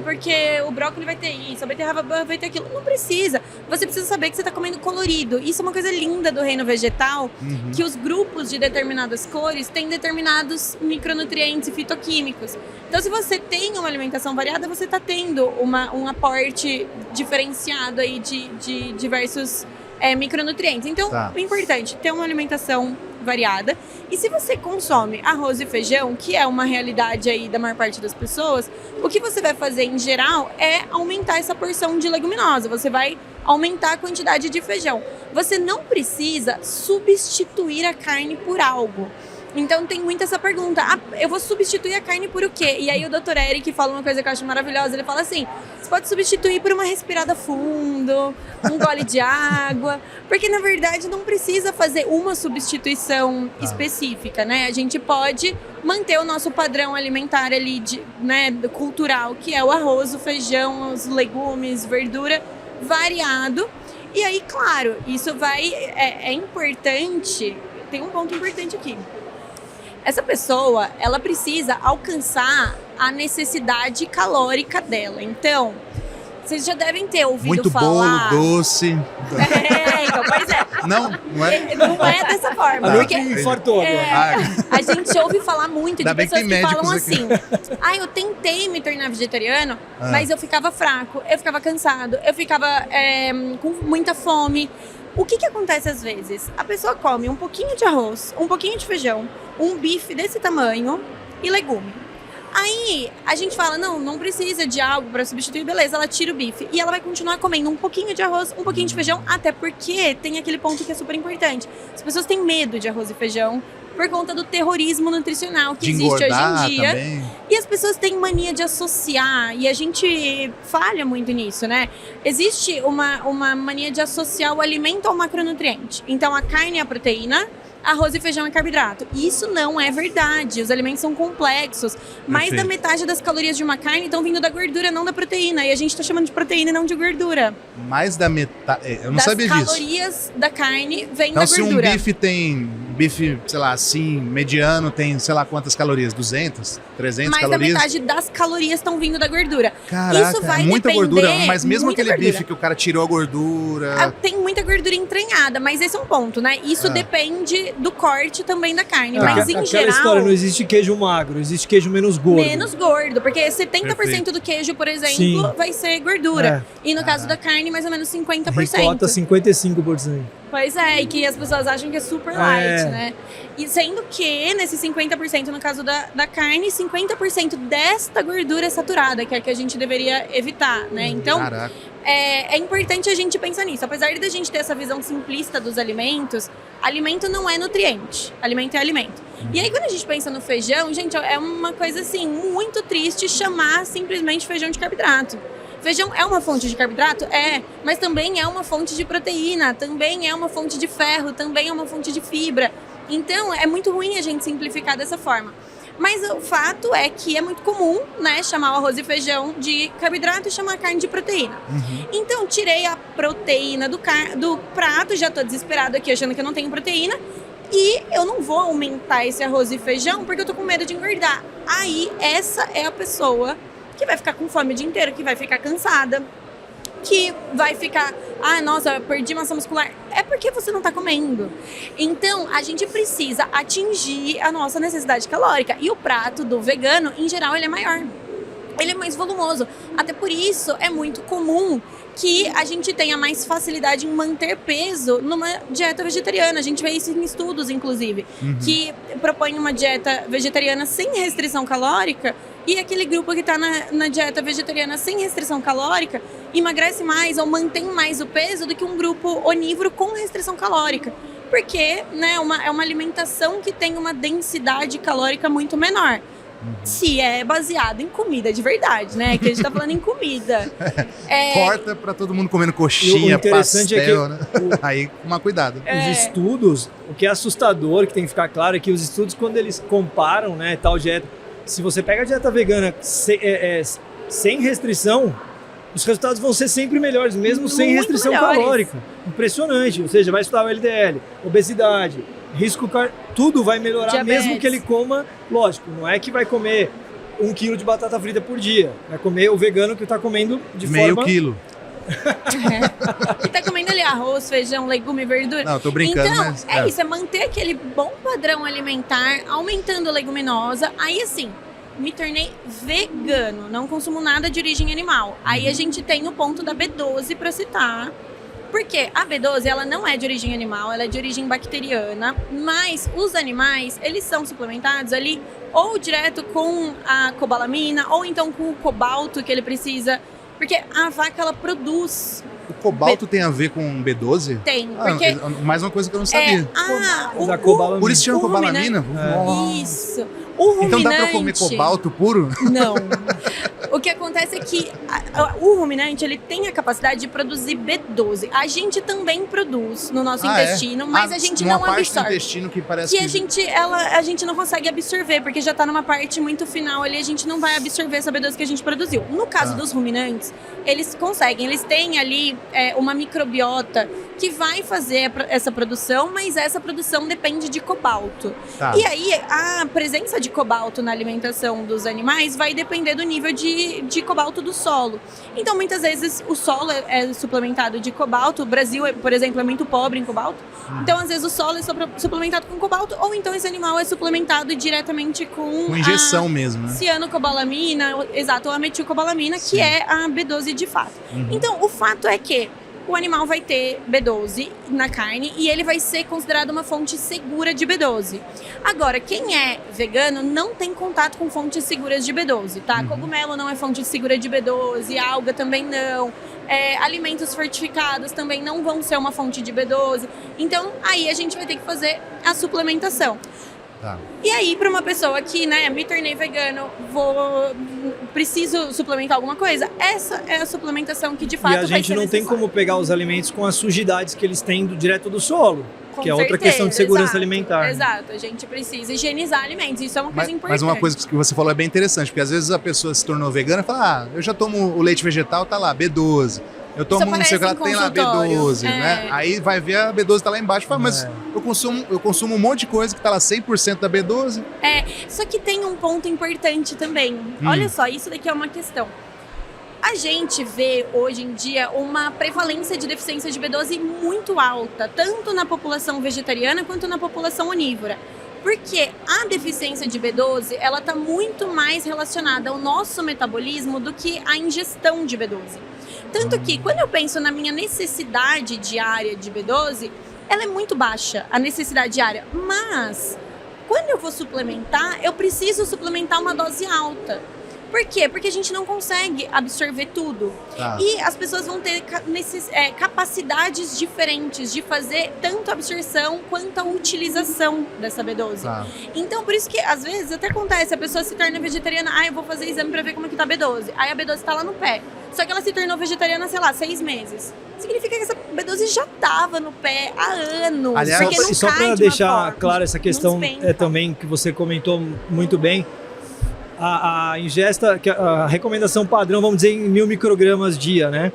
porque o brócolis vai ter isso, a beterraba vai ter aquilo. Não precisa. Você precisa saber que você está comendo colorido. Isso é uma coisa linda do reino vegetal, que os grupos de determinadas cores têm determinados micronutrientes e fitoquímicos. Então, se você tem uma alimentação variada, você está tendo um aporte diferenciado aí de diversos micronutrientes. Então, é importante ter uma alimentação variada. E se você consome arroz e feijão, que é uma realidade aí da maior parte das pessoas, o que você vai fazer em geral é aumentar essa porção de leguminosa. Você vai aumentar a quantidade de feijão. Você não precisa substituir a carne por algo. Então tem muito essa pergunta, eu vou substituir a carne por o quê? E aí o Dr. Eric fala uma coisa que eu acho maravilhosa, ele fala assim, você pode substituir por uma respirada fundo, um gole de água, porque na verdade não precisa fazer uma substituição específica, né? A gente pode manter o nosso padrão alimentar ali, né, cultural, que é o arroz, o feijão, os legumes, verdura, variado. E aí, claro, isso é importante, tem um ponto importante aqui. essa pessoa, ela precisa alcançar a necessidade calórica dela. Então, vocês já devem ter ouvido muito falar... bolo, doce. Então, pois é. Não é? Não é dessa forma. A Porque noite infartou agora. a gente ouve falar muito de Ainda bem que pessoas tem que falam médicos assim: eu tentei me tornar vegetariano, mas eu ficava fraco, eu ficava cansado, eu ficava com muita fome. O que acontece às vezes? A pessoa come um pouquinho de arroz, um pouquinho de feijão, um bife desse tamanho e legume. Aí a gente fala, não precisa de algo para substituir, beleza, ela tira o bife. E ela vai continuar comendo um pouquinho de arroz, um pouquinho de feijão, até porque tem aquele ponto que é super importante. As pessoas têm medo de arroz e feijão por conta do terrorismo nutricional que existe hoje em dia. Também. E as pessoas têm mania de associar, e a gente falha muito nisso, né? Existe uma mania de associar o alimento ao macronutriente. Então a carne é a proteína, arroz e feijão é carboidrato. Isso não é verdade. Os alimentos são complexos. Mais da metade das calorias de uma carne estão vindo da gordura, não da proteína. E a gente tá chamando de proteína e não de gordura. Mais da metade... Eu não sabia disso. As calorias da carne vêm então, da gordura. Se um bife tem... Bife, sei lá, assim, mediano, tem, sei lá, quantas calorias? 200? 300 Mais calorias? Mais da metade das calorias estão vindo da gordura. Caraca, isso vai muita depender, gordura. Mas mesmo aquele gordura. bife que o cara tirou a gordura... Tem muita gordura entranhada, mas esse é um ponto, né? Isso depende do corte também da carne. Mas em Aquela geral... história, não existe queijo magro, existe queijo menos gordo. Menos gordo, porque 70% do queijo, por exemplo, vai ser gordura. E no caso da carne, mais ou menos 50%. Ricota, 55%. Pois é, e que as pessoas acham que é super light, né? E sendo que, nesse 50% no caso da carne, 50% desta gordura é saturada, que é a que a gente deveria evitar, né? Então, é importante a gente pensar nisso. Apesar de a gente ter essa visão simplista dos alimentos, alimento não é nutriente, alimento é alimento. E aí, quando a gente pensa no feijão, gente, é uma coisa, assim, muito triste chamar simplesmente feijão de carboidrato. Feijão é uma fonte de carboidrato? É, mas também é uma fonte de proteína, também é uma fonte de ferro, também é uma fonte de fibra. Então, é muito ruim a gente simplificar dessa forma. Mas o fato é que é muito comum, né, chamar o arroz e feijão de carboidrato e chamar a carne de proteína. Então, tirei a proteína do prato, já tô desesperado aqui achando que eu não tenho proteína, e eu não vou aumentar esse arroz e feijão porque eu tô com medo de engordar. Aí, essa é a pessoa que vai ficar com fome o dia inteiro, que vai ficar cansada, que vai ficar, nossa, perdi massa muscular. É porque você não tá comendo. Então, a gente precisa atingir a nossa necessidade calórica. E o prato do vegano, em geral, ele é maior. Ele é mais volumoso. Até por isso, é muito comum que a gente tenha mais facilidade em manter peso numa dieta vegetariana. A gente vê isso em estudos, inclusive, que propõem uma dieta vegetariana sem restrição calórica, e aquele grupo que está na dieta vegetariana sem restrição calórica emagrece mais ou mantém mais o peso do que um grupo onívoro com restrição calórica. Porque, né, é uma alimentação que tem uma densidade calórica muito menor. Se é baseado em comida de verdade, né? Que a gente tá falando em comida. Corta pra todo mundo comendo coxinha, pastel, né? Aí, tomar cuidado. Os estudos, o que é assustador, que tem que ficar claro, é que os estudos, quando eles comparam, né, tal dieta, se você pega a dieta vegana sem restrição, os resultados vão ser sempre melhores, mesmo sem restrição calórica. Impressionante. Ou seja, vai estudar o LDL, obesidade, risco tudo vai melhorar, diabetes. Mesmo que ele coma, lógico, não é que vai comer 1 quilo de batata frita por dia, vai comer o vegano que está comendo de meio forma... quilo. E tá comendo ali arroz, feijão, legume, verdura. Não, tô brincando, então, mas... é isso, é manter aquele bom padrão alimentar, aumentando a leguminosa. Aí, assim, me tornei vegano, não consumo nada de origem animal. Aí a gente tem o ponto da B12 para citar. Porque a B12, ela não é de origem animal, ela é de origem bacteriana, mas os animais, eles são suplementados ali ou direto com a cobalamina, ou então com o cobalto que ele precisa, porque a vaca, ela produz... O cobalto tem a ver com B12? Tem, porque... mais uma coisa que eu não sabia. Por isso chama cobalamina? Isso. O ruminante... Então dá pra comer cobalto puro? Não. que acontece é que o ruminante, ele tem a capacidade de produzir B12. A gente também produz no nosso intestino, mas a gente não absorve. Do intestino que parece que a gente não consegue absorver, porque já tá numa parte muito final ali, a gente não vai absorver essa B12 que a gente produziu. No caso dos ruminantes, eles conseguem, eles têm ali uma microbiota que vai fazer essa produção, mas essa produção depende de cobalto. E aí, a presença de cobalto na alimentação dos animais vai depender do nível de cobalto do solo. Então, muitas vezes, o solo é suplementado de cobalto. O Brasil, por exemplo, é muito pobre em cobalto. Então, às vezes, o solo é suplementado com cobalto, ou então esse animal é suplementado diretamente com injeção mesmo, né? Cianocobalamina, exato, ou a metilcobalamina, que é a B12 de fato. Então, o fato é que o animal vai ter B12 na carne e ele vai ser considerado uma fonte segura de B12. Agora, quem é vegano não tem contato com fontes seguras de B12, tá? Cogumelo não é fonte segura de B12, alga também não. Alimentos fortificados também não vão ser uma fonte de B12. Então, aí a gente vai ter que fazer a suplementação. E aí, para uma pessoa que, me tornei vegano, preciso suplementar alguma coisa, essa é a suplementação que de fato vai ser necessária. E a gente não tem como pegar os alimentos com as sujidades que eles têm direto do solo, que é outra questão de segurança alimentar. Exato, a gente precisa higienizar alimentos, isso é uma coisa importante. Mas uma coisa que você falou é bem interessante, porque às vezes a pessoa se tornou vegana e fala, eu já tomo o leite vegetal, tá lá, B12. Eu tomo não sei o que ela tem lá, B12, né? Aí vai ver a B12 tá lá embaixo e fala, mas eu consumo um monte de coisa que tá lá 100% da B12. Só que tem um ponto importante também. Olha só, isso daqui é uma questão. A gente vê hoje em dia uma prevalência de deficiência de B12 muito alta, tanto na população vegetariana quanto na população onívora. Porque a deficiência de B12, ela está muito mais relacionada ao nosso metabolismo do que a ingestão de B12. Tanto que, quando eu penso na minha necessidade diária de B12, ela é muito baixa, a necessidade diária. Mas, quando eu vou suplementar, eu preciso suplementar uma dose alta. Por quê? Porque a gente não consegue absorver tudo. E as pessoas vão ter capacidades diferentes de fazer tanto a absorção quanto a utilização dessa B12. Então, por isso que, às vezes, até acontece, a pessoa se torna vegetariana, eu vou fazer exame pra ver como é que tá a B12. Aí a B12 tá lá no pé. Só que ela se tornou vegetariana, 6 meses. Significa que essa B12 já tava no pé há anos. Aliás, só para deixar claro essa questão também que você comentou muito bem, a ingesta, a recomendação padrão, vamos dizer, em 1000 microgramas dia, né?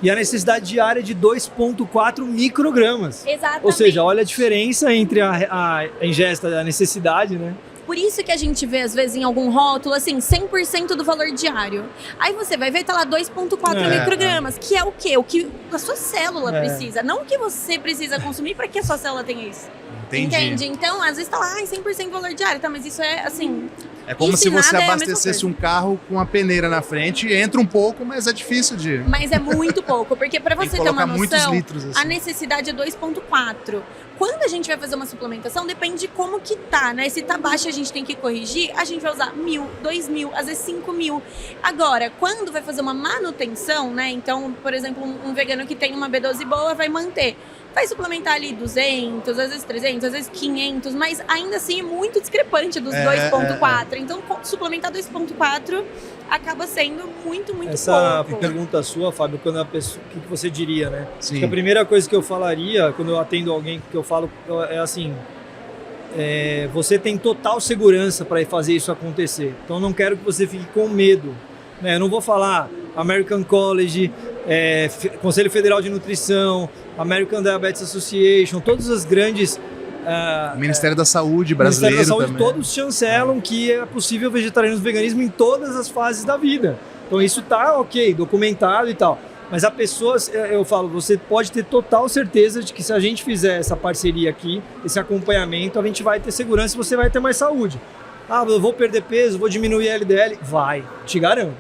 E a necessidade diária de 2,4 microgramas. Exatamente. Ou seja, olha a diferença entre a ingesta e a necessidade, né? Por isso que a gente vê, às vezes, em algum rótulo, assim, 100% do valor diário. Aí você vai ver, tá lá 2,4 microgramas, que é o quê? O que a sua célula precisa, não o que você precisa consumir para que a sua célula tenha isso. Entendi. Entende? Então, às vezes tá lá, 100% valor diário, tá? Mas isso é, assim... É como se você abastecesse um carro com a peneira na frente, entra um pouco, mas é difícil de... Mas é muito pouco, porque para você ter uma noção, litros, assim. A necessidade é 2,4. Quando a gente vai fazer uma suplementação, depende de como que tá, né? Se tá baixo, a gente tem que corrigir, a gente vai usar 1.000, 2.000, às vezes 5.000. Agora, quando vai fazer uma manutenção, né? Então, por exemplo, um vegano que tem uma B12 boa vai manter. Vai suplementar ali 200, às vezes 300, às vezes 500, mas ainda assim é muito discrepante dos 2,4. Então, suplementar 2,4 acaba sendo muito pouco. Essa pergunta sua, Fábio, quando a pessoa, o que você diria, né? Sim. Acho que a primeira coisa que eu falaria, quando eu atendo alguém, que eu falo é assim, você tem total segurança para fazer isso acontecer. Então, não quero que você fique com medo. Né? Eu não vou falar American College, Conselho Federal de Nutrição, American Diabetes Association, todas as grandes... Ministério da Saúde brasileiro Ministério da Saúde, também. todos chancelam que é possível vegetarianismo e veganismo em todas as fases da vida. Então isso tá ok, documentado e tal. Mas a pessoa, eu falo, você pode ter total certeza de que se a gente fizer essa parceria aqui, esse acompanhamento, a gente vai ter segurança e você vai ter mais saúde. Eu vou perder peso, vou diminuir a LDL. Vai, te garanto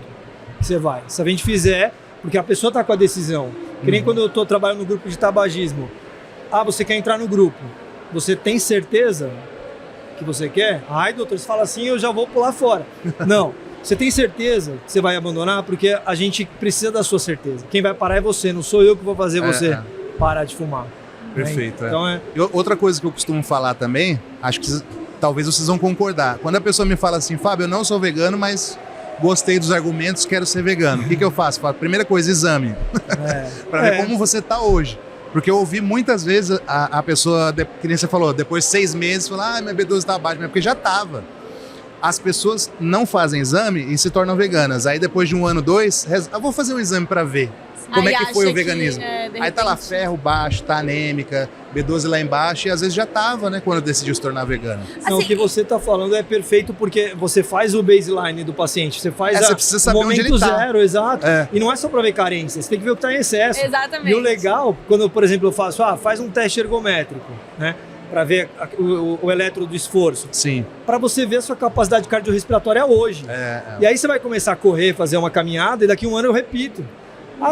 que você vai. Se a gente fizer, porque a pessoa tá com a decisão. Que nem quando eu tô trabalhando no grupo de tabagismo. Você quer entrar no grupo. Você tem certeza que você quer? Doutor, você fala assim, eu já vou pular fora. Não, você tem certeza que você vai abandonar? Porque a gente precisa da sua certeza. Quem vai parar é você, não sou eu que vou fazer você parar de fumar. Perfeito. Então, E outra coisa que eu costumo falar também, acho que talvez vocês vão concordar. Quando a pessoa me fala assim, Fábio, eu não sou vegano, mas gostei dos argumentos, quero ser vegano. O que eu faço? Primeira coisa, exame. Para ver como você tá hoje. Porque eu ouvi muitas vezes a pessoa, que nem você falou, depois de 6 meses, falar, minha B12 tá baixa, mas porque já tava. As pessoas não fazem exame e se tornam veganas. Aí depois de 1 ano, 2, eu vou fazer um exame para ver como é que foi o veganismo. Aí tá lá ferro baixo, tá anêmica, B12 lá embaixo, e às vezes já tava, né, quando decidiu se tornar vegana. Não, o que você tá falando é perfeito, porque você faz o baseline do paciente, você faz você precisa saber o momento onde ele tá. zero, exato. E não é só para ver carência, você tem que ver o que tá em excesso. Exatamente. E o legal, quando, por exemplo, eu faço, faz um teste ergométrico, né? Para ver o eletro do esforço. Sim. Para você ver a sua capacidade cardiorrespiratória hoje. E aí você vai começar a correr, fazer uma caminhada, e daqui 1 ano eu repito.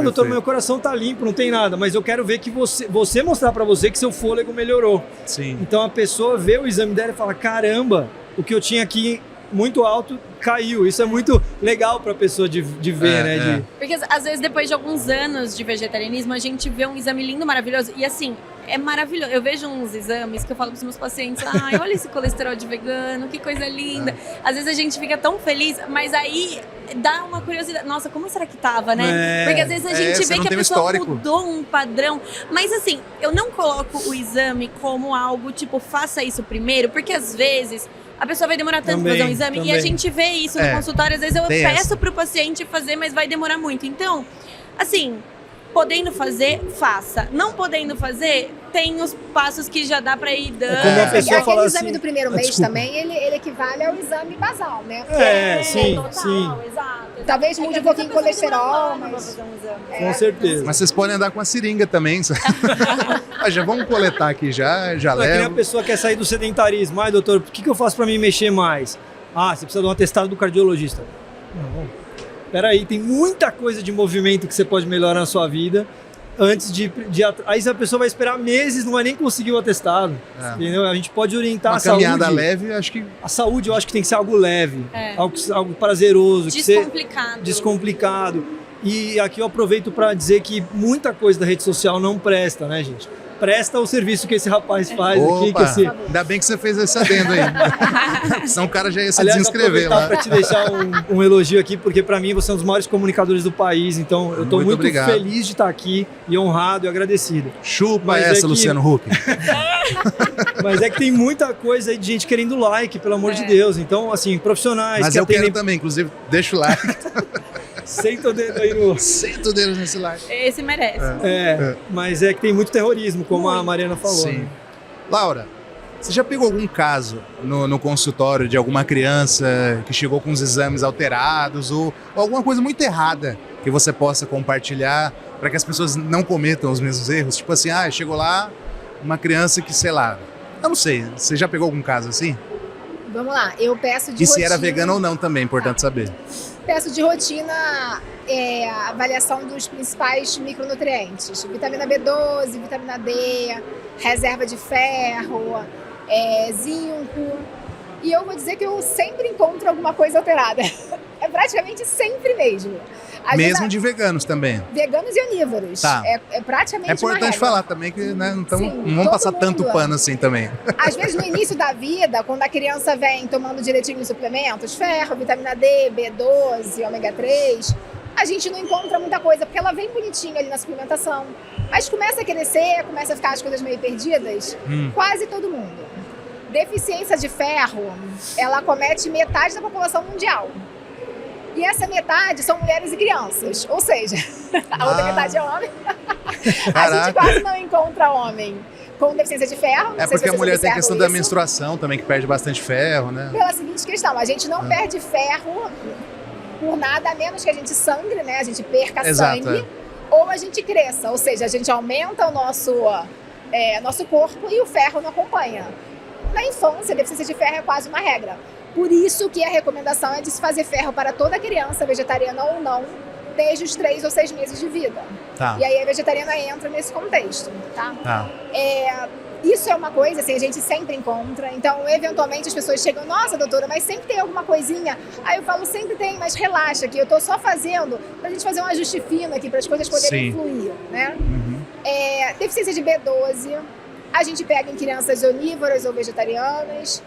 Doutor, meu coração tá limpo, não tem nada, mas eu quero ver que você mostrar para você que seu fôlego melhorou. Sim. Então a pessoa vê o exame dela e fala, caramba, o que eu tinha aqui muito alto caiu. Isso é muito legal para a pessoa de ver, né? Porque às vezes depois de alguns anos de vegetarianismo, a gente vê um exame lindo, maravilhoso, e assim, é maravilhoso. Eu vejo uns exames que eu falo para os meus pacientes, olha esse colesterol de vegano, que coisa linda. Às vezes a gente fica tão feliz, mas aí dá uma curiosidade. Nossa, como será que tava, né? Porque às vezes a gente vê que a pessoa mudou um padrão. Mas assim, eu não coloco o exame como algo tipo, faça isso primeiro, porque às vezes a pessoa vai demorar tanto para fazer um exame e a gente vê isso no consultório. Às vezes eu peço pro paciente fazer, mas vai demorar muito. Então, assim, podendo fazer, faça. Não podendo fazer, tem os passos que já dá para ir dando. Como a pessoa aquele fala exame assim, do primeiro mês também, ele equivale ao exame basal, né? Sim. Exato. Talvez mude um pouquinho o colesterol, mas... Com certeza. Mas vocês podem andar com a seringa também. Já vamos coletar aqui, já É que nem leva. a pessoa quer sair do sedentarismo. Doutor, o que eu faço para me mexer mais? Você precisa de um atestado do cardiologista. Não. Peraí, tem muita coisa de movimento que você pode melhorar na sua vida antes de aí a pessoa vai esperar meses, não vai nem conseguir o atestado. Entendeu? A gente pode orientar uma a saúde. Uma caminhada leve, acho que... A saúde eu acho que tem que ser algo leve, algo prazeroso. Descomplicado. Descomplicado. E aqui eu aproveito para dizer que muita coisa da rede social não presta, né, gente? Presta o serviço que esse rapaz faz aqui. Ainda bem que você fez esse adendo aí. Senão o cara já ia se desinscrever lá. Para te deixar um elogio aqui, porque para mim você é um dos maiores comunicadores do país, então eu estou muito feliz de estar aqui e honrado e agradecido. Chupa essa, Luciano Huck. Mas é que tem muita coisa aí de gente querendo like, pelo amor de Deus. Então, assim, profissionais... Mas eu quero também, inclusive, deixa o like. Senta o dedo aí no... Senta o dedo nesse like. Esse merece. Mas é que tem muito terrorismo, como a Mariana falou. Sim. Né? Laura, você já pegou algum caso no consultório de alguma criança que chegou com os exames alterados ou alguma coisa muito errada que você possa compartilhar para que as pessoas não cometam os mesmos erros? Tipo assim, chegou lá uma criança que, sei lá, eu não sei, você já pegou algum caso assim? Vamos lá, eu peço de rotina... E se era vegana ou não também, é importante saber. Peço de rotina a avaliação dos principais micronutrientes. Vitamina B12, vitamina D, reserva de ferro, zinco. E eu vou dizer que eu sempre encontro alguma coisa alterada. É praticamente sempre mesmo. Mesmo de veganos também. Veganos e onívoros. Tá. É praticamente uma regra. É importante falar também que não vamos passar tanto pano assim também. Às vezes no início da vida, quando a criança vem tomando direitinho os suplementos, ferro, vitamina D, B12, ômega 3, a gente não encontra muita coisa, porque ela vem bonitinha ali na suplementação. Mas começa a crescer, começa a ficar as coisas meio perdidas, quase todo mundo. Deficiência de ferro, ela acomete metade da população mundial. E essa metade são mulheres e crianças. Ou seja, a outra metade é homem. A gente quase não encontra homem com deficiência de ferro. É porque a mulher tem a questão da menstruação também, que perde bastante ferro, né? Pela seguinte questão, a gente não perde ferro por nada, a menos que a gente sangre, né? A gente perca sangue. Ou a gente cresça. Ou seja, a gente aumenta o nosso corpo e o ferro não acompanha. Na infância, a deficiência de ferro é quase uma regra. Por isso que a recomendação é de se fazer ferro para toda criança, vegetariana ou não, desde os 3 ou 6 meses de vida. E aí a vegetariana entra nesse contexto, tá? Isso é uma coisa, assim, a gente sempre encontra. Então, eventualmente, as pessoas chegam, nossa, doutora, mas sempre tem alguma coisinha. Aí eu falo, sempre tem, mas relaxa, que eu tô só fazendo pra gente fazer um ajuste fino aqui, para as coisas poderem fluir, né? Deficiência de B12, a gente pega em crianças onívoras ou vegetarianas.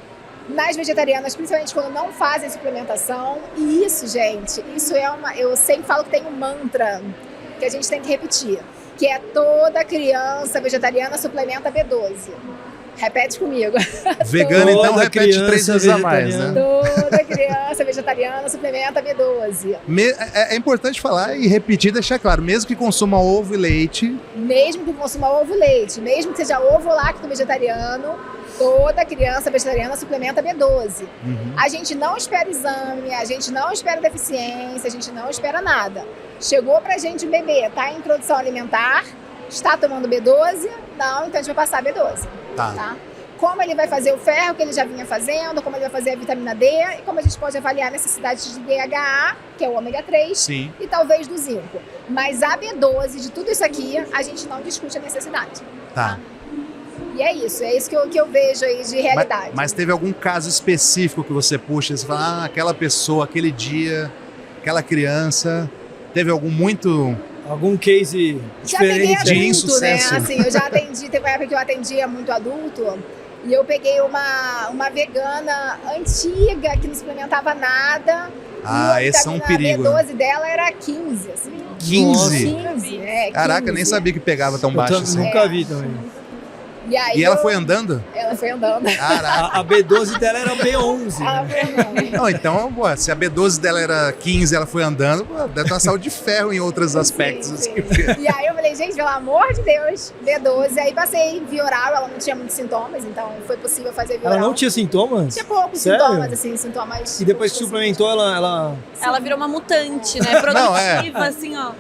nas vegetarianas, principalmente quando não fazem suplementação. E isso, gente, isso é eu sempre falo que tem um mantra que a gente tem que repetir, que é toda criança vegetariana suplementa B12. Repete comigo. Vegano, então, repete 3 vezes a mais, né? Toda criança vegetariana suplementa B12. É importante falar e repetir, deixar claro, mesmo que consuma ovo e leite. Mesmo que consuma ovo e leite, mesmo que seja ovo lacto vegetariano, toda criança vegetariana suplementa B12. A gente não espera exame, a gente não espera deficiência, a gente não espera nada. Chegou pra gente o bebê, tá em introdução alimentar, está tomando B12? Não, então a gente vai passar B12. Tá? Como ele vai fazer o ferro que ele já vinha fazendo, como ele vai fazer a vitamina D e como a gente pode avaliar a necessidade de DHA, que é o ômega 3, Sim. e talvez do zinco. Mas a B12, de tudo isso aqui, a gente não discute a necessidade. Tá. E é isso que eu vejo aí de realidade. Mas teve algum caso específico que você puxa e você fala, aquela pessoa, aquele dia, aquela criança, teve algum case já peguei diferente de adulto, insucesso? né? Assim, eu já atendi, teve uma época que eu atendia muito adulto e eu peguei uma vegana antiga que não suplementava nada. Esse é um perigo. A B12 dela era 15, assim. 15? 15, Caraca, 15. nem sabia que pegava tão baixo assim. Nunca vi também. E ela foi andando? Ela foi andando. Caraca. A B12 dela era B11. Ela Né? foi andando. Não, então, se a B12 dela era 15 ela foi andando, deve ter uma saúde de ferro em outros aspectos. Sim. Assim. E aí eu falei, gente, pelo amor de Deus, B12. Aí passei via oral, ela não tinha muitos sintomas, então foi possível fazer via oral. Ela não tinha sintomas? Tinha poucos Sério? sintomas, assim, sintomas. E depois que suplementou, ela... Ela virou uma mutante, né? Produtiva, assim, ó.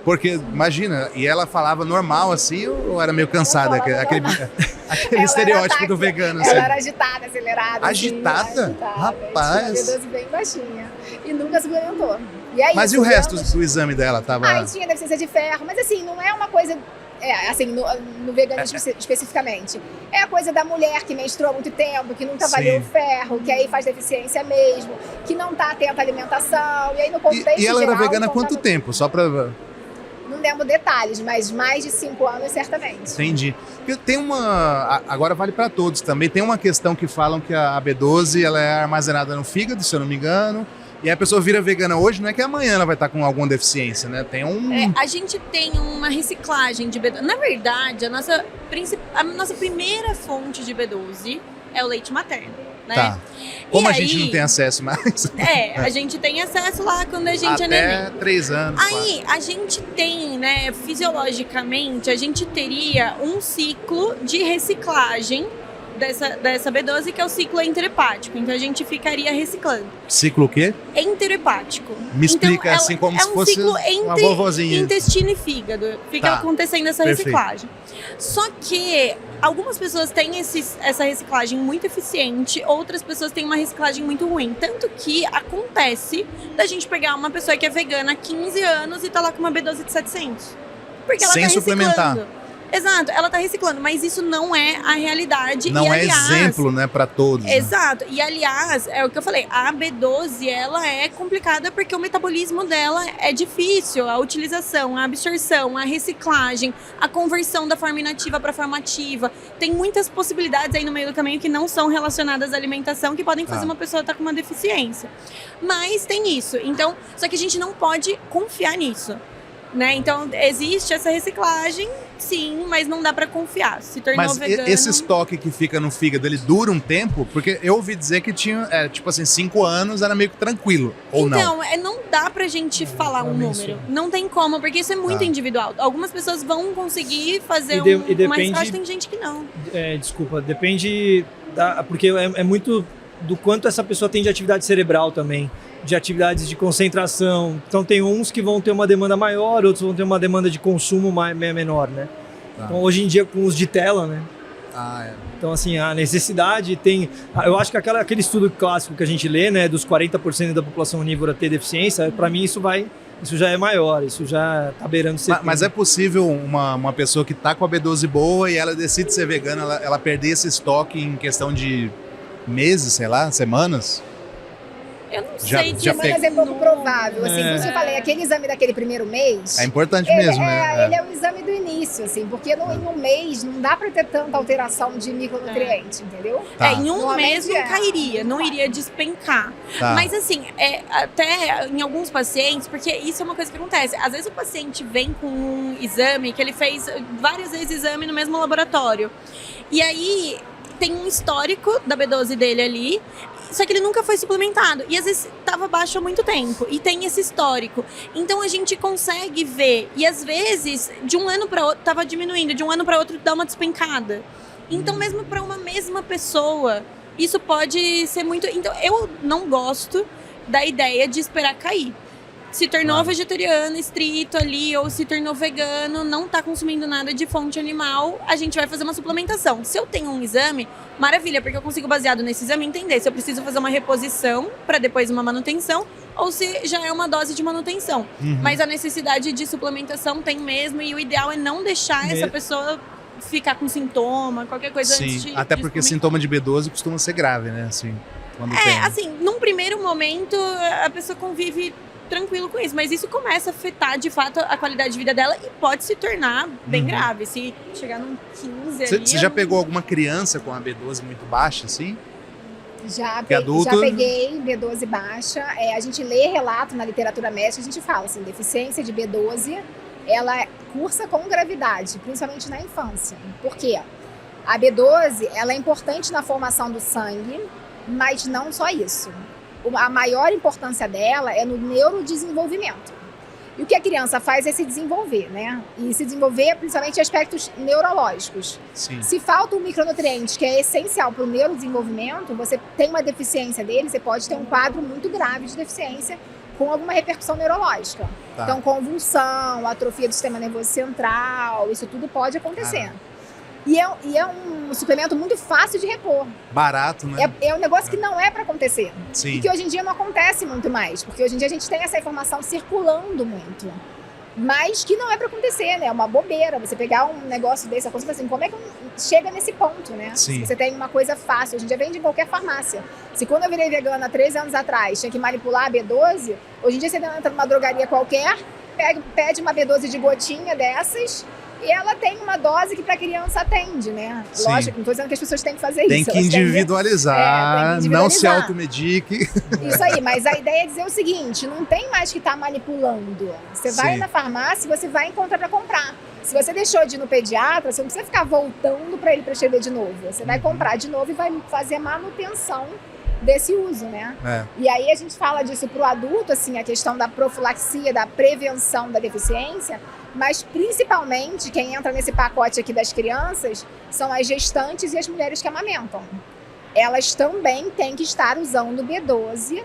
Porque, imagina, e ela falava normal assim ou era meio cansada? Aquele estereótipo do vegano. Assim. Ela era agitada, acelerada. Agitada? Assim, Rapaz. Tinha B12 bem baixinha. E nunca suplementou. E aí, Mas e o resto do exame dela? Tava... tinha deficiência de ferro. Mas assim, não é uma coisa... assim, no veganismo especificamente. É a coisa da mulher que menstruou há muito tempo, que nunca avaliou o ferro, que aí faz deficiência mesmo, que não tá atenta à alimentação. E aí no contexto E ela geral, era vegana há quanto tempo? Só pra... Não lembro detalhes, mas mais de 5 anos certamente. Entendi. Tem agora vale para todos também, tem uma questão que falam que a B12 ela é armazenada no fígado, se eu não me engano, e a pessoa vira vegana hoje, não é que amanhã ela vai estar com alguma deficiência, né? Tem a gente tem uma reciclagem de B12. Na verdade, a nossa primeira fonte de B12 é o leite materno. Né? Tá. Como e a gente não tem acesso mais. A gente tem acesso lá quando a gente é neném. Até 3 anos. Aí, a gente tem, né, fisiologicamente, a gente teria um ciclo de reciclagem dessa B12, que é o ciclo enterohepático. Então, a gente ficaria reciclando. Ciclo o quê? Enterohepático. Me explica então, assim, como se um fosse ciclo uma vovozinha. intestino e fígado. Fica acontecendo essa reciclagem. Só que algumas pessoas têm essa reciclagem muito eficiente, outras pessoas têm uma reciclagem muito ruim. Tanto que acontece da gente pegar uma pessoa que é vegana há 15 anos e tá lá com uma B12 de 700. Porque ela sem suplementar. Exato, ela tá reciclando, mas isso não é a realidade. Não é exemplo, né, para todos. Exato, né? E aliás, é o que eu falei, a B12, ela é complicada porque o metabolismo dela é difícil, a utilização, a absorção, a reciclagem, a conversão da forma inativa para forma ativa. Tem muitas possibilidades aí no meio do caminho que não são relacionadas à alimentação, que podem fazer uma pessoa estar com uma deficiência. Mas tem isso, então, só que a gente não pode confiar nisso. Né? Então, existe essa reciclagem, sim, mas não dá pra confiar. Se tornou vegano. Mas esse estoque que fica no fígado, ele dura um tempo? Porque eu ouvi dizer que tinha, tipo assim, 5 anos era meio que tranquilo, ou não? Então, não dá pra gente falar um número. Não tem como, porque isso é muito individual. Algumas pessoas vão conseguir fazer mas eu acho que tem gente que não. Desculpa, depende, porque é muito do quanto essa pessoa tem de atividade cerebral também. De atividades de concentração. Então tem uns que vão ter uma demanda maior, outros vão ter uma demanda de consumo menor, né? Então hoje em dia com os de tela, né? Então assim, a necessidade tem... Eu acho que aquele estudo clássico que a gente lê, né? Dos 40% da população onívora ter deficiência, para mim isso já é maior, isso já tá beirando 70%. Mas é possível uma pessoa que tá com a B12 boa e ela decide ser vegana, ela perder esse estoque em questão de meses, sei lá, semanas? Eu não Já- sei já de Mas é pouco provável. Assim, É. como eu falei, aquele exame daquele primeiro mês. É importante Ele, mesmo, né? ele é o exame do início, assim, porque em um mês não dá pra ter tanta alteração de micronutriente, entendeu? Tá. Em um Normalmente mês não é. cairia, não iria despencar. Tá. Mas assim, até em alguns pacientes, porque isso é uma coisa que acontece. Às vezes o paciente vem com um exame que ele fez várias vezes exame no mesmo laboratório. E aí tem um histórico da B12 dele ali, só que ele nunca foi suplementado. E às vezes estava baixo há muito tempo. E tem esse histórico. Então a gente consegue ver. E às vezes, de um ano para outro, estava diminuindo. De um ano para outro, dá uma despencada. Então, mesmo para uma mesma pessoa, isso pode ser muito... Então, eu não gosto da ideia de esperar cair. Se tornou Claro. vegetariano estrito ali, ou se tornou vegano, não tá consumindo nada de fonte animal, a gente vai fazer uma suplementação. Se eu tenho um exame, maravilha, porque eu consigo, baseado nesse exame, entender se eu preciso fazer uma reposição para depois uma manutenção, ou se já é uma dose de manutenção. Uhum. Mas a necessidade de suplementação tem mesmo, e o ideal é não deixar essa pessoa ficar com sintoma, qualquer coisa antes Sim, de até porque suplementar. sintoma de B12 costuma ser grave, né? Assim, quando tem. Assim, num primeiro momento, a pessoa convive tranquilo com isso, mas isso começa a afetar, de fato, a qualidade de vida dela e pode se tornar bem Uhum. grave. Se chegar num 15 ali... Você já pegou alguma criança com a B12 muito baixa, assim? Já, Que adulto- já peguei B12 baixa. A gente lê relato na literatura médica, a gente fala assim, deficiência de B12, ela cursa com gravidade, principalmente na infância. Por quê? A B12, ela é importante na formação do sangue, mas não só isso. A maior importância dela é no neurodesenvolvimento. E o que a criança faz é se desenvolver, né? E se desenvolver principalmente em aspectos neurológicos. Sim. Se falta um micronutriente que é essencial para o neurodesenvolvimento, você tem uma deficiência dele, você pode ter um quadro muito grave de deficiência com alguma repercussão neurológica. Tá. Então, convulsão, atrofia do sistema nervoso central, isso tudo pode acontecer. Caramba. E é um suplemento muito fácil de repor. Barato, né? É um negócio que não é para acontecer. Sim. E que hoje em dia não acontece muito mais, porque hoje em dia a gente tem essa informação circulando muito. Mas que não é para acontecer, né? É uma bobeira você pegar um negócio desse, assim, como é que chega nesse ponto, né? Sim. Se você tem uma coisa fácil, hoje em dia vende em qualquer farmácia. Se quando eu virei vegana 13 anos atrás, tinha que manipular a B12, hoje em dia você entra numa drogaria qualquer, pede uma B12 de gotinha dessas, e ela tem uma dose que para criança atende, né? Sim. Lógico, não estou dizendo que as pessoas têm que fazer Tem isso. que elas têm individualizar, tem que não se individualizar. automedique. Isso aí, mas a ideia é dizer o seguinte, não tem mais que estar manipulando. Você vai Sim. na farmácia e você vai encontrar para comprar. Se você deixou de ir no pediatra, você não precisa ficar voltando para ele prescrever de novo. Você vai comprar de novo e vai fazer a manutenção desse uso, né? É. E aí a gente fala disso para o adulto, assim, a questão da profilaxia, da prevenção da deficiência, mas principalmente quem entra nesse pacote aqui das crianças são as gestantes e as mulheres que amamentam. Elas também têm que estar usando B12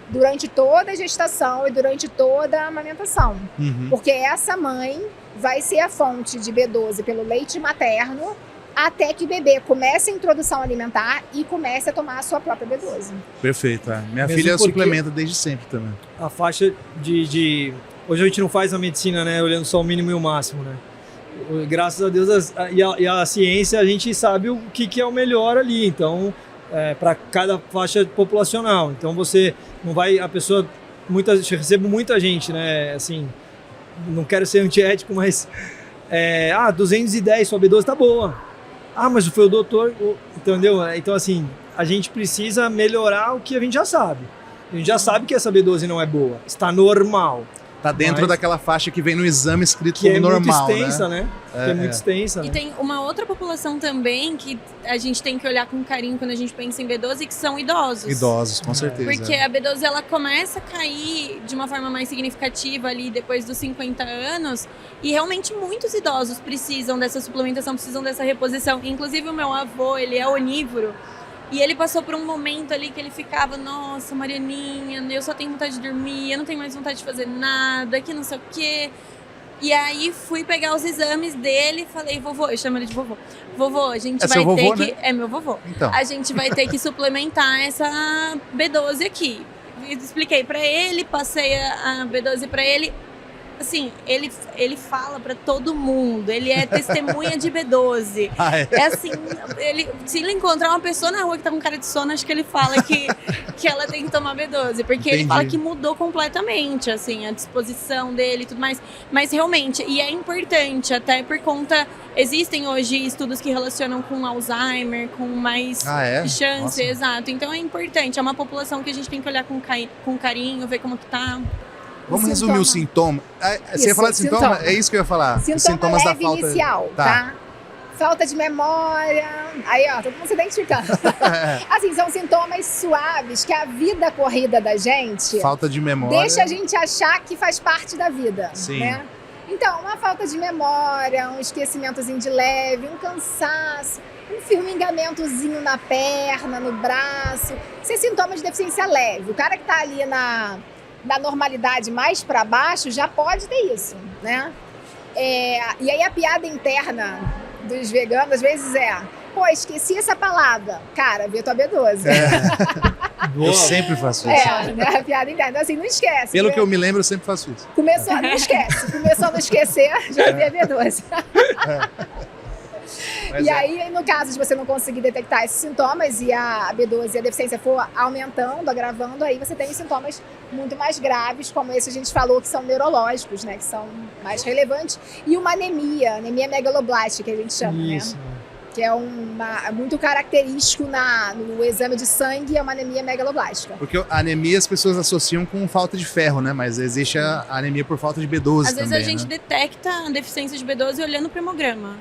durante toda a gestação e durante toda a amamentação, Uhum. porque essa mãe vai ser a fonte de B12 pelo leite materno até que o bebê comece a introdução alimentar e comece a tomar a sua própria B12. Perfeito. É. Minha Mesmo filha porque- suplementa desde sempre também. A faixa de... Hoje a gente não faz a medicina, né? Olhando só o mínimo e o máximo, né? Graças a Deus e a ciência, a gente sabe o que é o melhor ali. Então, para cada faixa populacional. Então, você não vai... A pessoa... Eu recebo muita gente, né? Assim, não quero ser antiético, mas... 210, sua B12 tá boa. Ah, mas foi o doutor... Entendeu? Então, assim, a gente precisa melhorar o que a gente já sabe. A gente já sabe que essa B12 não é boa. Está normal. Tá dentro Mas- daquela faixa que vem no exame escrito Que como é normal, muito extensa, né? Que é muito extensa. E Né? tem uma outra população também que a gente tem que olhar com carinho quando a gente pensa em B12, que são idosos. Idosos, com certeza. Porque a B12 ela começa a cair de uma forma mais significativa ali depois dos 50 anos e realmente muitos idosos precisam dessa suplementação, precisam dessa reposição. Inclusive o meu avô, ele é onívoro e ele passou por um momento ali que ele ficava, nossa, Marianinha, eu só tenho vontade de dormir, eu não tenho mais vontade de fazer nada, que não sei o quê. E aí fui pegar os exames dele e falei, vovô, eu chamo ele de vovô. Vovô, a gente É vai seu ter vovô, que... né? É meu vovô. Então, A gente vai ter que suplementar essa B12 aqui. Expliquei pra ele, passei a B12 pra ele. assim, ele fala pra todo mundo, ele é testemunha de B12. Ah, é? É assim, se ele encontrar uma pessoa na rua que tá com cara de sono, acho que ele fala que ela tem que tomar B12, porque ele Entendi. fala que mudou completamente, assim, a disposição dele e tudo mais. Mas realmente, e é importante, até por conta, existem hoje estudos que relacionam com Alzheimer, com mais chance, Nossa. exato. Então é importante, é uma população que a gente tem que olhar com carinho, ver como que tá. Vamos resumir o sintoma. Você ia falar de sintoma? É isso que eu ia falar. Os sintomas leve da falta inicial, tá? Falta de memória. Aí, ó, todo mundo se identificando. Assim, são sintomas suaves que a vida corrida da gente Falta de memória. deixa a gente achar que faz parte da vida, Sim. né? Então, uma falta de memória, um esquecimentozinho de leve, um cansaço, um formigamentozinho na perna, no braço. Isso é sintoma de deficiência leve. O cara que tá ali na normalidade mais para baixo já pode ter isso, né? E aí a piada interna dos veganos às vezes pô, esqueci essa palavra. Cara, vê tua B12. Eu sempre faço isso. Né? A piada interna. Então, assim, não esquece. Pelo que eu me lembro, eu sempre faço isso. Não esquece. Começou a não esquecer, já vê a B12. Mas E aí, no caso de você não conseguir detectar esses sintomas e a B12 e a deficiência for aumentando, agravando, aí você tem sintomas muito mais graves, como esse a gente falou, que são neurológicos, né? Que são mais relevantes. E uma anemia megaloblástica, que a gente chama, Isso. né? Que é muito característico no exame de sangue, é uma anemia megaloblástica. Porque a anemia as pessoas associam com falta de ferro, né? Mas existe a anemia por falta de B12 Às também, vezes a gente né? detecta a deficiência de B12 olhando para o hemograma.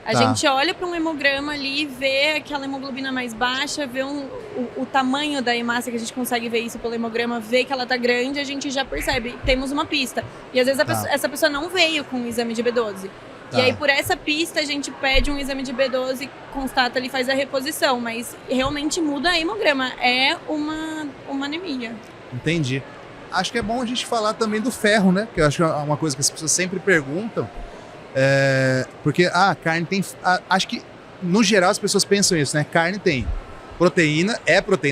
A Tá. gente olha para um hemograma ali, vê aquela hemoglobina mais baixa, vê o tamanho da hemácia, que a gente consegue ver isso pelo hemograma, vê que ela tá grande, a gente já percebe, temos uma pista. E às vezes essa pessoa não veio com um exame de B12. Tá. E aí, por essa pista, a gente pede um exame de B12, constata ali, faz a reposição. Mas realmente muda a hemograma. É uma anemia. Entendi. Acho que é bom a gente falar também do ferro, né? Que eu acho que é uma coisa que as pessoas sempre perguntam. Porque a carne tem... acho que, no geral, as pessoas pensam isso, né? Carne tem proteína,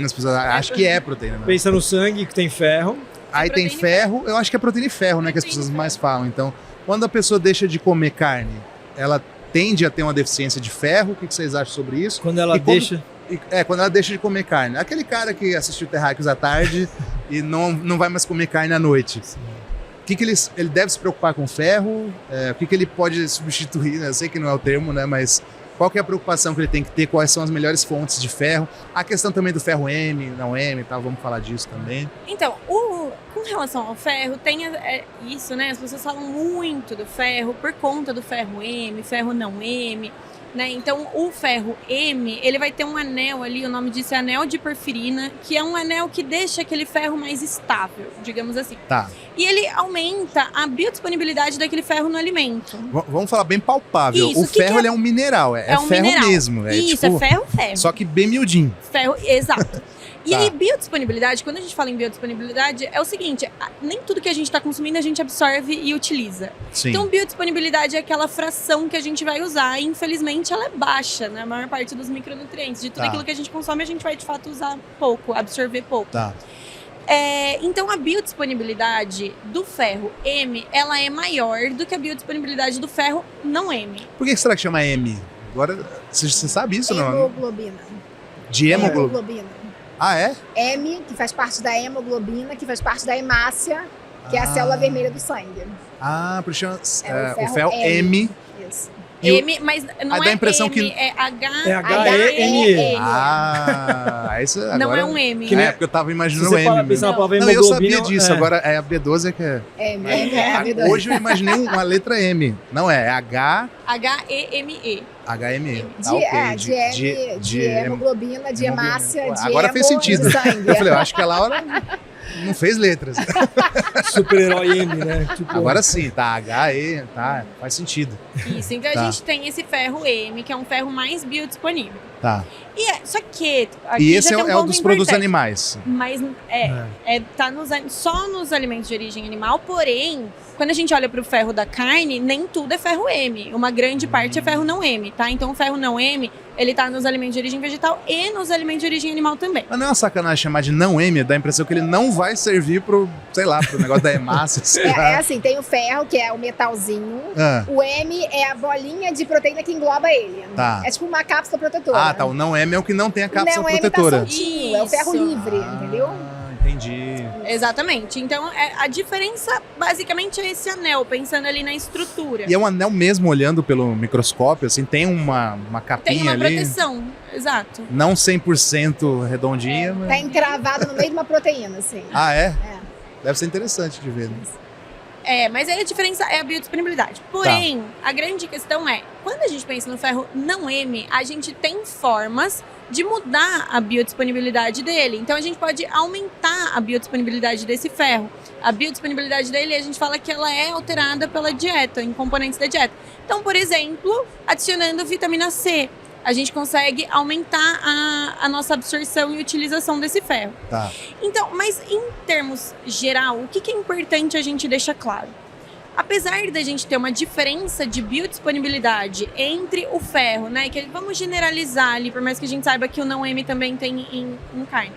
as pessoas acham que é proteína. Né? Pensa no sangue, que tem ferro. Aí tem proteína e ferro, eu acho que é proteína e ferro, né? Que as Proteína pessoas e mais falam. Então, quando a pessoa deixa de comer carne, ela tende a ter uma deficiência de ferro. O que vocês acham sobre isso? Quando ela E deixa... Quando ela deixa de comer carne. Aquele cara que assistiu Terráqueos à tarde e não vai mais comer carne à noite. O que ele deve se preocupar com ferro? O que ele pode substituir? Eu sei que não é o termo, né? Mas qual que é a preocupação que ele tem que ter? Quais são as melhores fontes de ferro? A questão também do ferro M, não M e tal, vamos falar disso também. Então, com relação ao ferro, tem isso, né? As pessoas falam muito do ferro por conta do ferro M, ferro não M, né? Então, o ferro M, ele vai ter um anel ali, o nome disso é anel de porfirina, que é um anel que deixa aquele ferro mais estável, digamos assim. Tá. E ele aumenta a biodisponibilidade daquele ferro no alimento. Vamos falar bem palpável. Isso, o ferro ele é um mineral, é um ferro mineral. mesmo. Isso, tipo, é ferro. Só que bem miudinho. Ferro, exato. E Tá. aí, biodisponibilidade, quando a gente fala em biodisponibilidade, é o seguinte, nem tudo que a gente está consumindo a gente absorve e utiliza. Sim. Então, biodisponibilidade é aquela fração que a gente vai usar e, infelizmente, ela é baixa, né? A maior parte dos micronutrientes. De tudo Tá. aquilo que a gente consome, a gente vai, de fato, usar pouco, absorver pouco. Tá. Então, a biodisponibilidade do ferro M, ela é maior do que a biodisponibilidade do ferro não M. Por que será que chama M? Agora, você sabe isso, não? Hemoglobina. De hemoglobina. Ah, é? M, que faz parte da hemoglobina, que faz parte da hemácia, que é a célula vermelha do sangue. Por isso chama É o ferro M. Isso. E o- M, mas não dá a é impressão M, que- é H... É HEME. Isso agora... Não é um M. Que nem- porque eu tava Se imaginando você M. parar pra mesmo. pensar na palavra Não, eu hemoglobina... sabia disso, agora é a B12 que é... Hoje eu imaginei uma letra M. Não é H-E-M-E. HME. De hemoglobina, de hemácia, de Agora fez sentido. de sangue. Eu falei, eu acho que a Laura não fez letras. Super-herói M, né? Tipo, Agora sim, tá, HE, tá, faz sentido. Isso, então Tá. a gente tem esse ferro M, que é um ferro mais biodisponível. Tá. Só que aqui E esse já é, tem um é o ponto dos produtos importante. animais. Mas tá só nos alimentos de origem animal, porém, quando a gente olha para o ferro da carne, nem tudo é ferro M. Uma grande parte é ferro não M, tá? Então o ferro não M, ele tá nos alimentos de origem vegetal e nos alimentos de origem animal também. Mas não é uma sacanagem chamar de não M, dá a impressão que ele não vai servir sei lá, pro negócio da hemácia. É assim, tem o ferro, que é o metalzinho. O M é a bolinha de proteína que engloba ele. Tá. É tipo uma cápsula protetora. Ah, tá. O não M é o que não tem a cápsula não protetora. M tá soltinho, é o ferro livre, entendeu? Entendi. Exatamente. Então, a diferença basicamente é esse anel, pensando ali na estrutura. E é um anel mesmo, olhando pelo microscópio, assim, tem uma capinha Tem uma ali. Proteção, exato. Não 100% redondinha, mas... Tá encravado no meio de uma proteína, assim. Ah, é? É. Deve ser interessante de ver, né? Mas aí a diferença é a biodisponibilidade. Porém, a grande questão é, quando a gente pensa no ferro não M, a gente tem formas de mudar a biodisponibilidade dele. Então, a gente pode aumentar a biodisponibilidade desse ferro. A biodisponibilidade dele, a gente fala que ela é alterada pela dieta, em componentes da dieta. Então, por exemplo, adicionando vitamina C, a gente consegue aumentar a nossa absorção e utilização desse ferro. Tá. Então, mas em termos geral, o que é importante a gente deixar claro? Apesar da gente ter uma diferença de biodisponibilidade entre o ferro, né? Que vamos generalizar ali, por mais que a gente saiba que o não M também tem em carne.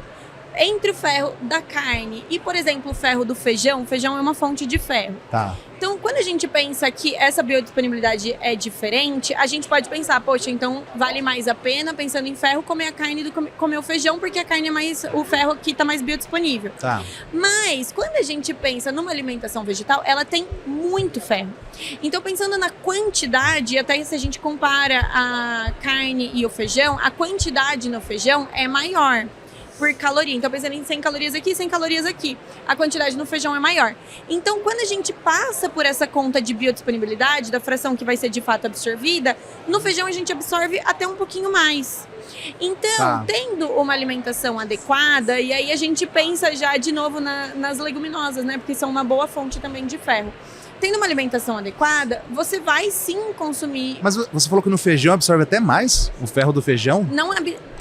Entre o ferro da carne e, por exemplo, o ferro do feijão, o feijão é uma fonte de ferro. Tá. Então, quando a gente pensa que essa biodisponibilidade é diferente, a gente pode pensar, poxa, então vale mais a pena, pensando em ferro, comer a carne do que comer o feijão, porque a carne é mais, o ferro aqui está mais biodisponível. Tá. Mas, quando a gente pensa numa alimentação vegetal, ela tem muito ferro. Então, pensando na quantidade, até se a gente compara a carne e o feijão, a quantidade no feijão é maior por caloria. Então, pensando em 100 calorias aqui, 100 calorias aqui. A quantidade no feijão é maior. Então, quando a gente passa por essa conta de biodisponibilidade, da fração que vai ser de fato absorvida, no feijão a gente absorve até um pouquinho mais. Então, tendo uma alimentação adequada, e aí a gente pensa já de novo nas leguminosas, né? Porque são uma boa fonte também de ferro. Tendo uma alimentação adequada, você vai sim consumir... Mas você falou que no feijão absorve até mais o ferro do feijão? Não,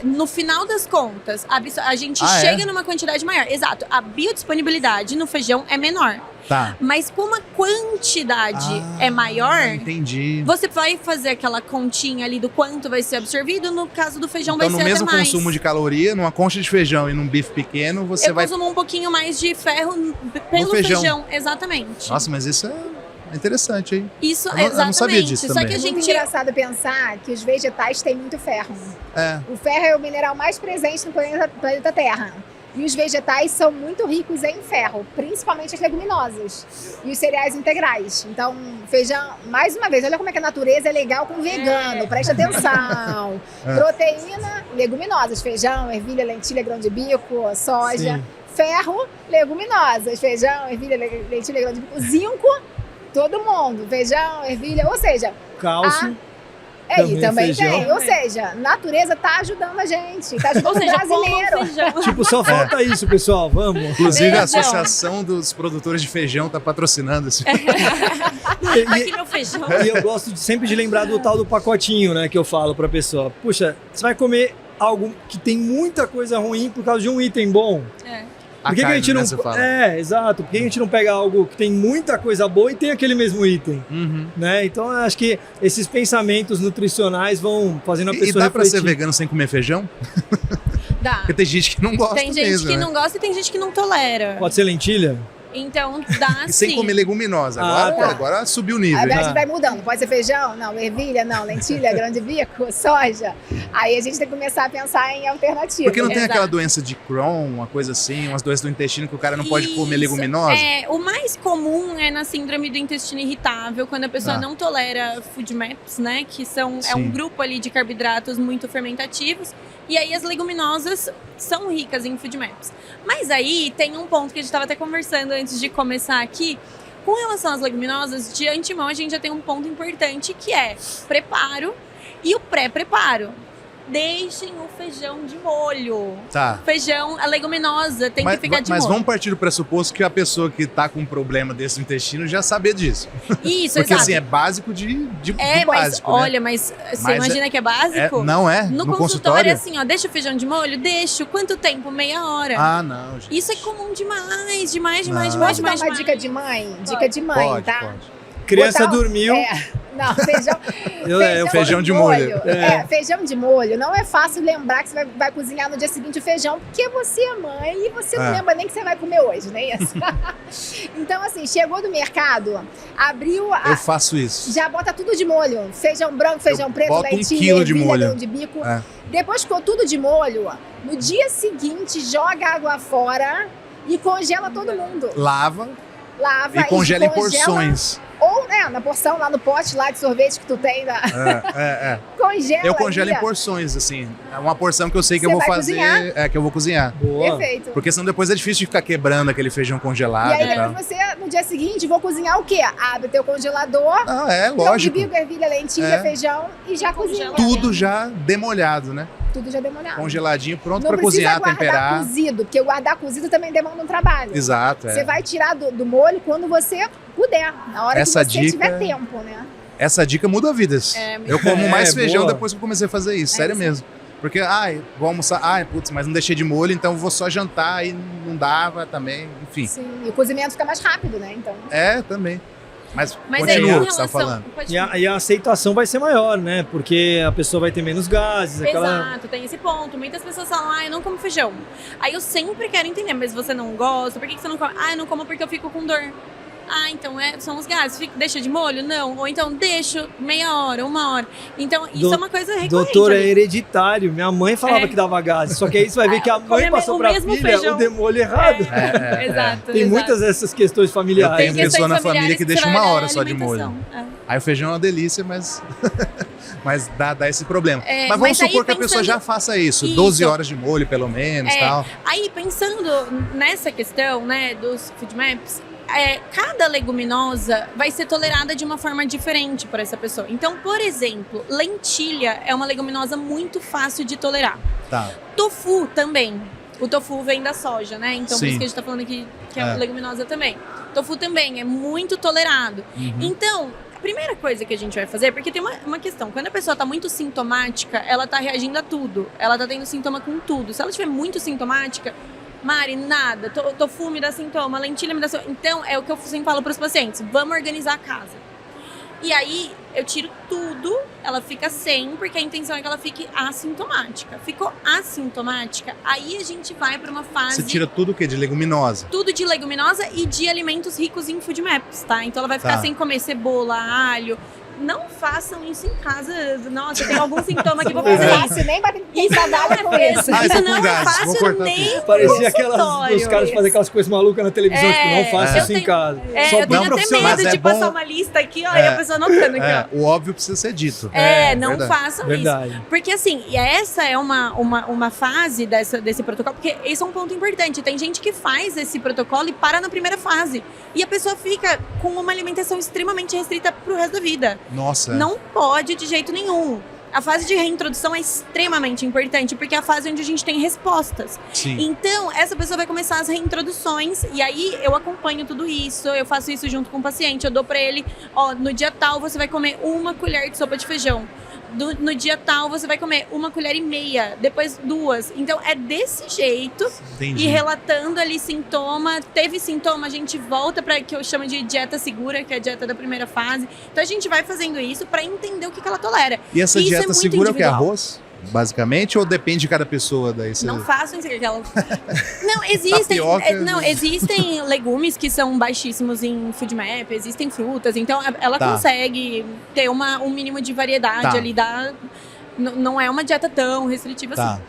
no final das contas, a gente chega numa quantidade maior. Exato. A biodisponibilidade no feijão é menor. Tá. Mas como a quantidade é maior, entendi. você vai fazer aquela continha ali do quanto vai ser absorvido. No caso do feijão Então, vai ser até mais. no mesmo consumo de caloria, numa concha de feijão e num bife pequeno, você vai... Eu consumo um pouquinho mais de ferro pelo feijão. Exatamente. Nossa, mas isso é interessante, hein? Isso, eu não sabia disso Só também. que a É gente... muito engraçado pensar que os vegetais têm muito ferro. É. O ferro é o mineral mais presente no planeta Terra. E os vegetais são muito ricos em ferro, principalmente as leguminosas e os cereais integrais. Então, feijão, mais uma vez, olha como é que a natureza é legal com vegano, preste atenção. Proteína, leguminosas, feijão, ervilha, lentilha, grão de bico, soja. Sim. Ferro, leguminosas, feijão, ervilha, lentilha, grão de bico. Zinco, todo mundo, feijão, ervilha, ou seja... Cálcio. Também feijão. tem. Ou seja, a natureza tá ajudando a gente, tá ajudando o brasileiro. Tipo, só falta isso, pessoal. Vamos. Inclusive, a Feijão. Associação dos Produtores de Feijão tá patrocinando esse... Aqui meu feijão. E eu gosto sempre de lembrar do tal do pacotinho, né, que eu falo pra pessoa. Puxa, você vai comer algo que tem muita coisa ruim por causa de um item bom. Por que, que a gente não... Você fala. Exato. Por que a gente não pega algo que tem muita coisa boa e tem aquele mesmo item? Uhum. Né? Então, eu acho que esses pensamentos nutricionais vão fazendo a pessoa E dá pra refletir. ser vegano sem comer feijão? Dá. Porque tem gente que não gosta Tem gente mesmo, que né? não gosta e tem gente que não tolera. Pode ser lentilha? Então, dá E sim. sem comer leguminosa. Agora subiu o nível. Aí a hein? gente vai mudando. Pode ser feijão? Não. Ervilha? Não. Lentilha? Grão de bico? Soja? Aí a gente tem que começar a pensar em alternativas. Porque não tem Exato. aquela doença de Crohn, uma coisa assim, umas doenças do intestino que o cara não pode comer Isso. leguminosa? O mais comum é na síndrome do intestino irritável, quando a pessoa Tá. não tolera food maps, né? Que é um Sim. grupo ali de carboidratos muito fermentativos. E aí as leguminosas são ricas em food maps. Mas aí tem um ponto que a gente estava até conversando antes de começar aqui. Com relação às leguminosas, de antemão a gente já tem um ponto importante que é preparo e o pré-preparo. Deixem o feijão de molho. Tá. Feijão, a leguminosa tem que ficar de mas molho. vamos partir do pressuposto que a pessoa que tá com um problema desse no intestino já sabe disso. Isso, Porque exato. assim, é básico do mas básico, né? olha, mas você Mas imagina que é básico? Não é? No consultório é assim, ó, deixa o feijão de molho? Deixo. Quanto tempo? Meia hora. Ah, não, gente. Isso é comum demais, demais, Não. demais, demais, Posso dar demais. uma demais. dica de mãe? Dica de mãe, Pode, tá? pode. Criança Botar- dormiu. Não, feijão. Feijão de molho. Feijão de molho. Não é fácil lembrar que você vai cozinhar no dia seguinte o feijão, porque você é mãe e você não lembra nem que você vai comer hoje, não é isso? Então, assim, chegou do mercado, abriu Eu faço isso. já bota tudo de molho. Feijão branco, feijão preto, boto 1 lentilha, quilo de ervilha, molho. grão de bico. Depois que ficou tudo de molho, no dia seguinte joga a água fora e congela todo mundo. Lava Lava e congela em porções. Ou, né, na porção, lá no pote lá de sorvete que tu tem. Congela. Eu congelo aí, em porções, assim. É uma porção que eu sei que Você eu vou vai fazer. cozinhar? Que eu vou cozinhar. Boa. Perfeito. Porque senão depois é difícil de ficar quebrando aquele feijão congelado. E aí depois você, no dia seguinte, vou cozinhar o quê? Abre teu congelador, grão de Lógico. bico, ervilha, lentilha, feijão e já cozinha. Tudo já demolhado, né? Tudo já demolhado. Congeladinho, pronto Não pra precisa cozinhar, guardar temperar. cozido, porque guardar cozido também demanda um trabalho. Exato. Você vai tirar do molho quando você puder, na hora Essa que você dica- tiver tempo, né? Essa dica muda vidas. Eu como mais feijão boa. depois que eu comecei a fazer isso, sério mesmo. Porque, vou almoçar, mas não deixei de molho, então vou só jantar e não dava também, enfim. Sim, e o cozimento fica mais rápido, né? Então, Também. Mas Mas continua aí, o que você tá falando. Pode E a aceitação vai ser maior, né? Porque a pessoa vai ter menos gases, Exato, tem esse ponto. Muitas pessoas falam, eu não como feijão. Aí eu sempre quero entender, mas você não gosta? Por que você não come? Eu não como porque eu fico com dor. Então são os gases. Deixa de molho? Não. Ou então deixo meia hora, 1 hora. Então isso é uma coisa recorrente. Doutor, é ali. hereditário. Minha mãe falava que dava gases. Só que aí você vai ver que a mãe come passou o pra mesmo filha feijão. o demolho errado. Exato. Tem muitas dessas questões Eu familiares. tenho Tem pessoa na questões família que familiares deixa você vai 1 olhar hora a só de molho. alimentação. Aí o feijão é uma delícia, mas dá esse problema. Mas vamos mas aí supor que a pessoa já faça isso, 12 horas de molho pelo menos, tal. Aí pensando nessa questão, né, dos food maps, cada leguminosa vai ser tolerada de uma forma diferente por essa pessoa. Então, por exemplo, lentilha é uma leguminosa muito fácil de tolerar. Tá. Tofu também. O tofu vem da soja, né? Então, por Sim. isso que a gente tá falando aqui que é leguminosa também. Tofu também é muito tolerado. Então, a primeira coisa que a gente vai fazer, porque tem uma questão, quando a pessoa tá muito sintomática, ela tá reagindo a tudo. Ela tá tendo sintoma com tudo. Se ela estiver muito sintomática, Mari, nada, tofu me dá sintoma, lentilha me dá sintoma. Então, é o que eu sempre falo pros pacientes, vamos organizar a casa. E aí, eu tiro tudo, ela fica sem, porque a intenção é que ela fique assintomática. Ficou assintomática, aí a gente vai pra uma fase... Você tira tudo o quê? De leguminosa? Tudo de leguminosa e de alimentos ricos em food maps, tá? Então ela vai ficar sem comer cebola, alho. Não façam isso em casa. Nossa, tem algum sintoma que vou não é fazer isso. fácil nem bater Isso trabalho com isso. Ah, eu tô Isso com não é gás, vou fácil cortar nem Parecia no aquelas consultório. dos caras fazem aquelas coisas malucas na televisão, tipo, não faça Eu isso em tenho- casa. Só eu bem tenho até profissional. medo Mas de é bom- passar uma lista aqui, ó, e a pessoa anotando aqui, ó. O óbvio precisa ser dito. Não verdade. façam isso. Verdade. Porque assim, e essa é uma fase desse protocolo, porque esse é um ponto importante. Tem gente que faz esse protocolo e para na primeira fase. E a pessoa fica com uma alimentação extremamente restrita pro resto da vida. Nossa. Não pode de jeito nenhum. A fase de reintrodução é extremamente importante, porque é a fase onde a gente tem respostas. Sim. Então, essa pessoa vai começar as reintroduções, e aí eu acompanho tudo isso, eu faço isso junto com o paciente, eu dou pra ele, no dia tal você vai comer 1 colher de sopa de feijão. No dia tal você vai comer 1,5 colher, depois 2. Então é desse jeito. Entendi. E relatando ali sintoma, teve sintoma, a gente volta para que eu chamo de dieta segura, que é a dieta da primeira fase. Então a gente vai fazendo isso para entender o que ela tolera. E essa Isso dieta é muito segura é o que? individual. Arroz? Basicamente? Ou depende de cada pessoa? Daí você... Não façam isso aquela. Não, existem. Tapioca. Não, existem legumes que são baixíssimos em food map, existem frutas, então ela consegue ter um mínimo de variedade ali, não é uma dieta tão restritiva assim.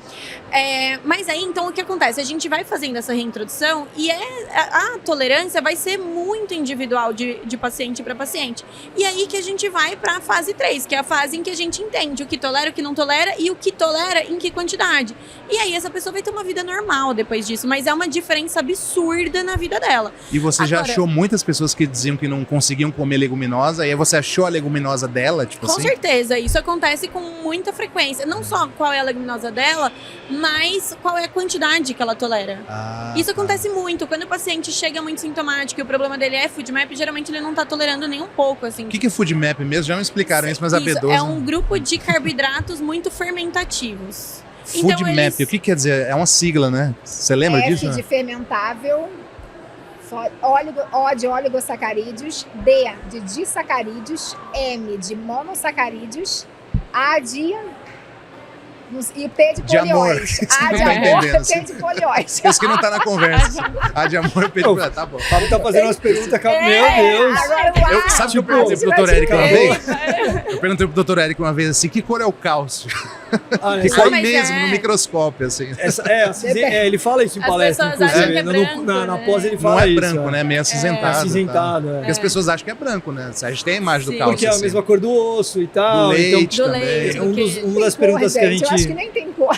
Mas aí, então, o que acontece? A gente vai fazendo essa reintrodução e a tolerância vai ser muito individual de paciente para paciente. E aí que a gente vai para a fase 3, que é a fase em que a gente entende o que tolera, o que não tolera e o que tolera em que quantidade. E aí essa pessoa vai ter uma vida normal depois disso, mas é uma diferença absurda na vida dela. E você já Agora- achou muitas pessoas que diziam que não conseguiam comer leguminosa, e aí você achou a leguminosa dela, tipo Com assim? certeza, isso acontece com muita frequência. Não só qual é a leguminosa dela, mas qual é a quantidade que ela tolera. Isso acontece muito. Quando o paciente chega muito sintomático e o problema dele é food map, geralmente ele não tá tolerando nem um pouco, assim. O que é food map mesmo? Já me explicaram isso, mas a B12... É um grupo de carboidratos muito fermentativos. Food Então, map, eles- o que quer dizer? É uma sigla, né? Você lembra F disso? de fermentável, Isso, O de oligosacarídeos, D de disacarídeos, M de monossacarídeos, A de... E P de polióis. A de amor, P de polióis. Isso que não tá na conversa. A de amor, P de polióis. Tá bom. O Fábio tá fazendo umas perguntas que... Meu Deus! Agora, Sabe o que eu perguntei pro Dr. Eric uma vez? Eu perguntei pro Dr. Eric uma vez assim, que cor é o cálcio? Que cor mesmo, no microscópio, assim. Ele fala isso em As palestra, pessoas acham que é inclusive. branco, Na né? pós ele Não fala é isso. branco, né? Meio acinzentado. Acinzentado, tá? é. Porque as pessoas acham que é branco, né? A gente tem a imagem do Sim. cálcio. Porque é a assim. mesma cor do osso e tal. Do leite então, Do também. leite. uma das Tem perguntas cor, que a gente. Eu acho que gente... nem tem cor.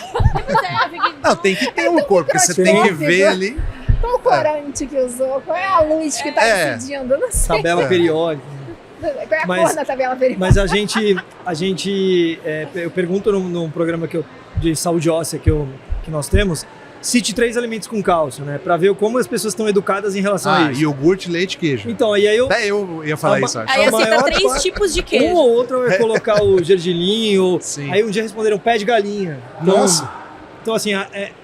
Não, tem que ter uma cor, porque você tem que ver ali. Qual o corante que usou? Qual é a luz que tá incidindo? Eu não sei. Tabela periódica. Qual é a Mas- cor da tabela periódica? Mas eu pergunto num programa de saúde óssea que nós temos, cite 3 alimentos com cálcio, né? Pra ver como as pessoas estão educadas em relação a isso. Iogurte, leite, queijo. Então, e aí eu... Até eu ia falar A isso, acho. Aí eu maior cito 3 parte- tipos de Um queijo. ou outro vai colocar o gergelim, ou... Sim. Aí um dia responderam pé de galinha. Então, Nossa. Então, assim,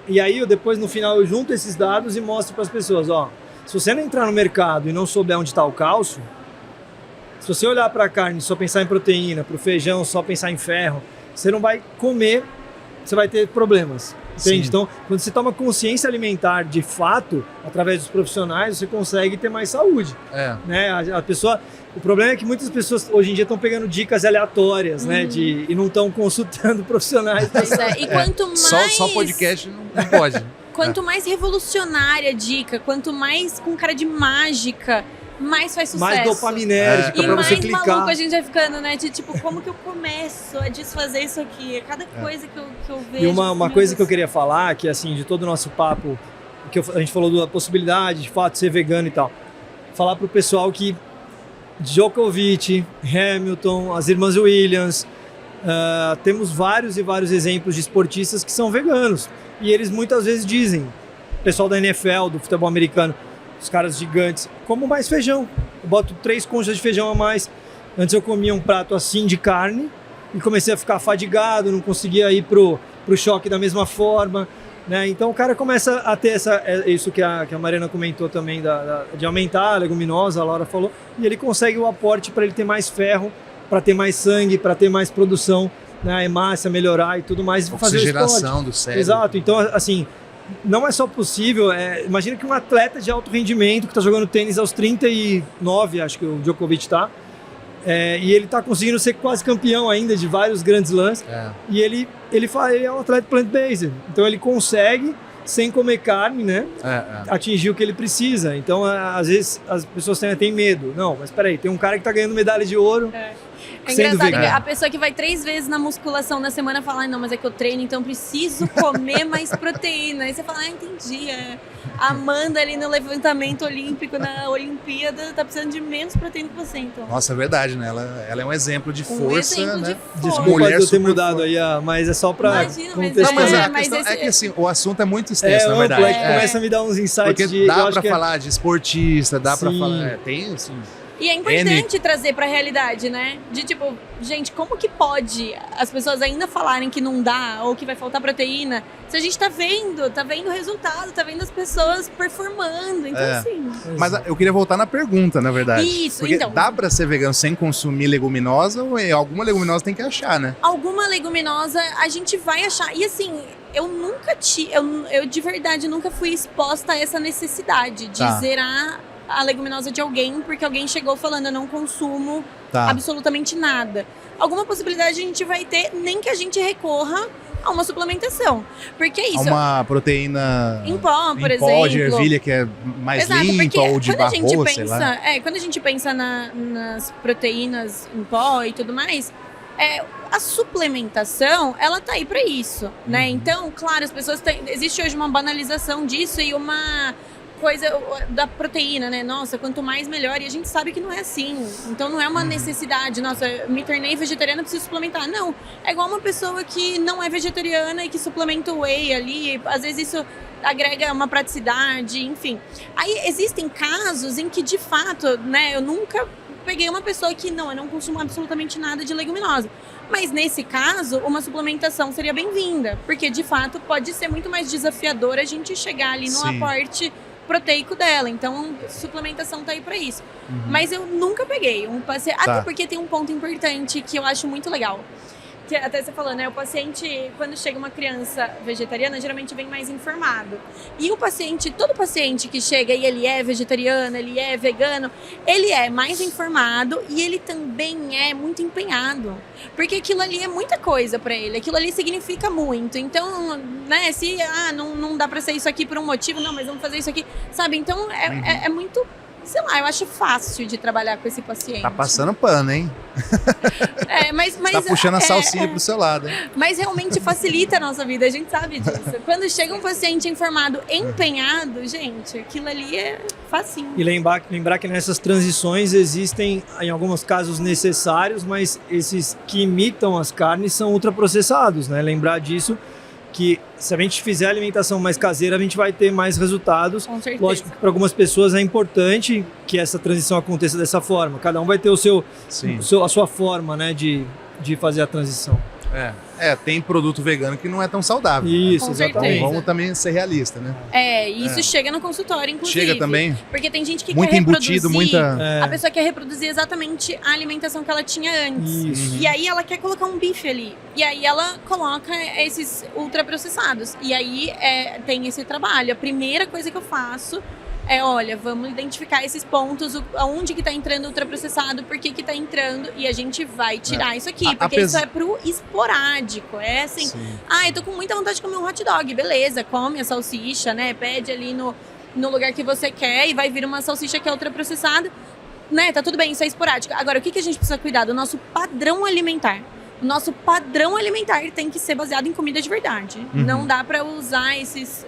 e aí eu depois, no final, eu junto esses dados e mostro para as pessoas, ó, se você não entrar no mercado e não souber onde está o cálcio, se você olhar para a carne e só pensar em proteína, para o feijão só pensar em ferro, você não vai comer, você vai ter problemas, entende? Sim. Então, quando você toma consciência alimentar de fato, através dos profissionais, você consegue ter mais saúde, É. né? A pessoa... O problema é que muitas pessoas hoje em dia estão pegando dicas aleatórias, né? E não estão consultando profissionais. Pois é. E quanto mais... Só podcast não pode. Quanto mais revolucionária a dica, quanto mais com cara de mágica, mais faz sucesso. Mais dopaminérgica E pra você mais clicar. maluco a gente vai ficando, né? De tipo, como que eu começo a desfazer isso aqui? Cada coisa que eu vejo. E uma meu coisa Deus. que eu queria falar, que assim, de todo o nosso papo, a gente falou da possibilidade de fato de ser vegano e tal. Falar pro pessoal que Djokovic, Hamilton, as irmãs Williams, temos vários e vários exemplos de esportistas que são veganos. E eles muitas vezes dizem, o pessoal da NFL, do futebol americano, os caras gigantes, como mais feijão. Eu boto 3 conchas de feijão a mais. Antes eu comia um prato assim de carne e comecei a ficar fadigado, não conseguia ir pro choque da mesma forma, né? Então o cara começa a ter isso que a Mariana comentou também, de aumentar a leguminosa, a Laura falou, e ele consegue o aporte para ele ter mais ferro, para ter mais sangue, para ter mais produção, né? A hemácia melhorar e tudo mais. E fazer o esporte. Oxigenação do cérebro. Exato, então assim, não é só possível, imagina que um atleta de alto rendimento que está jogando tênis aos 39, acho que o Djokovic está, e ele está conseguindo ser quase campeão ainda de vários grandes lances, e ele é um atleta plant-based, então ele consegue, sem comer carne, né, atingir o que ele precisa. Então, às vezes, as pessoas têm medo. Não, mas peraí, tem um cara que está ganhando medalha de ouro. É sendo engraçado que vegano. a pessoa que vai 3 vezes na musculação na semana fala, não, mas é que eu treino, então eu preciso comer mais proteína. Aí você fala, entendi. A Amanda ali no levantamento olímpico, na Olimpíada, tá precisando de menos proteína que você, então. Nossa, é verdade, né? Ela é um exemplo de força, exemplo né? de força. Desculpa Mulher eu ter super mudado forte. aí, mas é só para Imagina, mas Não, mas É, a mas questão esse- é que assim, o assunto é muito extenso, na amplo, verdade. que começa a me dar uns insights Porque de... eu dá acho pra que falar de esportista, dá pra Sim. falar... tem, assim... E é importante trazer pra realidade, né? De tipo, gente, como que pode as pessoas ainda falarem que não dá ou que vai faltar proteína se a gente tá vendo o resultado, tá vendo as pessoas performando. Então, assim. Mas eu queria voltar na pergunta, na verdade. Isso, Porque então. dá pra ser vegano sem consumir leguminosa ou alguma leguminosa tem que achar, né? Alguma leguminosa a gente vai achar. E assim, eu nunca eu de verdade nunca fui exposta a essa necessidade de Tá. zerar a leguminosa de alguém, porque alguém chegou falando, eu não consumo Tá. absolutamente nada. Alguma possibilidade a gente vai ter, nem que a gente recorra a uma suplementação. Porque é isso. Uma proteína Em pó, por em pó de exemplo. ervilha que é mais Exato, limpa porque ou de quando a gente barro, sei lá. pensa, quando a gente pensa nas proteínas em pó e tudo mais, a suplementação, ela tá aí pra isso, né? Então, claro, as pessoas existe hoje uma banalização disso e uma coisa da proteína, né? Nossa, quanto mais melhor. E a gente sabe que não é assim. Então não é uma necessidade. Nossa, eu me tornei vegetariana, preciso suplementar. Não. É igual uma pessoa que não é vegetariana e que suplementa whey ali. Às vezes isso agrega uma praticidade, enfim. Aí existem casos em que, de fato, né? Eu nunca peguei uma pessoa que, não, eu não consumo absolutamente nada de leguminosa. Mas nesse caso, uma suplementação seria bem-vinda. Porque, de fato, pode ser muito mais desafiador a gente chegar ali num Sim. aporte proteico dela. Então, suplementação tá aí pra isso. Mas eu nunca peguei um paciente... Até porque tem um ponto importante que eu acho muito legal. Que até você falou, né? O paciente, quando chega uma criança vegetariana, geralmente vem mais informado. E o paciente, todo paciente que chega e ele é vegetariano, ele é vegano, ele é mais informado e ele também é muito empenhado. Porque aquilo ali é muita coisa pra ele, aquilo ali significa muito. Então, né, se não dá pra ser isso aqui por um motivo, não, mas vamos fazer isso aqui, sabe? Então, é muito... Sei lá, eu acho fácil de trabalhar com esse paciente. Tá passando pano, hein? Mas tá puxando a salsinha pro seu lado, hein? Mas realmente facilita a nossa vida, a gente sabe disso. Quando chega um paciente informado, empenhado, gente, aquilo ali é facinho. E lembrar que nessas transições existem, em alguns casos, necessários, mas esses que imitam as carnes são ultraprocessados, né? Lembrar disso, que se a gente fizer a alimentação mais caseira, a gente vai ter mais resultados. Com certeza. Lógico que para algumas pessoas é importante que essa transição aconteça dessa forma. Cada um vai ter a sua forma, né, de fazer a transição. Tem produto vegano que não é tão saudável. Isso, Com exatamente. certeza. Então vamos também ser realistas, né? Isso chega no consultório, inclusive. Chega também? Porque tem gente que Muito quer embutido, reproduzir... A pessoa quer reproduzir exatamente a alimentação que ela tinha antes. Isso. E aí ela quer colocar um bife ali. E aí ela coloca esses ultraprocessados. E aí tem esse trabalho. A primeira coisa que eu faço olha, vamos identificar esses pontos, aonde que tá entrando ultraprocessado, por que tá entrando, e a gente vai tirar isso aqui, porque isso é pro esporádico, é assim, Sim. Eu tô com muita vontade de comer um hot dog, beleza, come a salsicha, né, pede ali no lugar que você quer e vai vir uma salsicha que é ultraprocessada, né, tá tudo bem, isso é esporádico. Agora, o que a gente precisa cuidar? Do nosso padrão alimentar. O nosso padrão alimentar tem que ser baseado em comida de verdade. Não dá para usar esses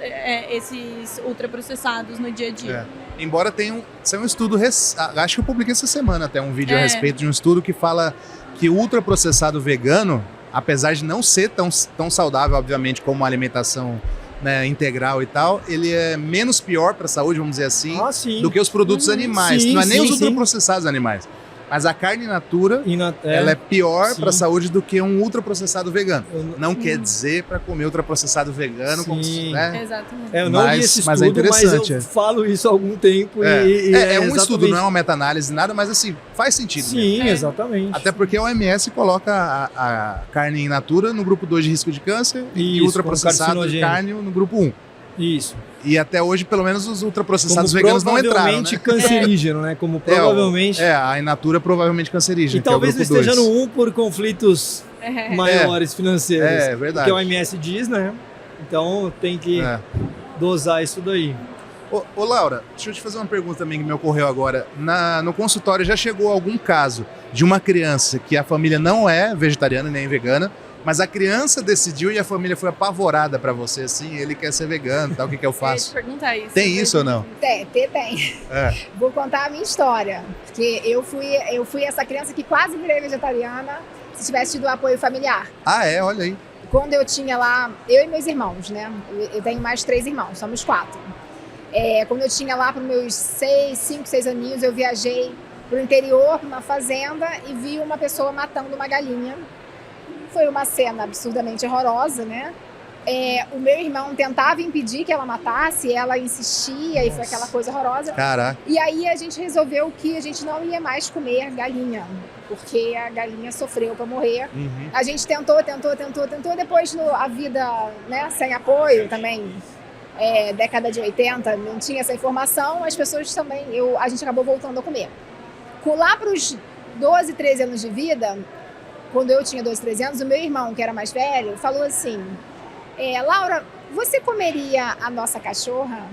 ultraprocessados no dia a dia. Embora tenha um estudo, acho que eu publiquei essa semana até um vídeo a respeito de um estudo que fala que o ultraprocessado vegano, apesar de não ser tão saudável, obviamente, como uma alimentação, né, integral e tal, ele é menos pior para a saúde, vamos dizer assim, do que os produtos animais. Não é nem os ultraprocessados animais. Mas a carne in natura, ela é pior para a saúde do que um ultraprocessado vegano. Não quer dizer para comer ultraprocessado vegano, como, né? Exatamente. Eu não li esse estudo, mas é interessante. Mas eu falo isso há algum tempo. É um estudo, não é uma meta-análise, nada, mas assim, faz sentido. Sim, mesmo. Exatamente. Até porque a OMS coloca a carne in natura no grupo 2 de risco de câncer e ultraprocessado de carne no grupo 1. Isso. E até hoje, pelo menos, os ultraprocessados veganos não entraram, né? Provavelmente cancerígeno, né? Como provavelmente... a in natura é provavelmente cancerígena. E talvez não esteja no 1 por conflitos maiores financeiros. É verdade. Que a OMS diz, né? Então tem que dosar isso daí. Ô Laura, deixa eu te fazer uma pergunta também que me ocorreu agora. No consultório já chegou algum caso de uma criança que a família não é vegetariana nem vegana, mas a criança decidiu e a família foi apavorada pra você, assim, ele quer ser vegano, tal, o que eu faço? Eu ia te perguntar isso. Tem isso ou não? Tem. Vou contar a minha história, porque eu fui essa criança que quase virei vegetariana se tivesse tido apoio familiar. Olha aí. Quando eu tinha lá, eu e meus irmãos, né? Eu tenho mais 3 irmãos, somos 4. Quando eu tinha lá para meus 5, 6 aninhos, eu viajei pro interior, pra uma fazenda, e vi uma pessoa matando uma galinha. Foi uma cena absurdamente horrorosa, né? O meu irmão tentava impedir que ela matasse, ela insistia. Nossa. E foi aquela coisa horrorosa. Caraca. E aí a gente resolveu que a gente não ia mais comer galinha, porque a galinha sofreu para morrer. A gente tentou, depois a vida, né, sem apoio também, década de 80, não tinha essa informação, as pessoas também, a gente acabou voltando a comer. Lá para os 12, 13 anos de vida, quando eu tinha 12, 13 anos, o meu irmão, que era mais velho, falou assim, Laura, você comeria a nossa cachorra?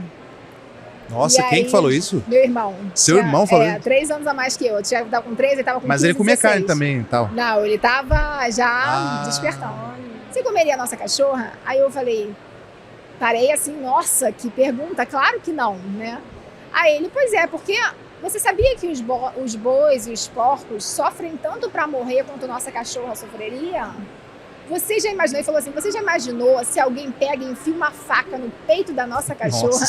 Nossa, quem que falou isso? Meu irmão. Seu irmão falou isso? 3 anos a mais que eu. Eu tava com 13, ele tava com 15, Mas ele comia 16. carne também e tal? Não, ele tava já despertando. Você comeria a nossa cachorra? Aí eu falei, parei assim, nossa, que pergunta, claro que não, né? Aí ele, pois é, porque... Você sabia que os bois e os porcos sofrem tanto para morrer quanto nossa cachorra sofreria? Você já imaginou, ele falou assim, você já imaginou se alguém pega e enfia uma faca no peito da nossa cachorra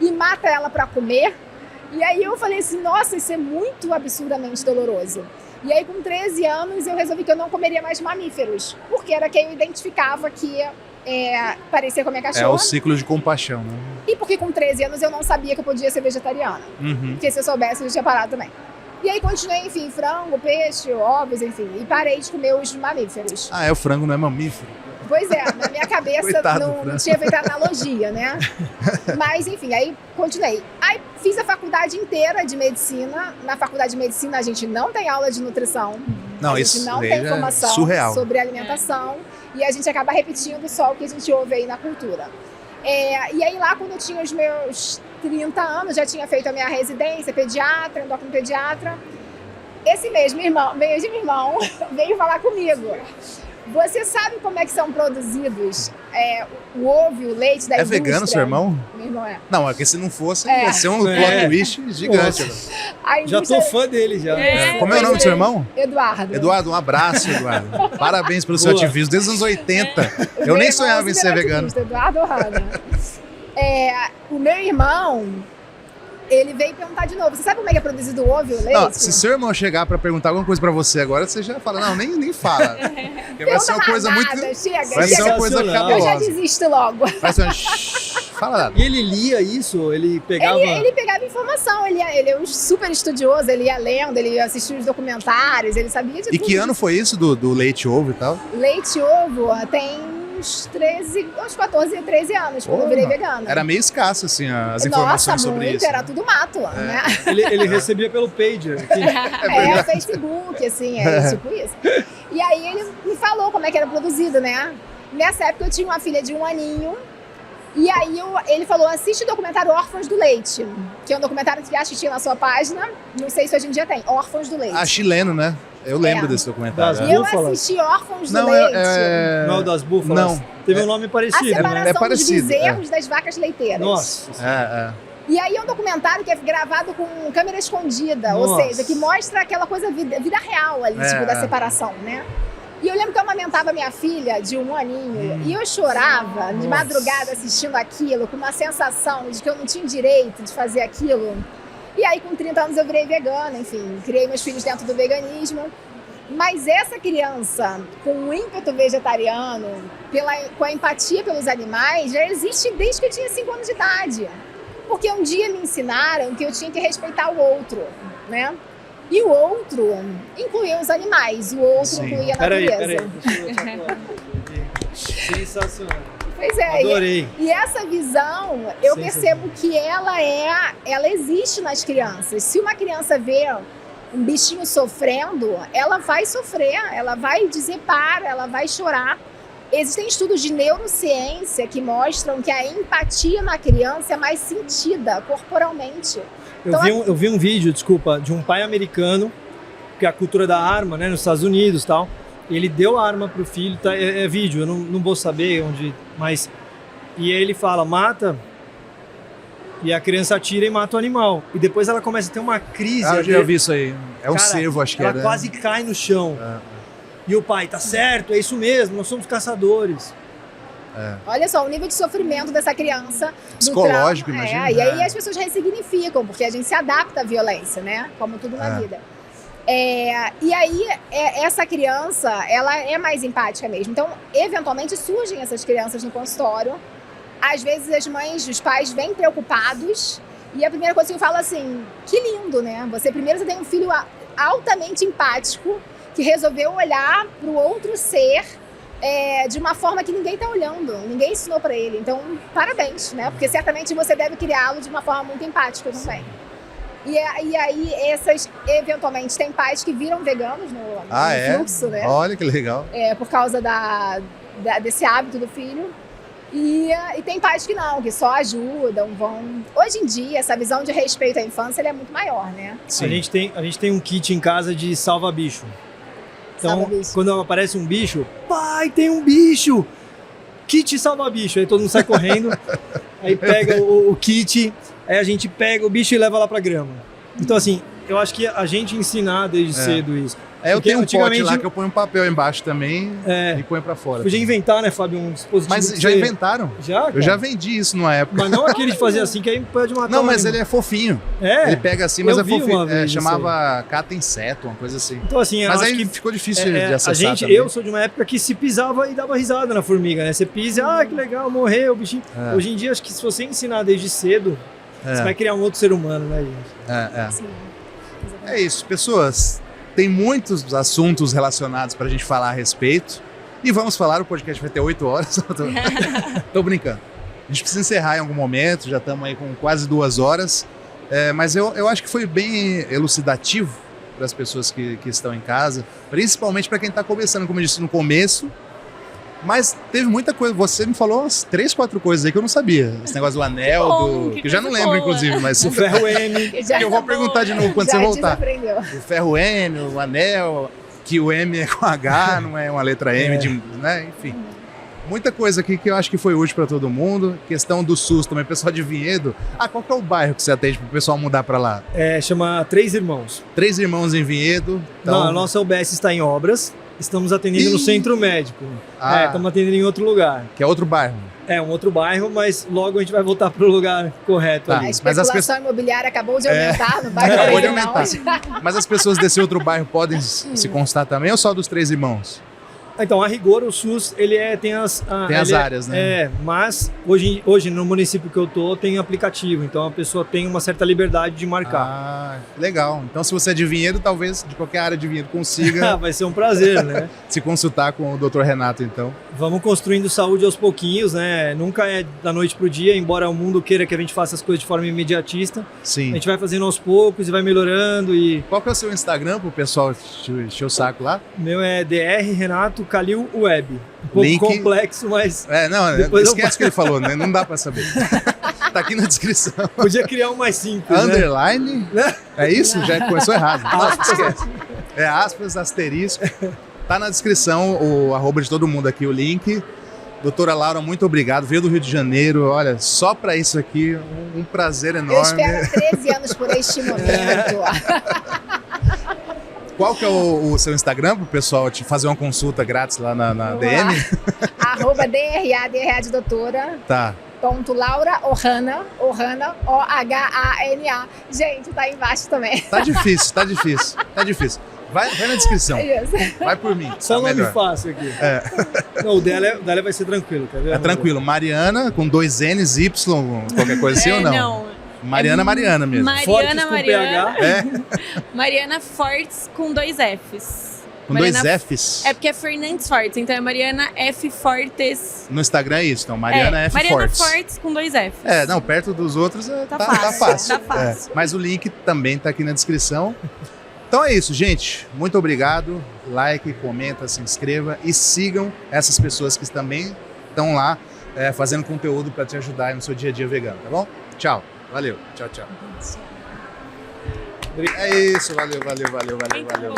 e mata ela para comer? E aí eu falei assim, nossa, isso é muito absurdamente doloroso. E aí com 13 anos eu resolvi que eu não comeria mais mamíferos, porque era quem eu identificava que parecia com a minha É cachorra. o ciclo de compaixão, né? E porque com 13 anos eu não sabia que eu podia ser vegetariana. Porque se eu soubesse, eu já tinha parado também. E aí continuei, enfim, frango, peixe, ovos, enfim. E parei de comer os mamíferos. Ah, o frango não é mamífero? Pois é, na minha cabeça Coitado do não frango. tinha feito a analogia, né? Mas, enfim, aí continuei. Aí fiz a faculdade inteira de medicina. Na faculdade de medicina a gente não tem aula de nutrição. Não, a gente isso não daí tem já é informação surreal. sobre alimentação. E a gente acaba repetindo só o que a gente ouve aí na cultura. E aí lá quando eu tinha os meus 30 anos, já tinha feito a minha residência, pediatra, endocrinopediatra. Esse mesmo irmão veio falar comigo. Você sabe como é que são produzidos o ovo e o leite da indústria? É vegano seu irmão? Meu irmão é. Não, é que se não fosse, ia ser um plot twist gigante. A Já indústria... tô fã dele, já. Como é o nome do seu irmão? Eduardo. Eduardo, um abraço, Eduardo. Parabéns pelo seu Boa. ativismo desde os anos 80. Eu Meu nem irmão sonhava em ser super vegano. ativista, Eduardo Hanna. O meu irmão, ele veio perguntar de novo. Você sabe como é que é produzido o ovo e o leite? Não, se seu irmão chegar pra perguntar alguma coisa pra você agora, você já fala, não, nem fala. Porque vai ser uma coisa muito... Chega, Vai ser uma coisa Sensacional. Eu já cabulosa. desisto logo. Vai ser uma... Shhh, fala nada. E ele lia isso? Ele pegava... Ele pegava informação, ele é um super estudioso, ele ia lendo, ele assistia os documentários, ele sabia de E tudo. que ano foi isso do leite e ovo e tal? Leite e ovo tem uns 14 e 13 anos, quando eu virei vegana. Era meio escasso, assim, as informações sobre muito, isso. era tudo mato, né? Ele recebia pelo pager. Facebook, assim, tipo isso. E aí ele me falou como é que era produzido, né? Nessa época eu tinha uma filha de 1 aninho. E aí ele falou, assiste o documentário Órfãos do Leite, que é um documentário que acho que tinha na sua página, não sei se hoje em dia tem, Órfãos do Leite. Ah, chileno, né? Eu lembro desse documentário. Das E eu búfalas? assisti Órfãos do Não, Leite. Não, das búfalas? Não. Teve um nome A parecido. separação dos parecido, bezerros das vacas leiteiras. Nossa. E aí é um documentário que é gravado com câmera escondida, ou Nossa. seja, que mostra aquela coisa vida real ali, tipo, da separação, né? E eu lembro que eu amamentava minha filha de 1 aninho e eu chorava de madrugada assistindo aquilo, com uma sensação de que eu não tinha direito de fazer aquilo. E aí com 30 anos eu virei vegana, enfim, criei meus filhos dentro do veganismo. Mas essa criança, com o ímpeto vegetariano, com a empatia pelos animais, já existe desde que eu tinha 5 anos de idade. Porque um dia me ensinaram que eu tinha que respeitar o outro, né? E o outro incluía os animais, o outro incluía a natureza. Peraí. Deixa eu ativar. Sensacional. Pois é. Adorei. E essa visão, eu percebo que ela existe nas crianças. Se uma criança vê um bichinho sofrendo, ela vai sofrer, ela vai dizer para, ela vai chorar. Existem estudos de neurociência que mostram que a empatia na criança é mais sentida corporalmente. Eu vi um vídeo, desculpa, de um pai americano, que é a cultura da arma, né, nos Estados Unidos e tal. Ele deu a arma pro filho, tá, é vídeo, eu não vou saber onde, mas... E aí ele fala, mata, e a criança atira e mata o animal. E depois ela começa a ter uma crise. Ah, eu já vi isso aí. É um cervo, acho que ela era. quase cai no chão. E o pai, tá certo, é isso mesmo, nós somos caçadores. Olha só, o nível de sofrimento dessa criança. Psicológico, imagina. E aí as pessoas ressignificam, porque a gente se adapta à violência, né? Como tudo na vida. E aí, essa criança, ela é mais empática mesmo. Então, eventualmente, surgem essas crianças no consultório. Às vezes, as mães, os pais vêm preocupados. E a primeira coisa que eu falo assim, que lindo, né? Você tem um filho altamente empático, que resolveu olhar para o outro ser de uma forma que ninguém está olhando, ninguém ensinou para ele. Então, parabéns, né? Porque certamente você deve criá-lo de uma forma muito empática também. E aí, eventualmente, tem pais que viram veganos no fluxo, né? Olha que legal. Por causa desse hábito do filho. E tem pais que não, que só ajudam, vão... Hoje em dia, essa visão de respeito à infância ela é muito maior, né? Sim. A gente tem um kit em casa de salva-bicho. Então, quando aparece um bicho, pai, tem um bicho! Kit salva-bicho. Aí todo mundo sai correndo, aí pega o kit, aí a gente pega o bicho e leva lá pra grama. Então, assim, eu acho que a gente ensinar desde cedo isso. Eu Porque tenho um pote lá antigamente- que eu ponho um papel embaixo também e ponho pra fora. Podia inventar, né, Fábio, um dispositivo. Mas que já você- inventaram. Já, cara? Eu já vendi isso numa época. Mas não aquele de fazer assim, que aí pode matar Não, um mas ele animal. é fofinho. É? Ele pega assim, mas Eu é vi fofinho. uma vez isso chamava cata inseto, uma coisa assim. Então, assim, eu Mas acho aí que ficou difícil de a acessar gente, também. eu sou de uma época que se pisava e dava risada na formiga, né? Você pisa, que legal, morreu o bichinho. Hoje em dia, acho que se você ensinar desde cedo, você vai criar um outro ser humano, né, gente? Sim. É isso, pessoas. Tem muitos assuntos relacionados pra gente falar a respeito. E vamos falar, o podcast vai ter 8 horas. Tô brincando. A gente precisa encerrar em algum momento, já estamos aí com quase 2 horas. Mas eu acho que foi bem elucidativo para as pessoas que estão em casa, principalmente para quem está começando, como eu disse no começo. Mas teve muita coisa. Você me falou umas 3, 4 coisas aí que eu não sabia. Esse negócio do anel, bom, que que eu já não coisa lembro, boa. inclusive, mas O ferro M. Já eu vou perguntar de novo quando você voltar. desaprendeu. O ferro M, o anel, que o M é com H, não é uma letra M, né? Enfim. Muita coisa aqui que eu acho que foi útil para todo mundo. Questão do SUS também, pessoal de Vinhedo. Qual que é o bairro que você atende para o pessoal mudar para lá? Chama Três Irmãos. 3 Irmãos em Vinhedo. Então... Não, a nossa UBS está em obras. Estamos atendendo no centro médico. Ah. Estamos atendendo em outro lugar. Que é outro bairro. É um outro bairro, mas logo a gente vai voltar para o lugar correto Tá. ali. A Mas as especulação imobiliária acabou de aumentar no bairro. Acabou de Original. aumentar. Mas as pessoas desse outro bairro podem se constar também ou só dos 3 irmãos? Então, a rigor, o SUS, ele tem as... Tem as ele áreas, né? Mas hoje no município que eu tô, tem aplicativo. Então, a pessoa tem uma certa liberdade de marcar. Legal. Então, se você é de Vinhedo, talvez de qualquer área de Vinhedo consiga Vai ser um prazer, né? se consultar com o Dr. Renato, então. Vamos construindo saúde aos pouquinhos, né? Nunca é da noite pro dia, embora o mundo queira que a gente faça as coisas de forma imediatista. A Sim. gente vai fazendo aos poucos e vai melhorando. E Qual que é o seu Instagram pro pessoal encher o saco lá? meu é Dr. Renato Calil Web. Um pouco Link. complexo, mas Não, Depois eu esquece o que ele falou, né? Não dá pra saber. Tá aqui na descrição. podia criar um mais simples, né? Underline? É isso? Já começou errado. Não, esquece. É aspas, asterisco. Tá na descrição o arroba de todo mundo aqui, o link. Doutora Laura, muito obrigado. Veio do Rio de Janeiro. Olha, só pra isso aqui, um prazer Eu enorme. espero 13 anos por este momento. Qual que é o seu Instagram pro pessoal te fazer uma consulta grátis lá na Vamos DM? @DRA de doutora. Tá. Laura Ohana, OHANA. Gente, tá aí embaixo também. Tá difícil, tá difícil. Tá difícil. Vai na descrição. Isso. Vai por mim. Só tá nome melhor. fácil aqui. Não, o dela vai ser tranquilo, quer ver? É tranquilo. Mariana, com 2 N's, Y, qualquer coisa assim ou não? Não. Mariana mesmo. Fortes Mariana, com Mariana. PH. Mariana Fortes com 2 Fs. Com Mariana 2 F's. É porque é Fernandes Fortes, então é Mariana F Fortes. No Instagram é isso, então. Mariana F. Mariana Fortes. Fortes com 2 Fs. Não, perto dos outros Tá tá fácil, fácil. tá fácil. Mas o link também tá aqui na descrição. Então é isso, gente. Muito obrigado. Like, comenta, se inscreva e sigam essas pessoas que também estão lá fazendo conteúdo para te ajudar aí no seu dia a dia vegano, tá bom? Tchau. Valeu. Tchau, tchau. É isso. Valeu. Muito bom.